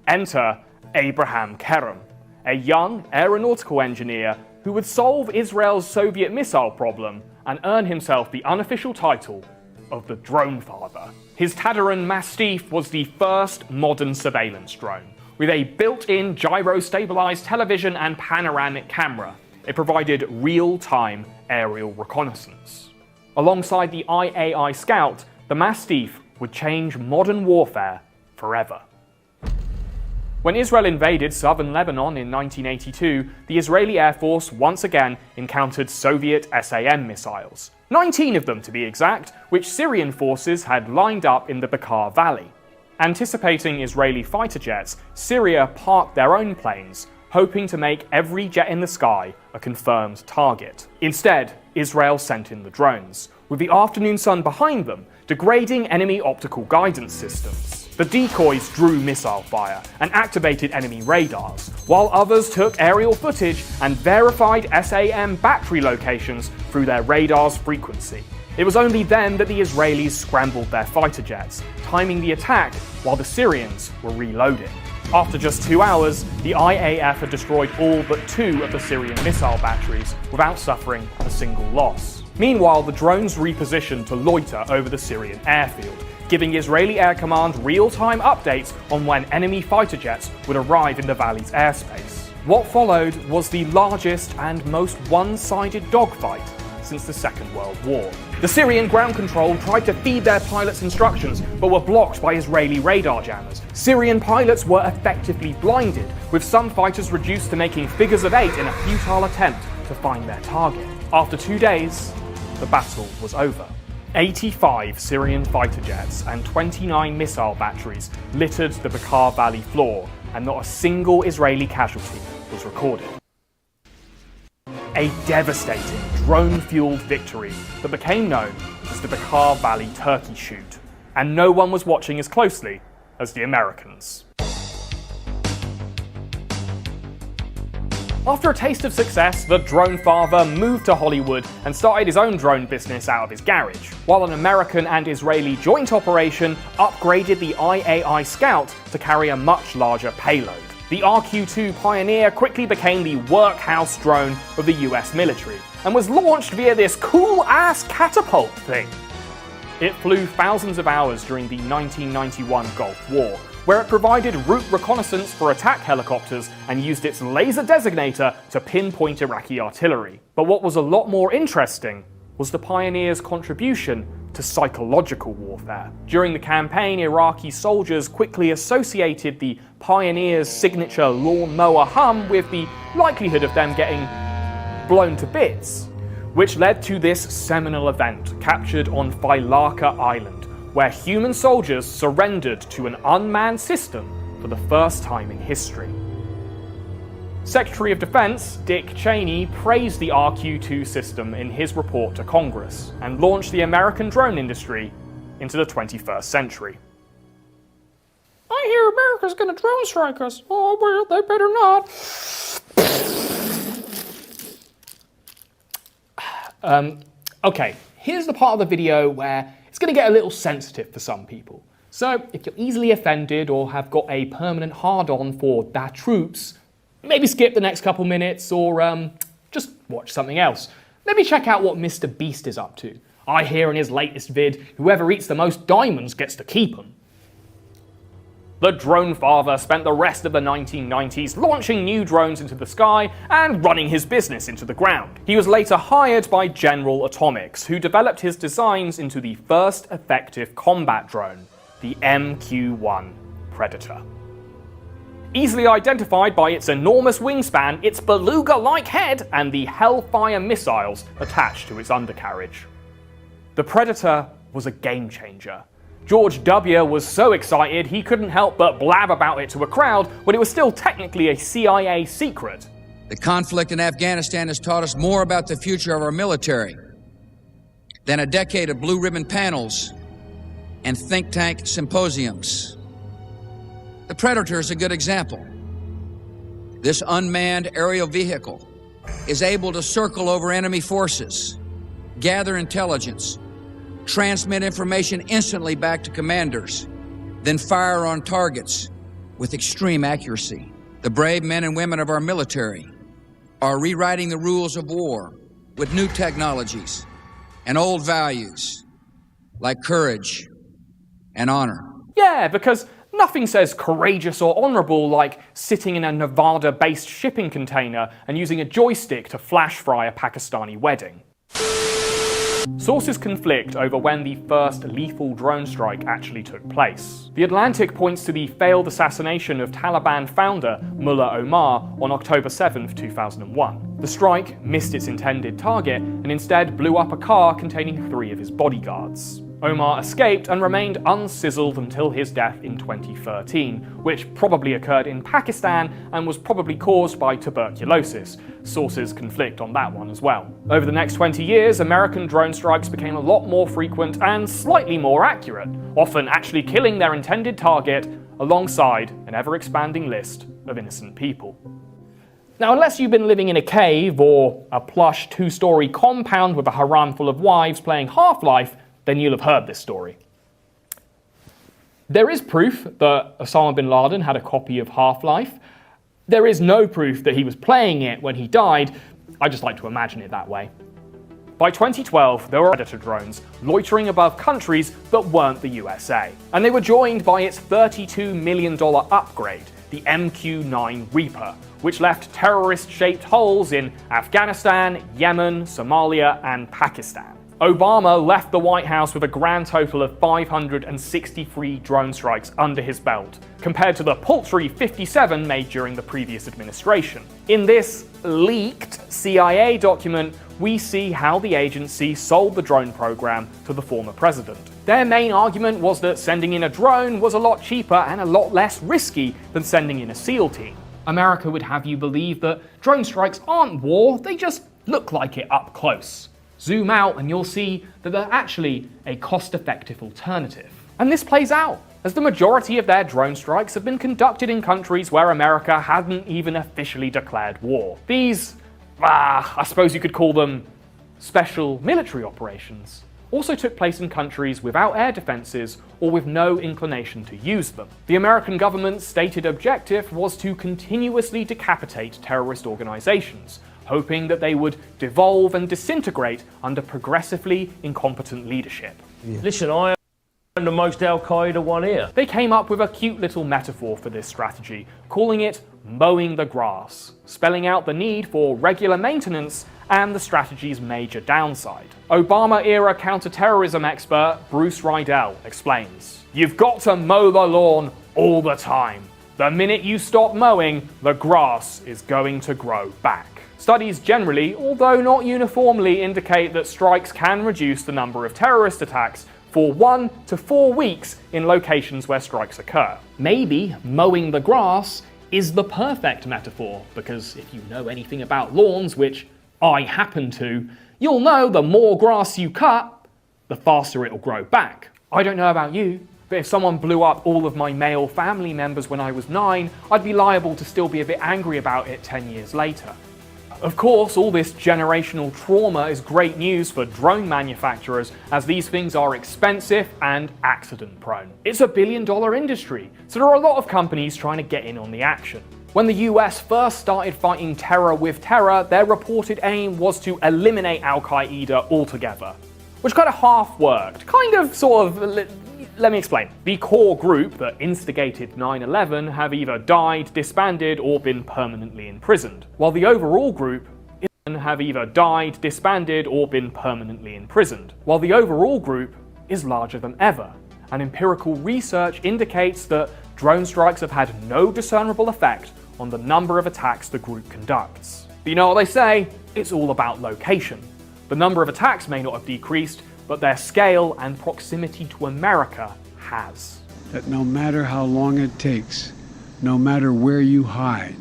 Enter Abraham Kerem, a young aeronautical engineer who would solve Israel's Soviet missile problem and earn himself the unofficial title of the Drone Father. His Tadiran Mastiff was the first modern surveillance drone. With a built-in gyro-stabilized television and panoramic camera, it provided real-time aerial reconnaissance. Alongside the IAI Scout, the Mastiff would change modern warfare forever. When Israel invaded southern Lebanon in 1982, the Israeli Air Force once again encountered Soviet SAM missiles, 19 of them to be exact, which Syrian forces had lined up in the Bekaa Valley. Anticipating Israeli fighter jets, Syria parked their own planes, hoping to make every jet in the sky a confirmed target. Instead, Israel sent in the drones, with the afternoon sun behind them, degrading enemy optical guidance systems. The decoys drew missile fire and activated enemy radars, while others took aerial footage and verified SAM battery locations through their radar's frequency. It was only then that the Israelis scrambled their fighter jets, timing the attack while the Syrians were reloading. After just 2 hours, the IAF had destroyed all but 2 of the Syrian missile batteries without suffering a single loss. Meanwhile, the drones repositioned to loiter over the Syrian airfield, giving Israeli Air Command real-time updates on when enemy fighter jets would arrive in the valley's airspace. What followed was the largest and most one-sided dogfight since the Second World War. The Syrian ground control tried to feed their pilots instructions, but were blocked by Israeli radar jammers. Syrian pilots were effectively blinded, with some fighters reduced to making figures of 8 in a futile attempt to find their target. After 2 days, the battle was over. 85 Syrian fighter jets and 29 missile batteries littered the Bekaa Valley floor, and not a single Israeli casualty was recorded. A devastating drone-fueled victory that became known as the Bekaa Valley Turkey Shoot, and no one was watching as closely as the Americans. After a taste of success, the Drone Father moved to Hollywood and started his own drone business out of his garage, while an American and Israeli joint operation upgraded the IAI Scout to carry a much larger payload. The RQ-2 Pioneer quickly became the workhorse drone of the US military, and was launched via this cool-ass catapult thing. It flew thousands of hours during the 1991 Gulf War, where it provided route reconnaissance for attack helicopters and used its laser designator to pinpoint Iraqi artillery. But what was a lot more interesting was the Pioneer's contribution to psychological warfare. During the campaign, Iraqi soldiers quickly associated the Pioneer's signature lawnmower hum with the likelihood of them getting blown to bits, which led to this seminal event captured on Failaka Island, where human soldiers surrendered to an unmanned system for the first time in history. Secretary of Defense Dick Cheney praised the RQ-2 system in his report to Congress and launched the American drone industry into the 21st century. I hear America's gonna drone strike us. Oh, well, they better not. Okay, here's the part of the video where it's going to get a little sensitive for some people. So, if you're easily offended or have got a permanent hard-on for their troops, maybe skip the next couple minutes or just watch something else. Maybe check out what Mr. Beast is up to. I hear in his latest vid, whoever eats the most diamonds gets to keep them. The Drone Father spent the rest of the 1990s launching new drones into the sky and running his business into the ground. He was later hired by General Atomics, who developed his designs into the first effective combat drone, the MQ-1 Predator. Easily identified by its enormous wingspan, its beluga-like head, and the Hellfire missiles attached to its undercarriage. The Predator was a game-changer. George W. was so excited he couldn't help but blab about it to a crowd when it was still technically a CIA secret. The conflict in Afghanistan has taught us more about the future of our military than a decade of blue ribbon panels and think tank symposiums. The Predator is a good example. This unmanned aerial vehicle is able to circle over enemy forces, gather intelligence, transmit information instantly back to commanders, then fire on targets with extreme accuracy. The brave men and women of our military are rewriting the rules of war with new technologies and old values like courage and honor. Yeah, because nothing says courageous or honourable like sitting in a Nevada-based shipping container and using a joystick to flash fry a Pakistani wedding. Sources conflict over when the first lethal drone strike actually took place. The Atlantic points to the failed assassination of Taliban founder Mullah Omar on October 7, 2001. The strike missed its intended target and instead blew up a car containing 3 of his bodyguards. Omar escaped and remained unsizzled until his death in 2013, which probably occurred in Pakistan and was probably caused by tuberculosis. Sources conflict on that one as well. Over the next 20 years, American drone strikes became a lot more frequent and slightly more accurate, often actually killing their intended target alongside an ever-expanding list of innocent people. Now, unless you've been living in a cave or a plush 2-story compound with a harem full of wives playing Half-Life, then you'll have heard this story. There is proof that Osama bin Laden had a copy of Half-Life. There is no proof that he was playing it when he died. I just like to imagine it that way. By 2012, there were Predator drones loitering above countries that weren't the USA, and they were joined by its $32 million upgrade, the MQ-9 Reaper, which left terrorist-shaped holes in Afghanistan, Yemen, Somalia, and Pakistan. Obama left the White House with a grand total of 563 drone strikes under his belt, compared to the paltry 57 made during the previous administration. In this leaked CIA document, we see how the agency sold the drone program to the former president. Their main argument was that sending in a drone was a lot cheaper and a lot less risky than sending in a SEAL team. America would have you believe that drone strikes aren't war, they just look like it up close. Zoom out and you'll see that they're actually a cost-effective alternative. And this plays out, as the majority of their drone strikes have been conducted in countries where America hadn't even officially declared war. These, I suppose you could call them special military operations, also took place in countries without air defenses or with no inclination to use them. The American government's stated objective was to continuously decapitate terrorist organizations, hoping that they would devolve and disintegrate under progressively incompetent leadership. Listen, I am the most Al-Qaeda one here. They came up with a cute little metaphor for this strategy, calling it mowing the grass, spelling out the need for regular maintenance and the strategy's major downside. Obama-era counterterrorism expert Bruce Riedel explains, "You've got to mow the lawn all the time. The minute you stop mowing, the grass is going to grow back." Studies generally, although not uniformly, indicate that strikes can reduce the number of terrorist attacks for 1 to 4 weeks in locations where strikes occur. Maybe mowing the grass is the perfect metaphor, because if you know anything about lawns, which I happen to, you'll know the more grass you cut, the faster it'll grow back. I don't know about you, but if someone blew up all of my male family members when I was 9, I'd be liable to still be a bit angry about it 10 years later. Of course, all this generational trauma is great news for drone manufacturers, as these things are expensive and accident-prone. It's a billion-dollar industry, so there are a lot of companies trying to get in on the action. When the US first started fighting terror with terror, their reported aim was to eliminate Al-Qaeda altogether, which kind of half worked. Let me explain. The core group that instigated 9/11 have either died, disbanded, or been permanently imprisoned, while the overall group is larger than ever. And empirical research indicates that drone strikes have had no discernible effect on the number of attacks the group conducts. But you know what they say? It's all about location. The number of attacks may not have decreased, but their scale and proximity to America has. That no matter how long it takes, no matter where you hide,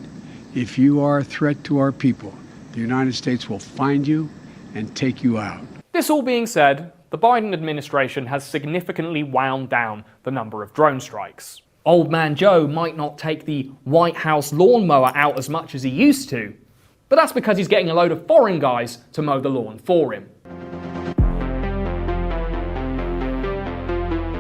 if you are a threat to our people, the United States will find you and take you out. This all being said, the Biden administration has significantly wound down the number of drone strikes. Old Man Joe might not take the White House lawnmower out as much as he used to, but that's because he's getting a load of foreign guys to mow the lawn for him.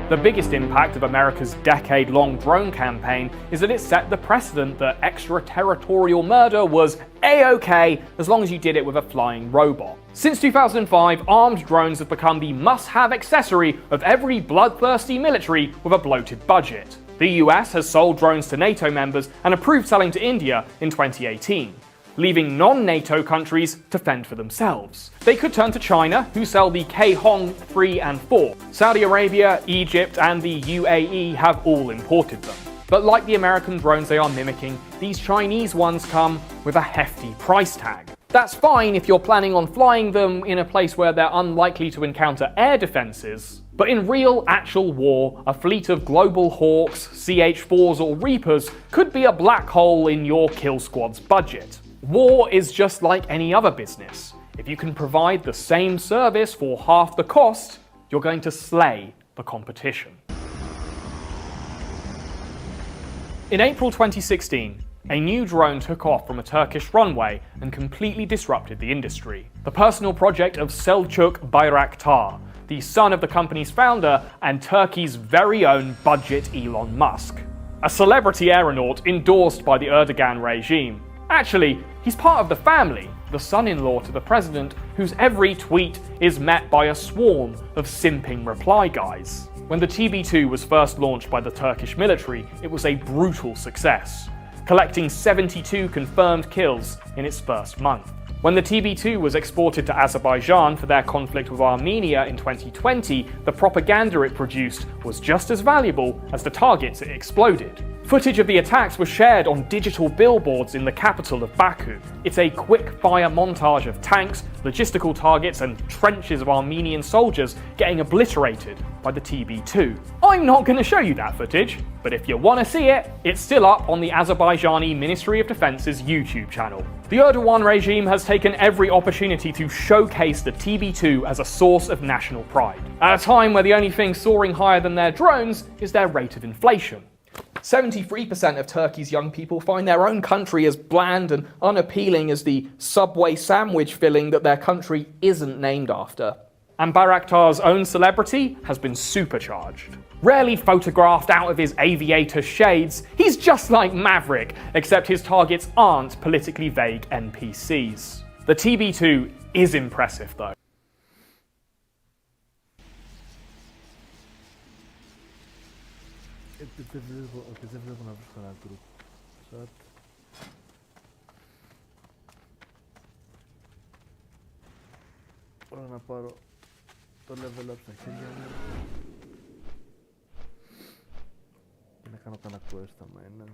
The biggest impact of America's decade-long drone campaign is that it set the precedent that extraterritorial murder was A-OK as long as you did it with a flying robot. Since 2005, armed drones have become the must-have accessory of every bloodthirsty military with a bloated budget. The US has sold drones to NATO members and approved selling to India in 2018, leaving non-NATO countries to fend for themselves. They could turn to China, who sell the K-Hong 3 and 4. Saudi Arabia, Egypt, and the UAE have all imported them. But like the American drones they are mimicking, these Chinese ones come with a hefty price tag. That's fine if you're planning on flying them in a place where they're unlikely to encounter air defenses, but in real, actual war, a fleet of global Hawks, CH-4s or Reapers could be a black hole in your kill squad's budget. War is just like any other business. If you can provide the same service for half the cost, you're going to slay the competition. In April 2016, a new drone took off from a Turkish runway and completely disrupted the industry. The personal project of Selçuk Bayraktar, the son of the company's founder and Turkey's very own budget Elon Musk. A celebrity aeronaut endorsed by the Erdogan regime. Actually, he's part of the family, the son-in-law to the president, whose every tweet is met by a swarm of simping reply guys. When the TB2 was first launched by the Turkish military, it was a brutal success, collecting 72 confirmed kills in its first month. When the TB2 was exported to Azerbaijan for their conflict with Armenia in 2020, the propaganda it produced was just as valuable as the targets it exploded. Footage of the attacks was shared on digital billboards in the capital of Baku. It's a quick-fire montage of tanks, logistical targets, and trenches of Armenian soldiers getting obliterated by the TB2. I'm not going to show you that footage, but if you want to see it, it's still up on the Azerbaijani Ministry of Defence's YouTube channel. The Erdogan regime has taken every opportunity to showcase the TB2 as a source of national pride, at a time where the only thing soaring higher than their drones is their rate of inflation. 73% of Turkey's young people find their own country as bland and unappealing as the Subway sandwich filling that their country isn't named after. And Bayraktar's own celebrity has been supercharged. Rarely photographed out of his aviator shades, he's just like Maverick, except his targets aren't politically vague NPCs. The TB2 is impressive though. Δεν βλέπω να βρίσκω ένα group chat. Μπορώ να πάρω το level up στα χέρια μου και να κάνω κανένα quest στα μένα.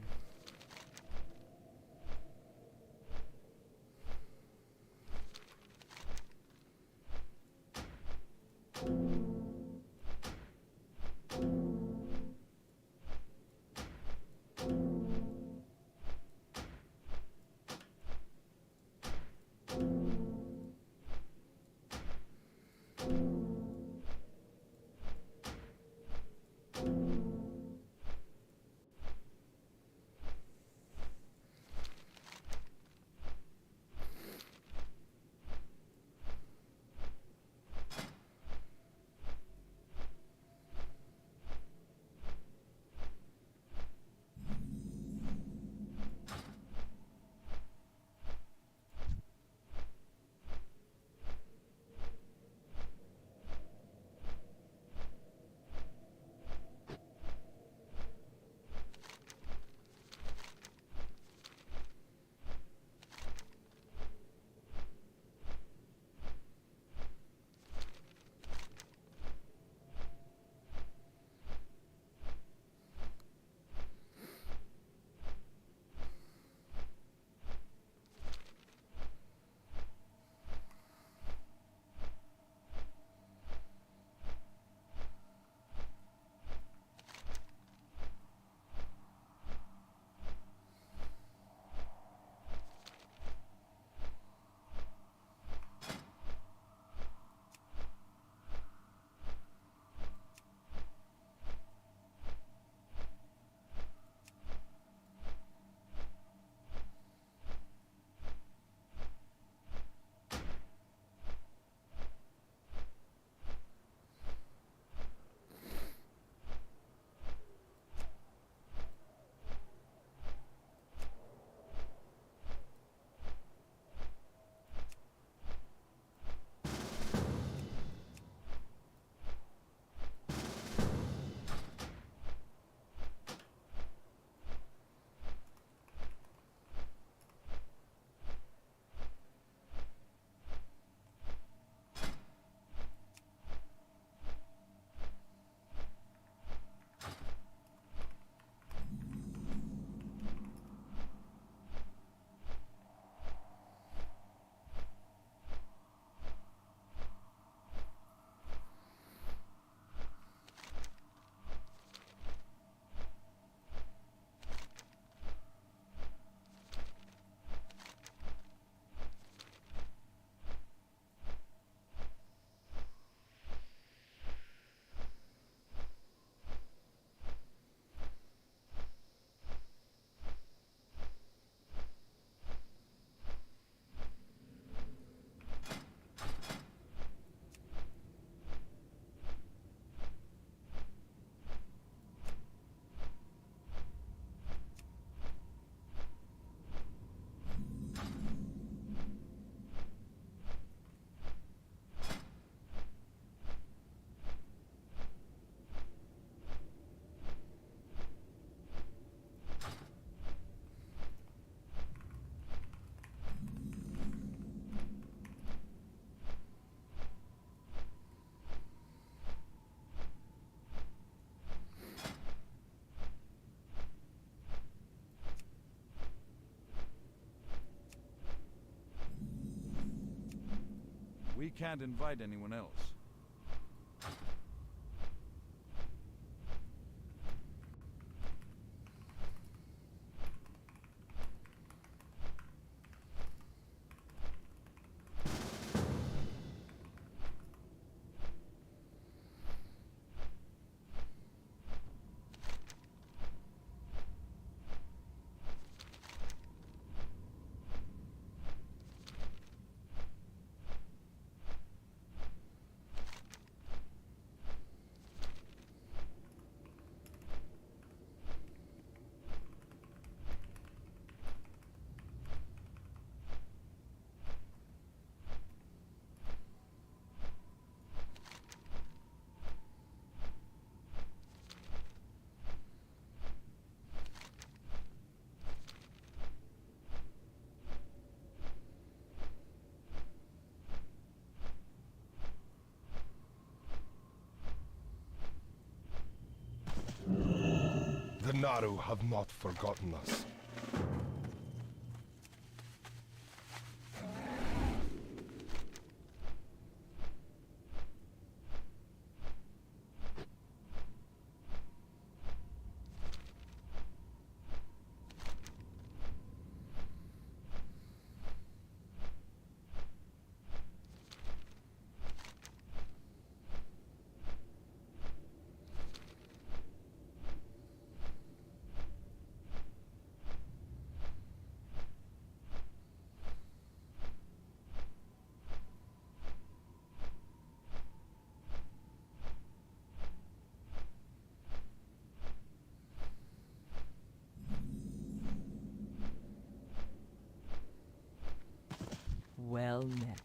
can't invite anyone else. The Naru have not forgotten us. Well met.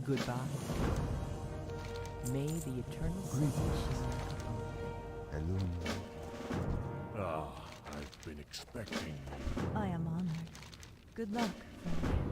Goodbye. May the eternal Hello. Ah, I've been expecting you. I am honored. Good luck, friend.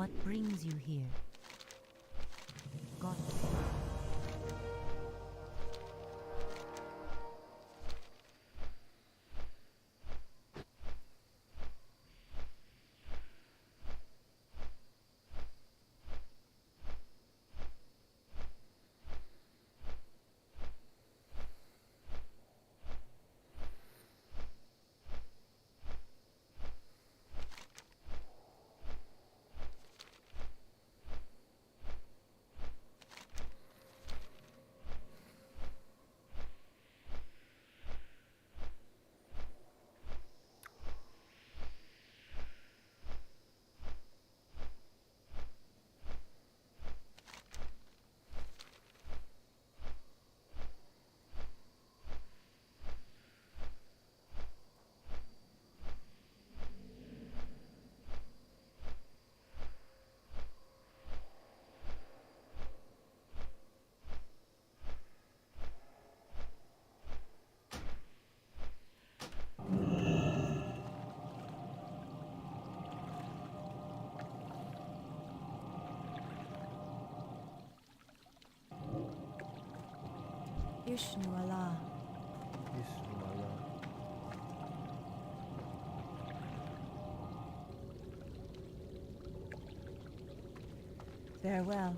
What brings you here? God. Ishnu Allah. Ishnu Allah. Farewell.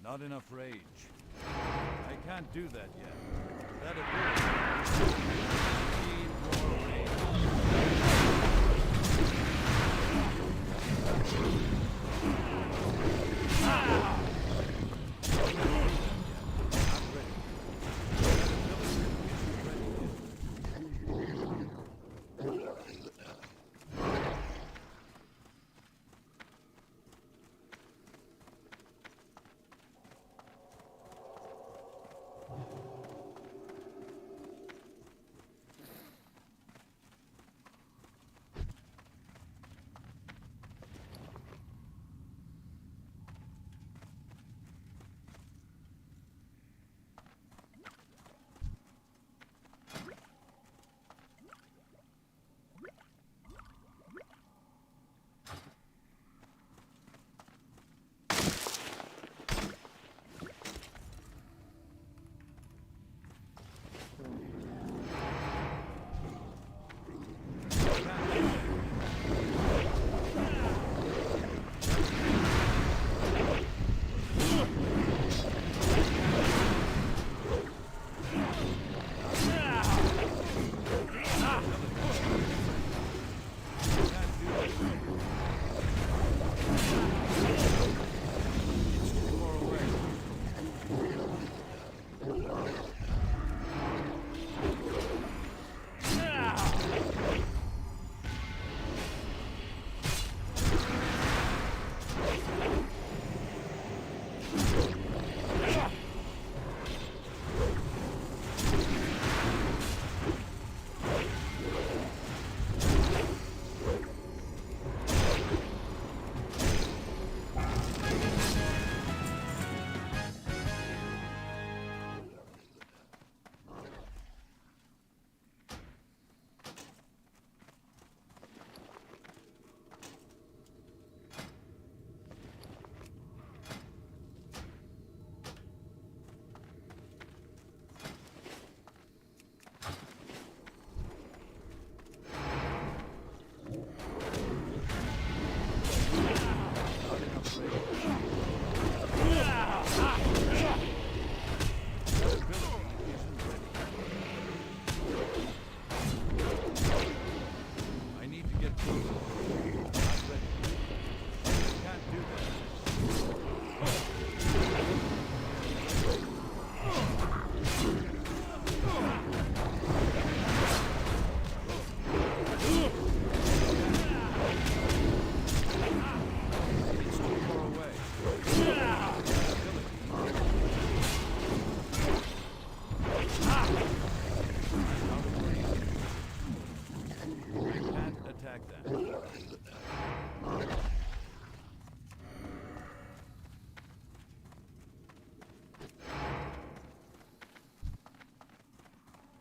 Not enough rage. I can't do that yet. That ability need more rage.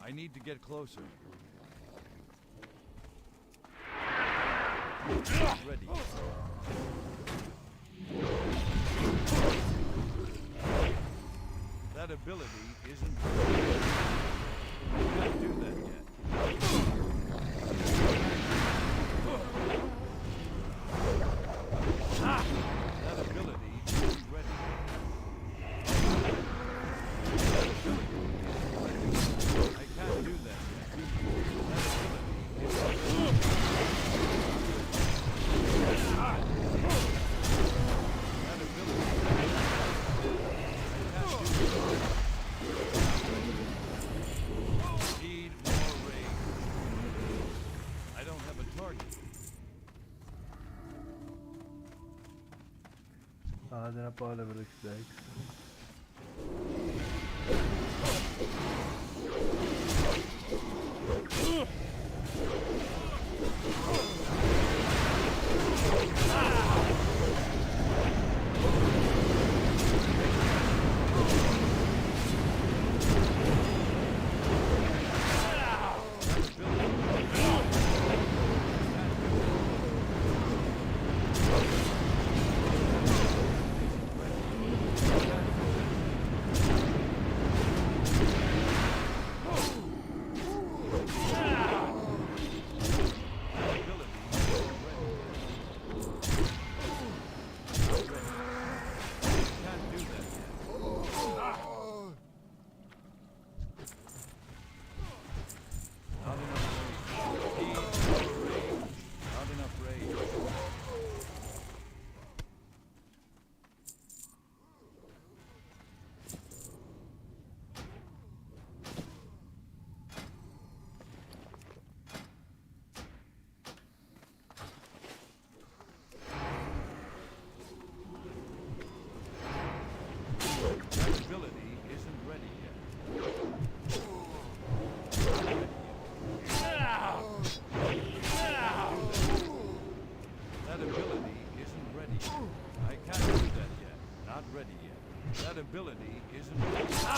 I need to get closer. Ready. That ability isn't... I can't do that yet. That ability isn't ready. I can't do that yet. Need more rage. I don't have a target. Άντε να πάω level 66. ability isn't ready yet. That ability isn't ready yet. I can't do that yet. Not ready yet. That ability isn't ready yet. I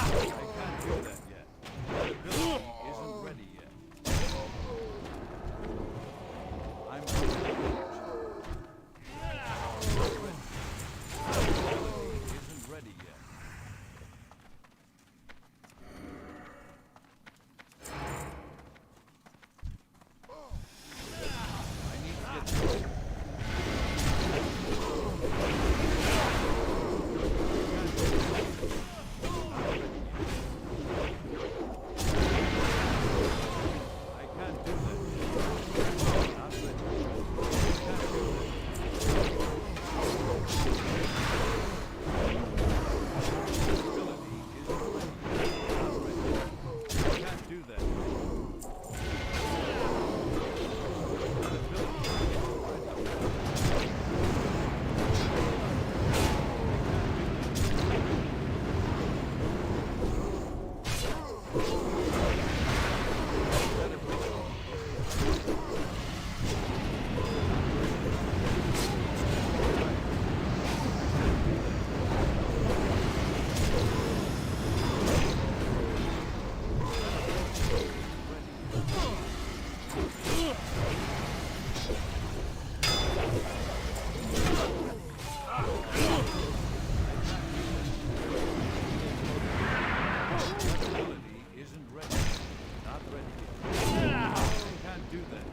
can't do that yet. That ability isn't ready yet. I'm ready. That ability isn't ready yet. I need to get through. I can't do that. Not ready. I can't do that. Ability isn't ready. Not ready. I can't do that.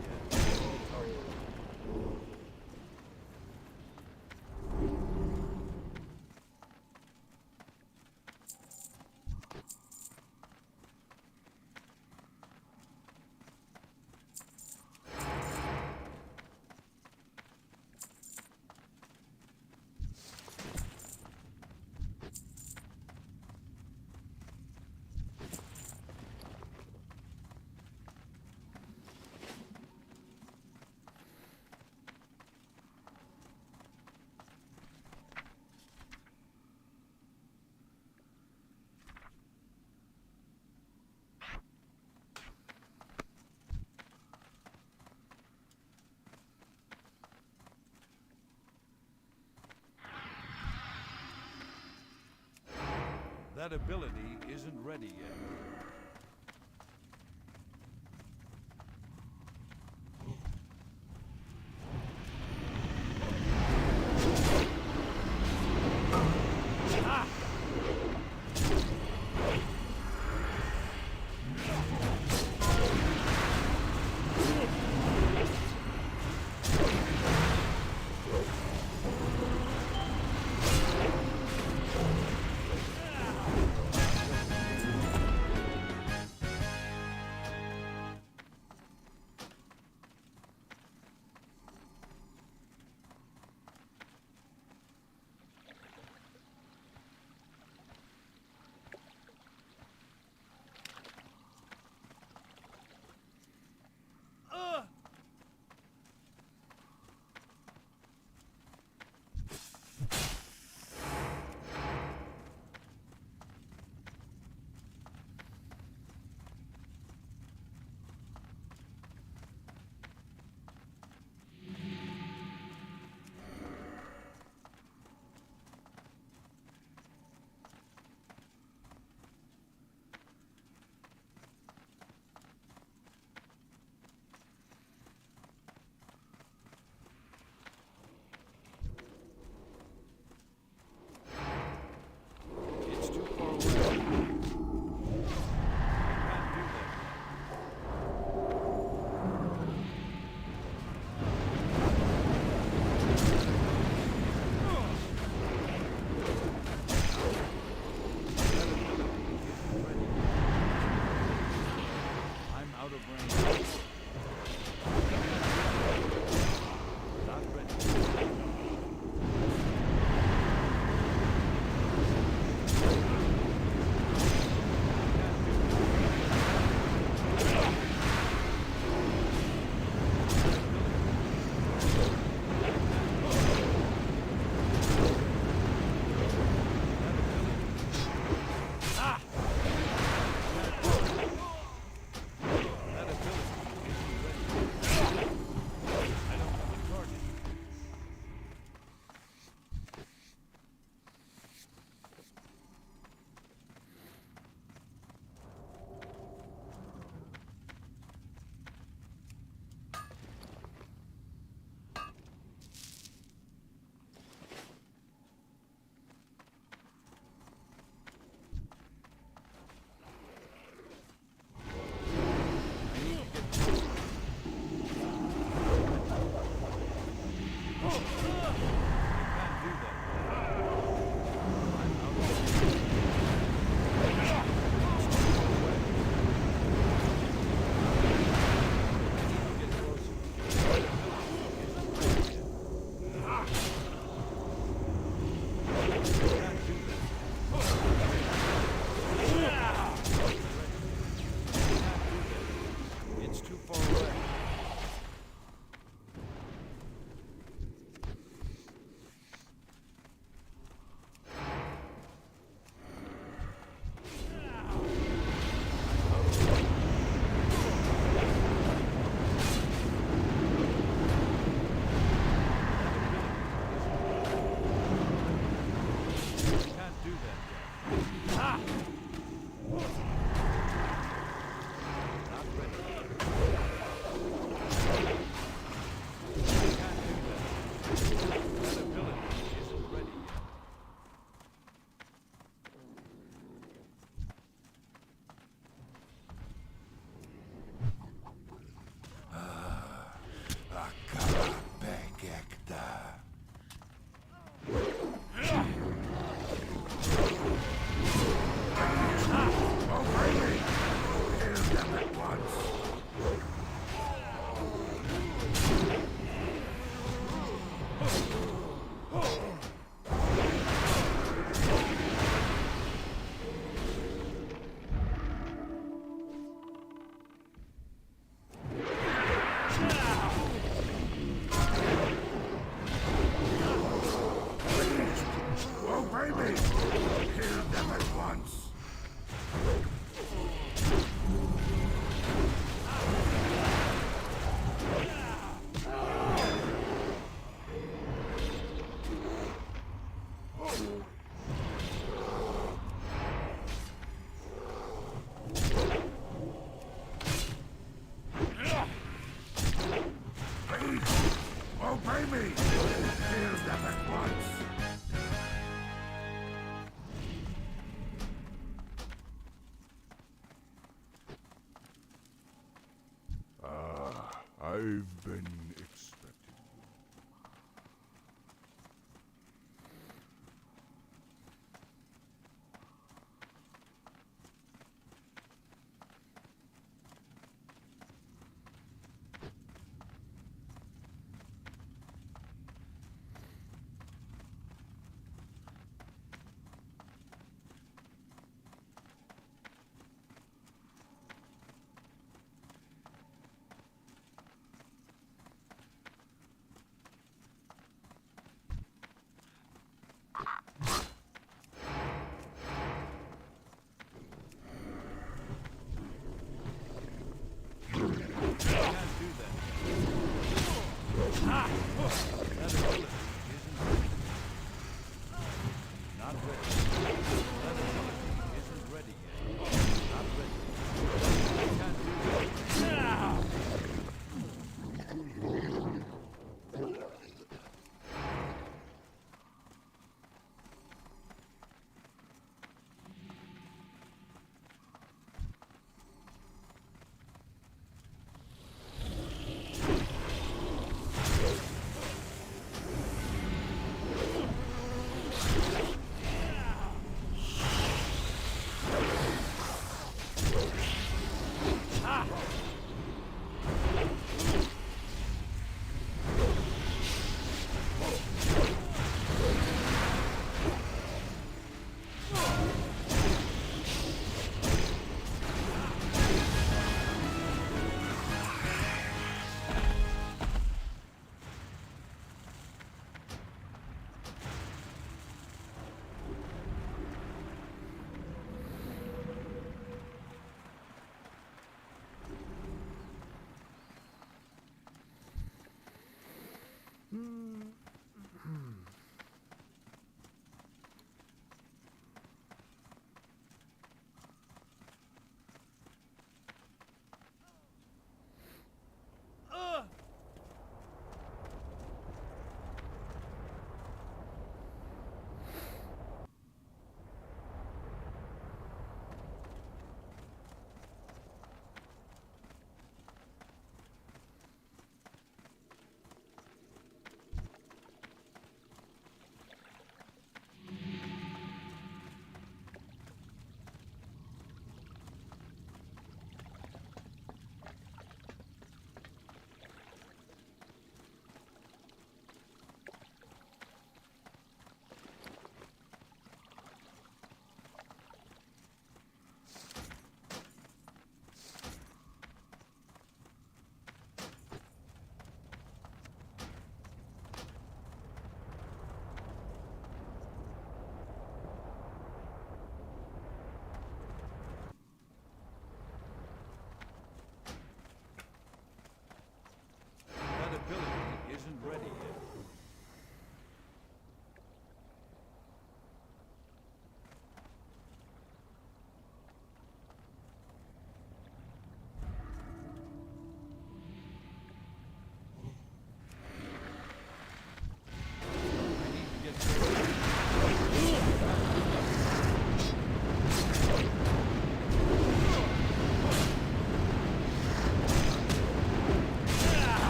That ability isn't ready yet. at once. Obey me! Kill them at once! I've been expecting.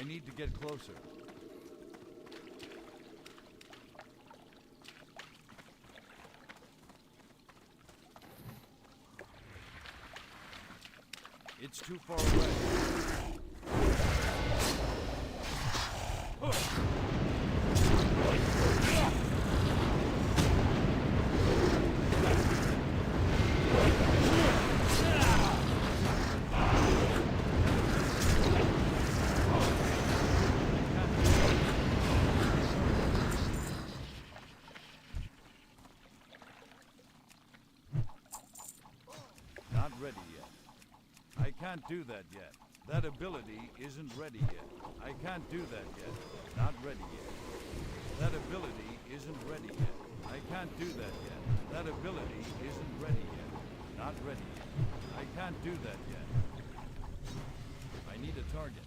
I need to get closer. It's too far away. ready yet. I can't do that yet. That ability isn't ready yet. I can't do that yet. Not ready yet. That ability isn't ready yet. I can't do that yet. That ability isn't ready yet. Not ready yet. I can't do that yet. I need a target.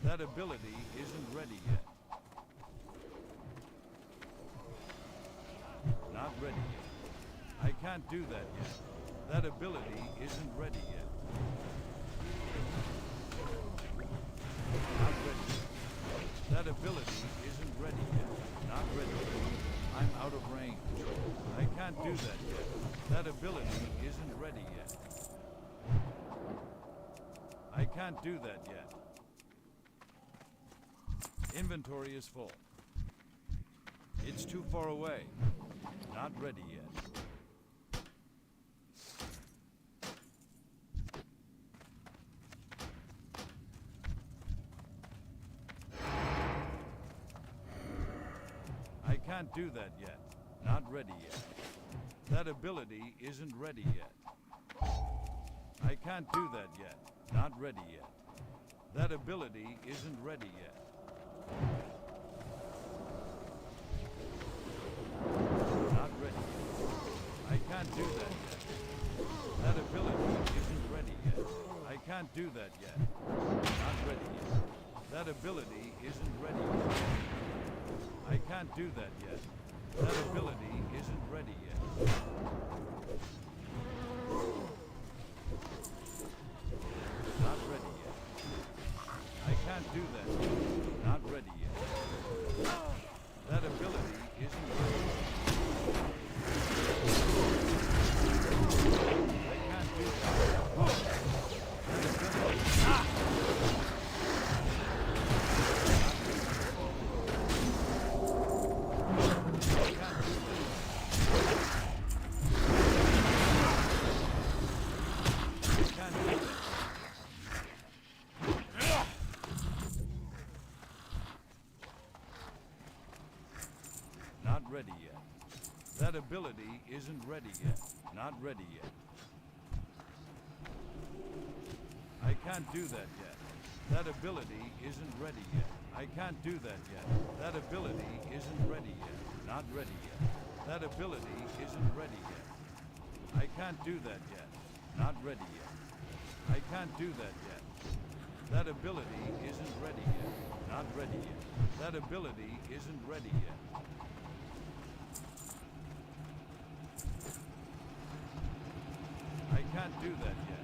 That ability isn't ready yet. Not ready yet. I can't do that yet. That ability isn't ready yet. Not ready yet. That ability isn't ready yet. Not ready yet. I'm out of range. I can't do that yet. That ability isn't ready yet. I can't do that yet. Inventory is full. It's too far away. Not ready yet. I can't do that yet. Not ready yet. That ability isn't ready yet. I can't do that yet. Not ready yet. That ability isn't ready yet. Not ready yet. I can't do that yet. That ability isn't ready yet. I can't do that yet. Not ready yet. That ability isn't ready yet. I can't do that yet. That ability isn't ready yet. Not ready yet. I can't do that yet. Not ready yet. That ability isn't ready yet. I can't do that yet. That ability. Not ready yet. That ability isn't ready yet. Not ready yet. I can't do that yet. That ability isn't ready yet. I can't do that yet. That ability isn't ready yet. Not ready yet. That ability isn't ready yet. I can't do that yet. Not ready yet. I can't do that yet. That ability isn't ready yet. Not ready yet. That ability isn't ready yet. I can't do that yet.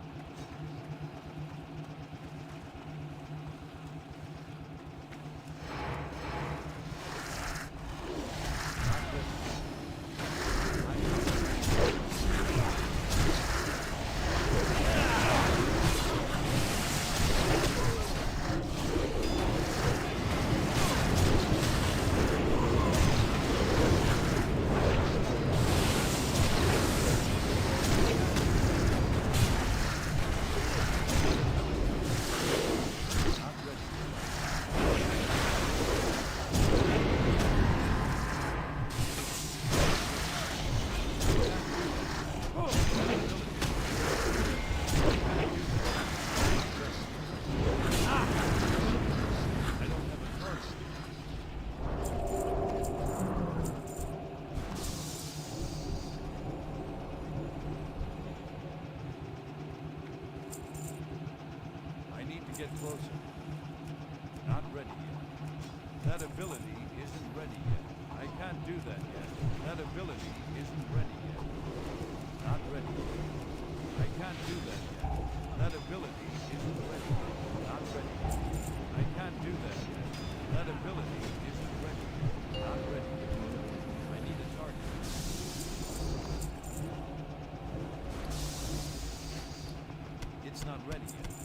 Get closer. Not ready yet. That ability isn't ready yet. I can't do that yet. That ability isn't ready yet. Not ready yet. I can't do that yet. That ability isn't ready yet. Not ready yet. I can't do that yet. That ability isn't ready yet. Not ready yet. I need a target. It's not ready yet.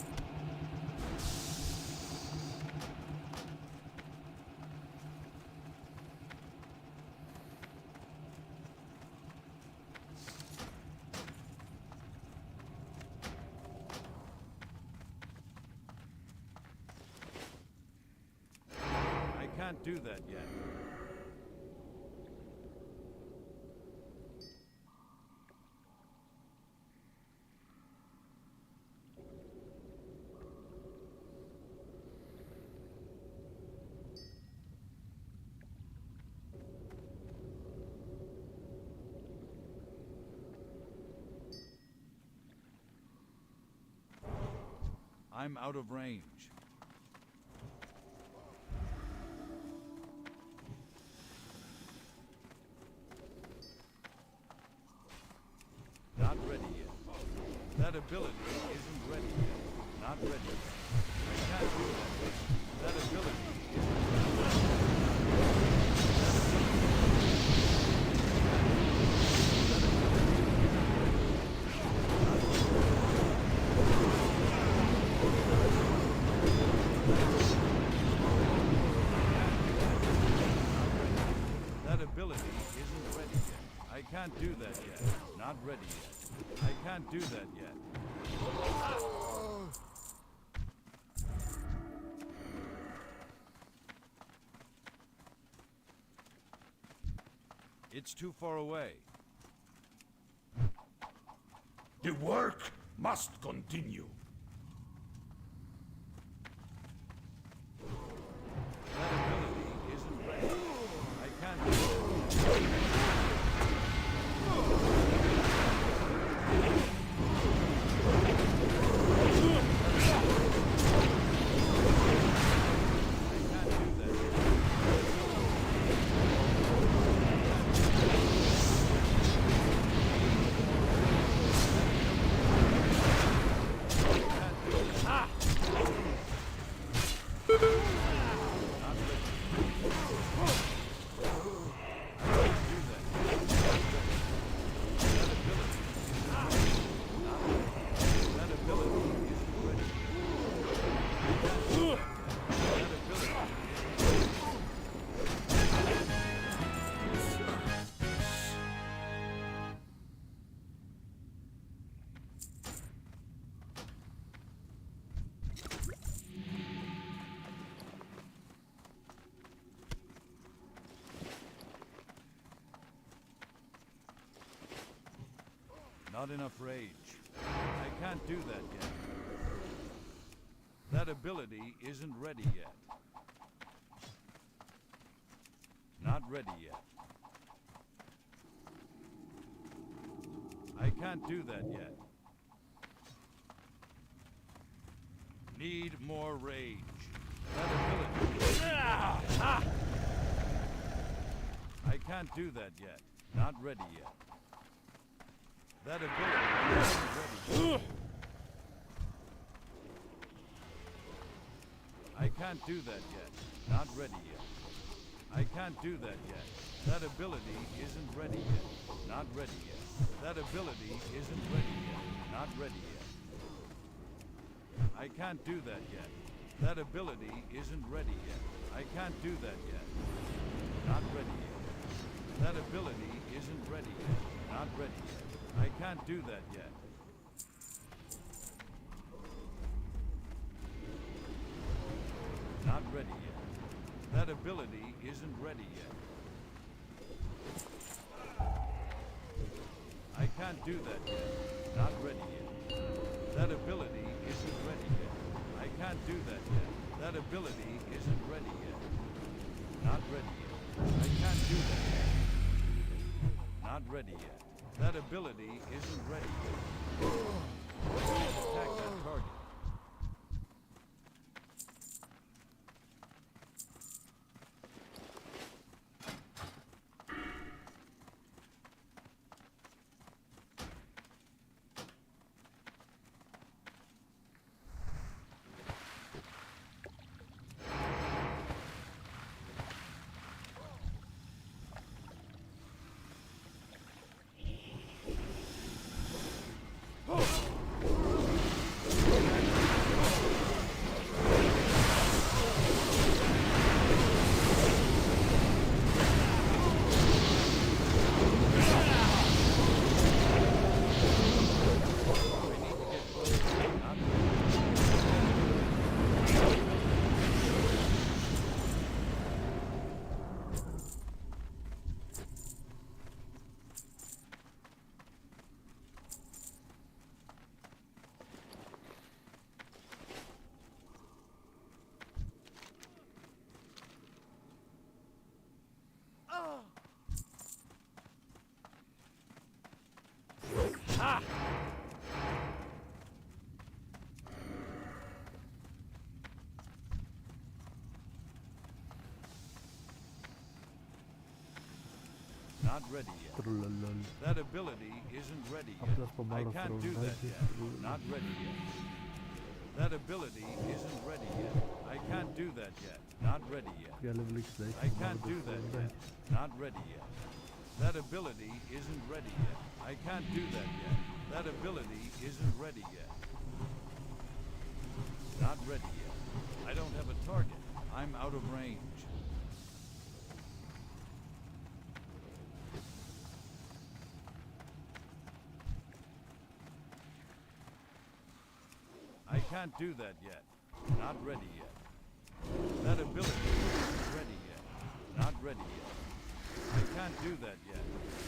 can't do that yet. I'm out of range. Not ready yet. That ability isn't ready yet. Not ready yet. I can't do that yet. That ability isn't ready yet. I can't do that yet. Not ready yet. I can't do that yet. It's too far away. The work must continue. That ability isn't ready. I can't do it. Not enough rage. I can't do that yet. That ability isn't ready yet. Not ready yet. I can't do that yet. Need more rage. That ability. I can't do that yet. Not ready yet. That ability isn't ready. I can't do that yet. Not ready yet. I can't do that yet. That ability isn't ready yet. Not ready yet. That ability isn't ready yet. Not ready yet. I can't do that yet. That ability isn't ready yet. I can't do that yet. Not ready yet. That ability isn't ready yet. Not ready yet. I can't do that yet. Not ready yet. That ability isn't ready yet. I can't do that yet. Not ready yet. That ability isn't ready yet. I can't do that yet. That ability isn't ready yet. Not ready yet. I can't do that yet. Not ready yet. That ability isn't ready yet. Attack that target. Not ready yet. That ability isn't ready yet. I can't do that yet. Not ready yet. That ability isn't ready yet. I can't do that yet. Not ready yet. I can't do that yet. Not ready yet. That ability isn't ready yet. I can't do that yet. That ability isn't ready yet. Not ready yet. I don't have a target. I'm out of range. I can't do that yet. Not ready yet. That ability isn't ready yet. Not ready yet. I can't do that yet.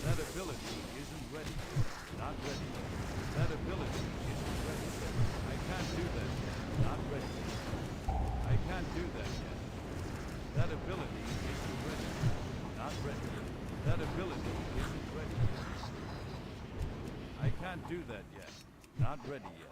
That ability isn't ready yet. Not ready yet. That ability isn't ready yet. I can't do that yet. Not ready yet. I can't do that yet. That ability isn't ready yet. Not ready yet. That ability isn't ready yet. I can't do that yet. Not ready yet.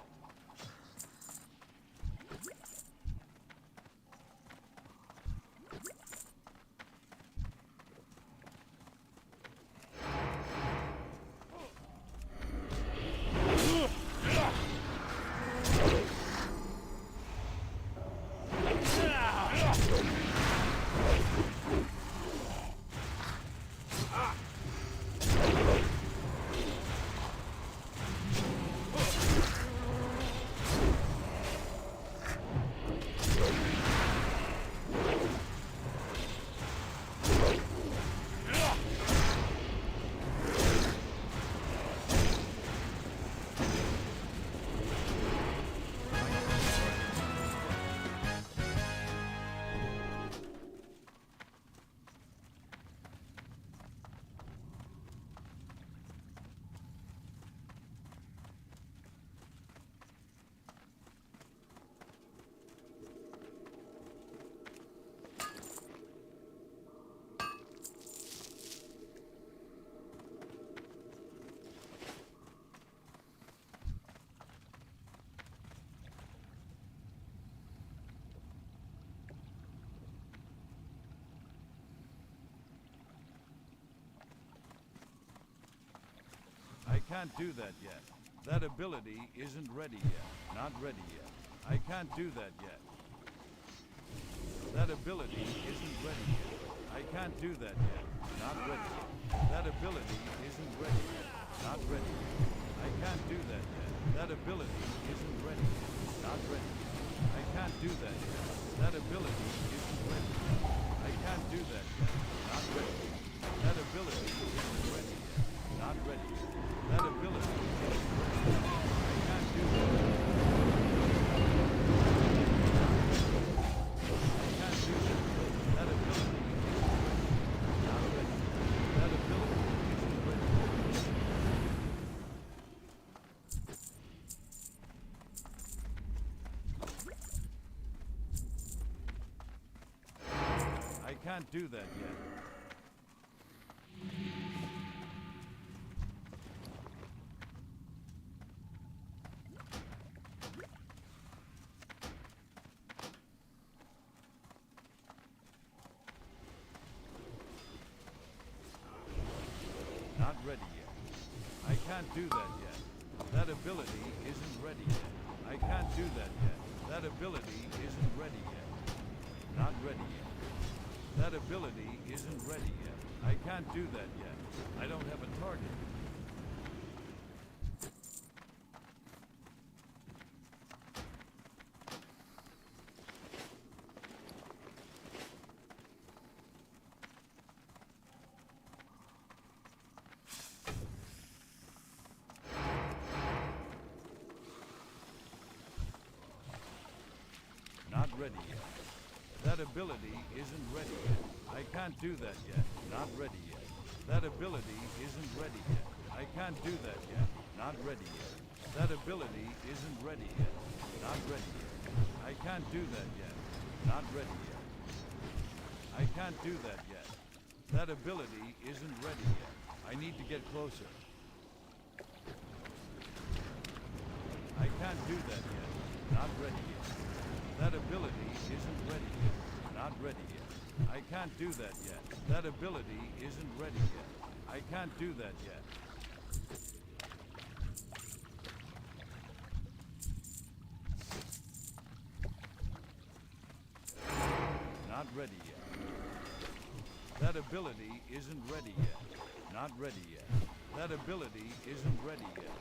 I can't do that yet. That ability isn't ready yet. Not ready yet. I can't do that yet. That ability isn't ready yet. I can't do that yet. Not ready yet. That ability isn't ready yet. Not ready yet. I can't do that yet. That ability isn't ready yet. Not ready yet. I can't do that yet. That ability isn't ready yet. I can't do that yet. Not ready yet. That ability isn't ready yet. Not ready yet. That ability isn't ready yet. I can't do that yet. I can't do that yet. That ability isn't ready yet. Not ready yet. That ability isn't ready yet. I can't do that yet. Not ready yet. I can't do that yet. That ability isn't ready yet. I can't do that yet. That ability isn't ready yet. Not ready yet. That ability isn't ready yet. I can't do that yet. I don't have a target. Not ready yet. That ability isn't ready yet. I can't do that yet. Not ready yet. That ability isn't ready yet. I can't do that yet. Not ready yet. That ability isn't ready yet. Not ready yet. I can't do that yet. Not ready yet. I can't do that yet. That ability isn't ready yet. I need to get closer. I can't do that yet. Not ready yet. That ability isn't ready yet. Not ready yet. I can't do that yet. That ability isn't ready yet. I can't do that yet. Not ready yet. That ability isn't ready yet. Not ready yet. That ability isn't ready yet.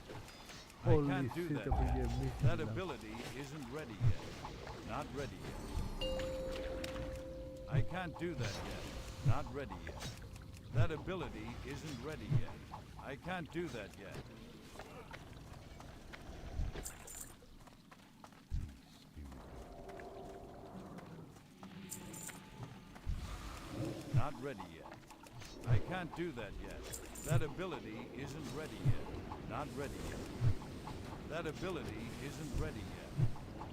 I Holy can't do shit, that apa yet. dia miss That bilang. ability isn't ready yet. Not ready yet. I can't do that yet. Not ready yet. That ability isn't ready yet. I can't do that yet. Not ready yet. I can't do that yet. That ability isn't ready yet. Not ready yet. That ability isn't ready yet.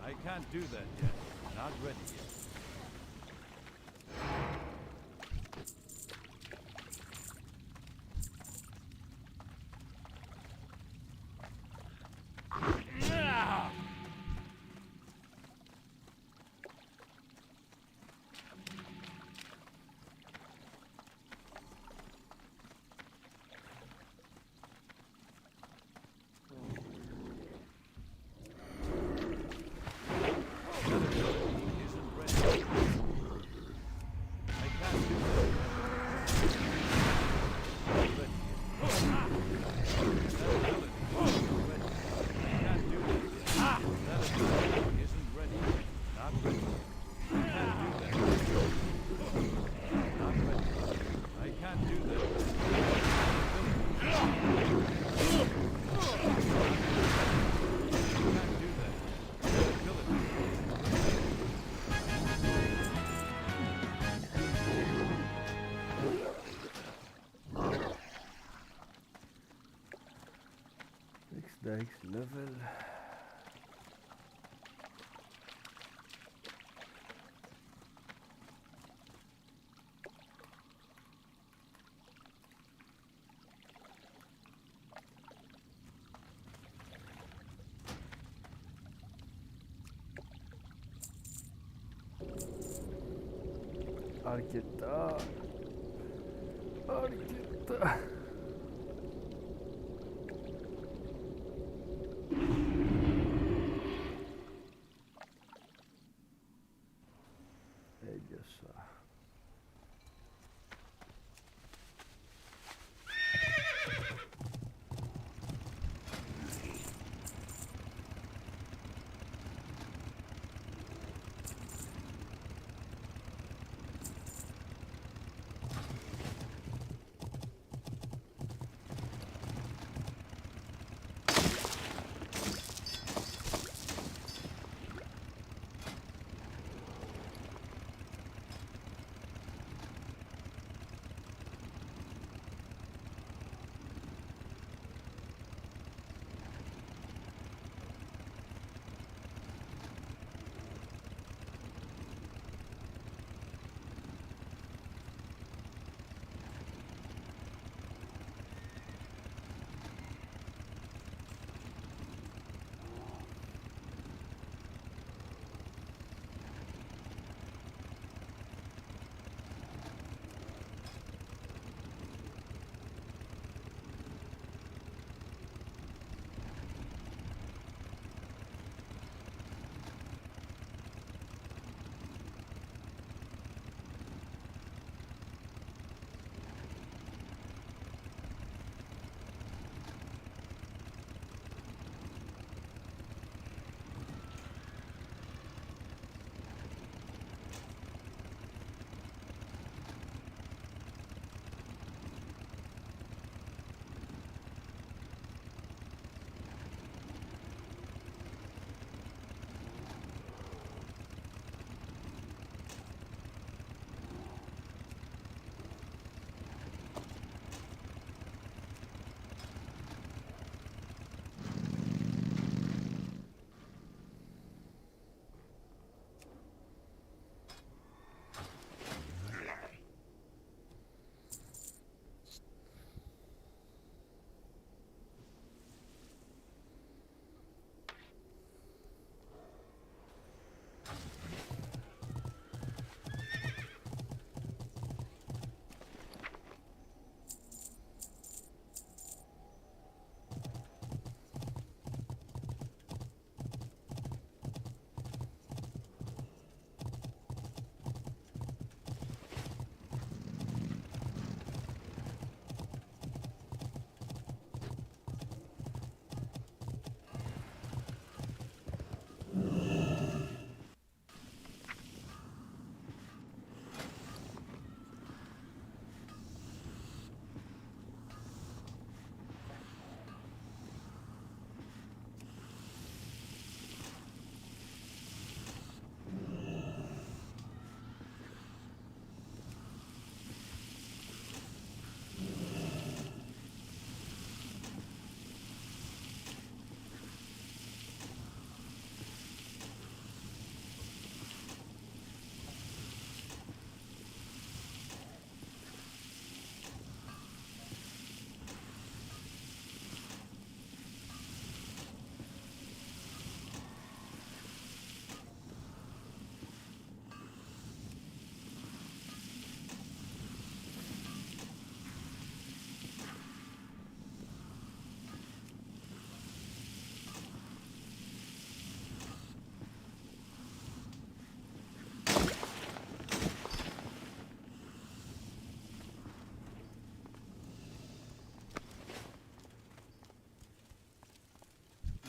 I can't do that yet. Not ready yet. Next level. Hareket. Hareket.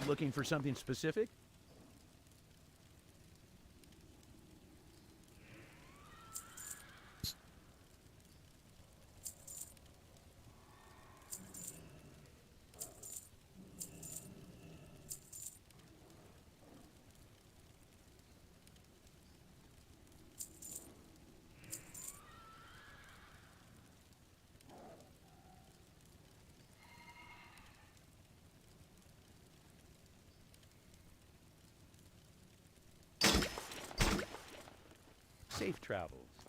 Looking for something specific? Safe travels.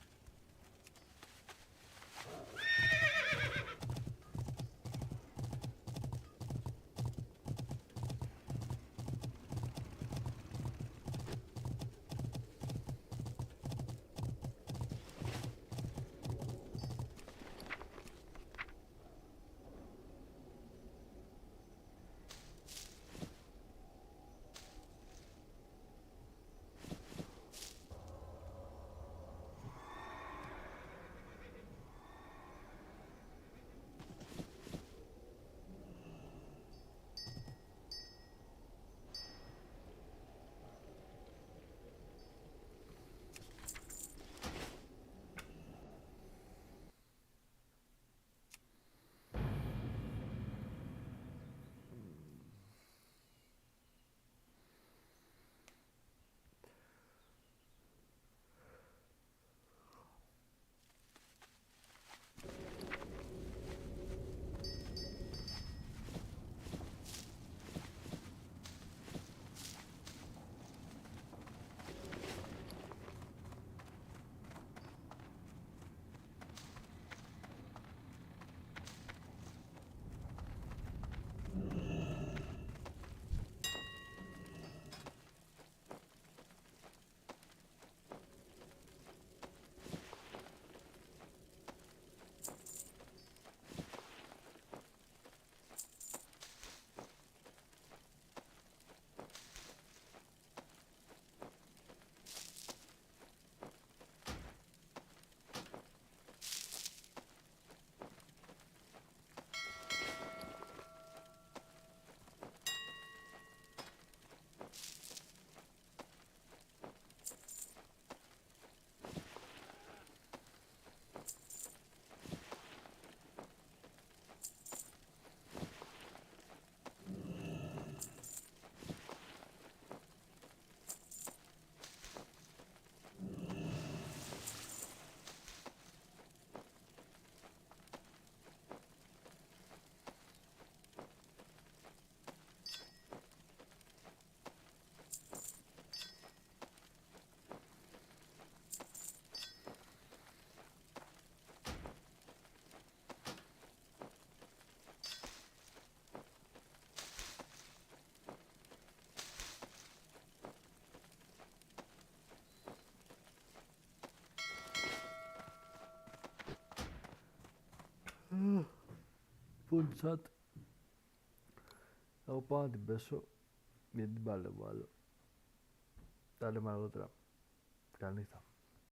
Πούντσατ. Εγώ πάω να την πέσω γιατί την παλεύω άλλο. Τα λέμε αργότερα. Καλή νύχτα.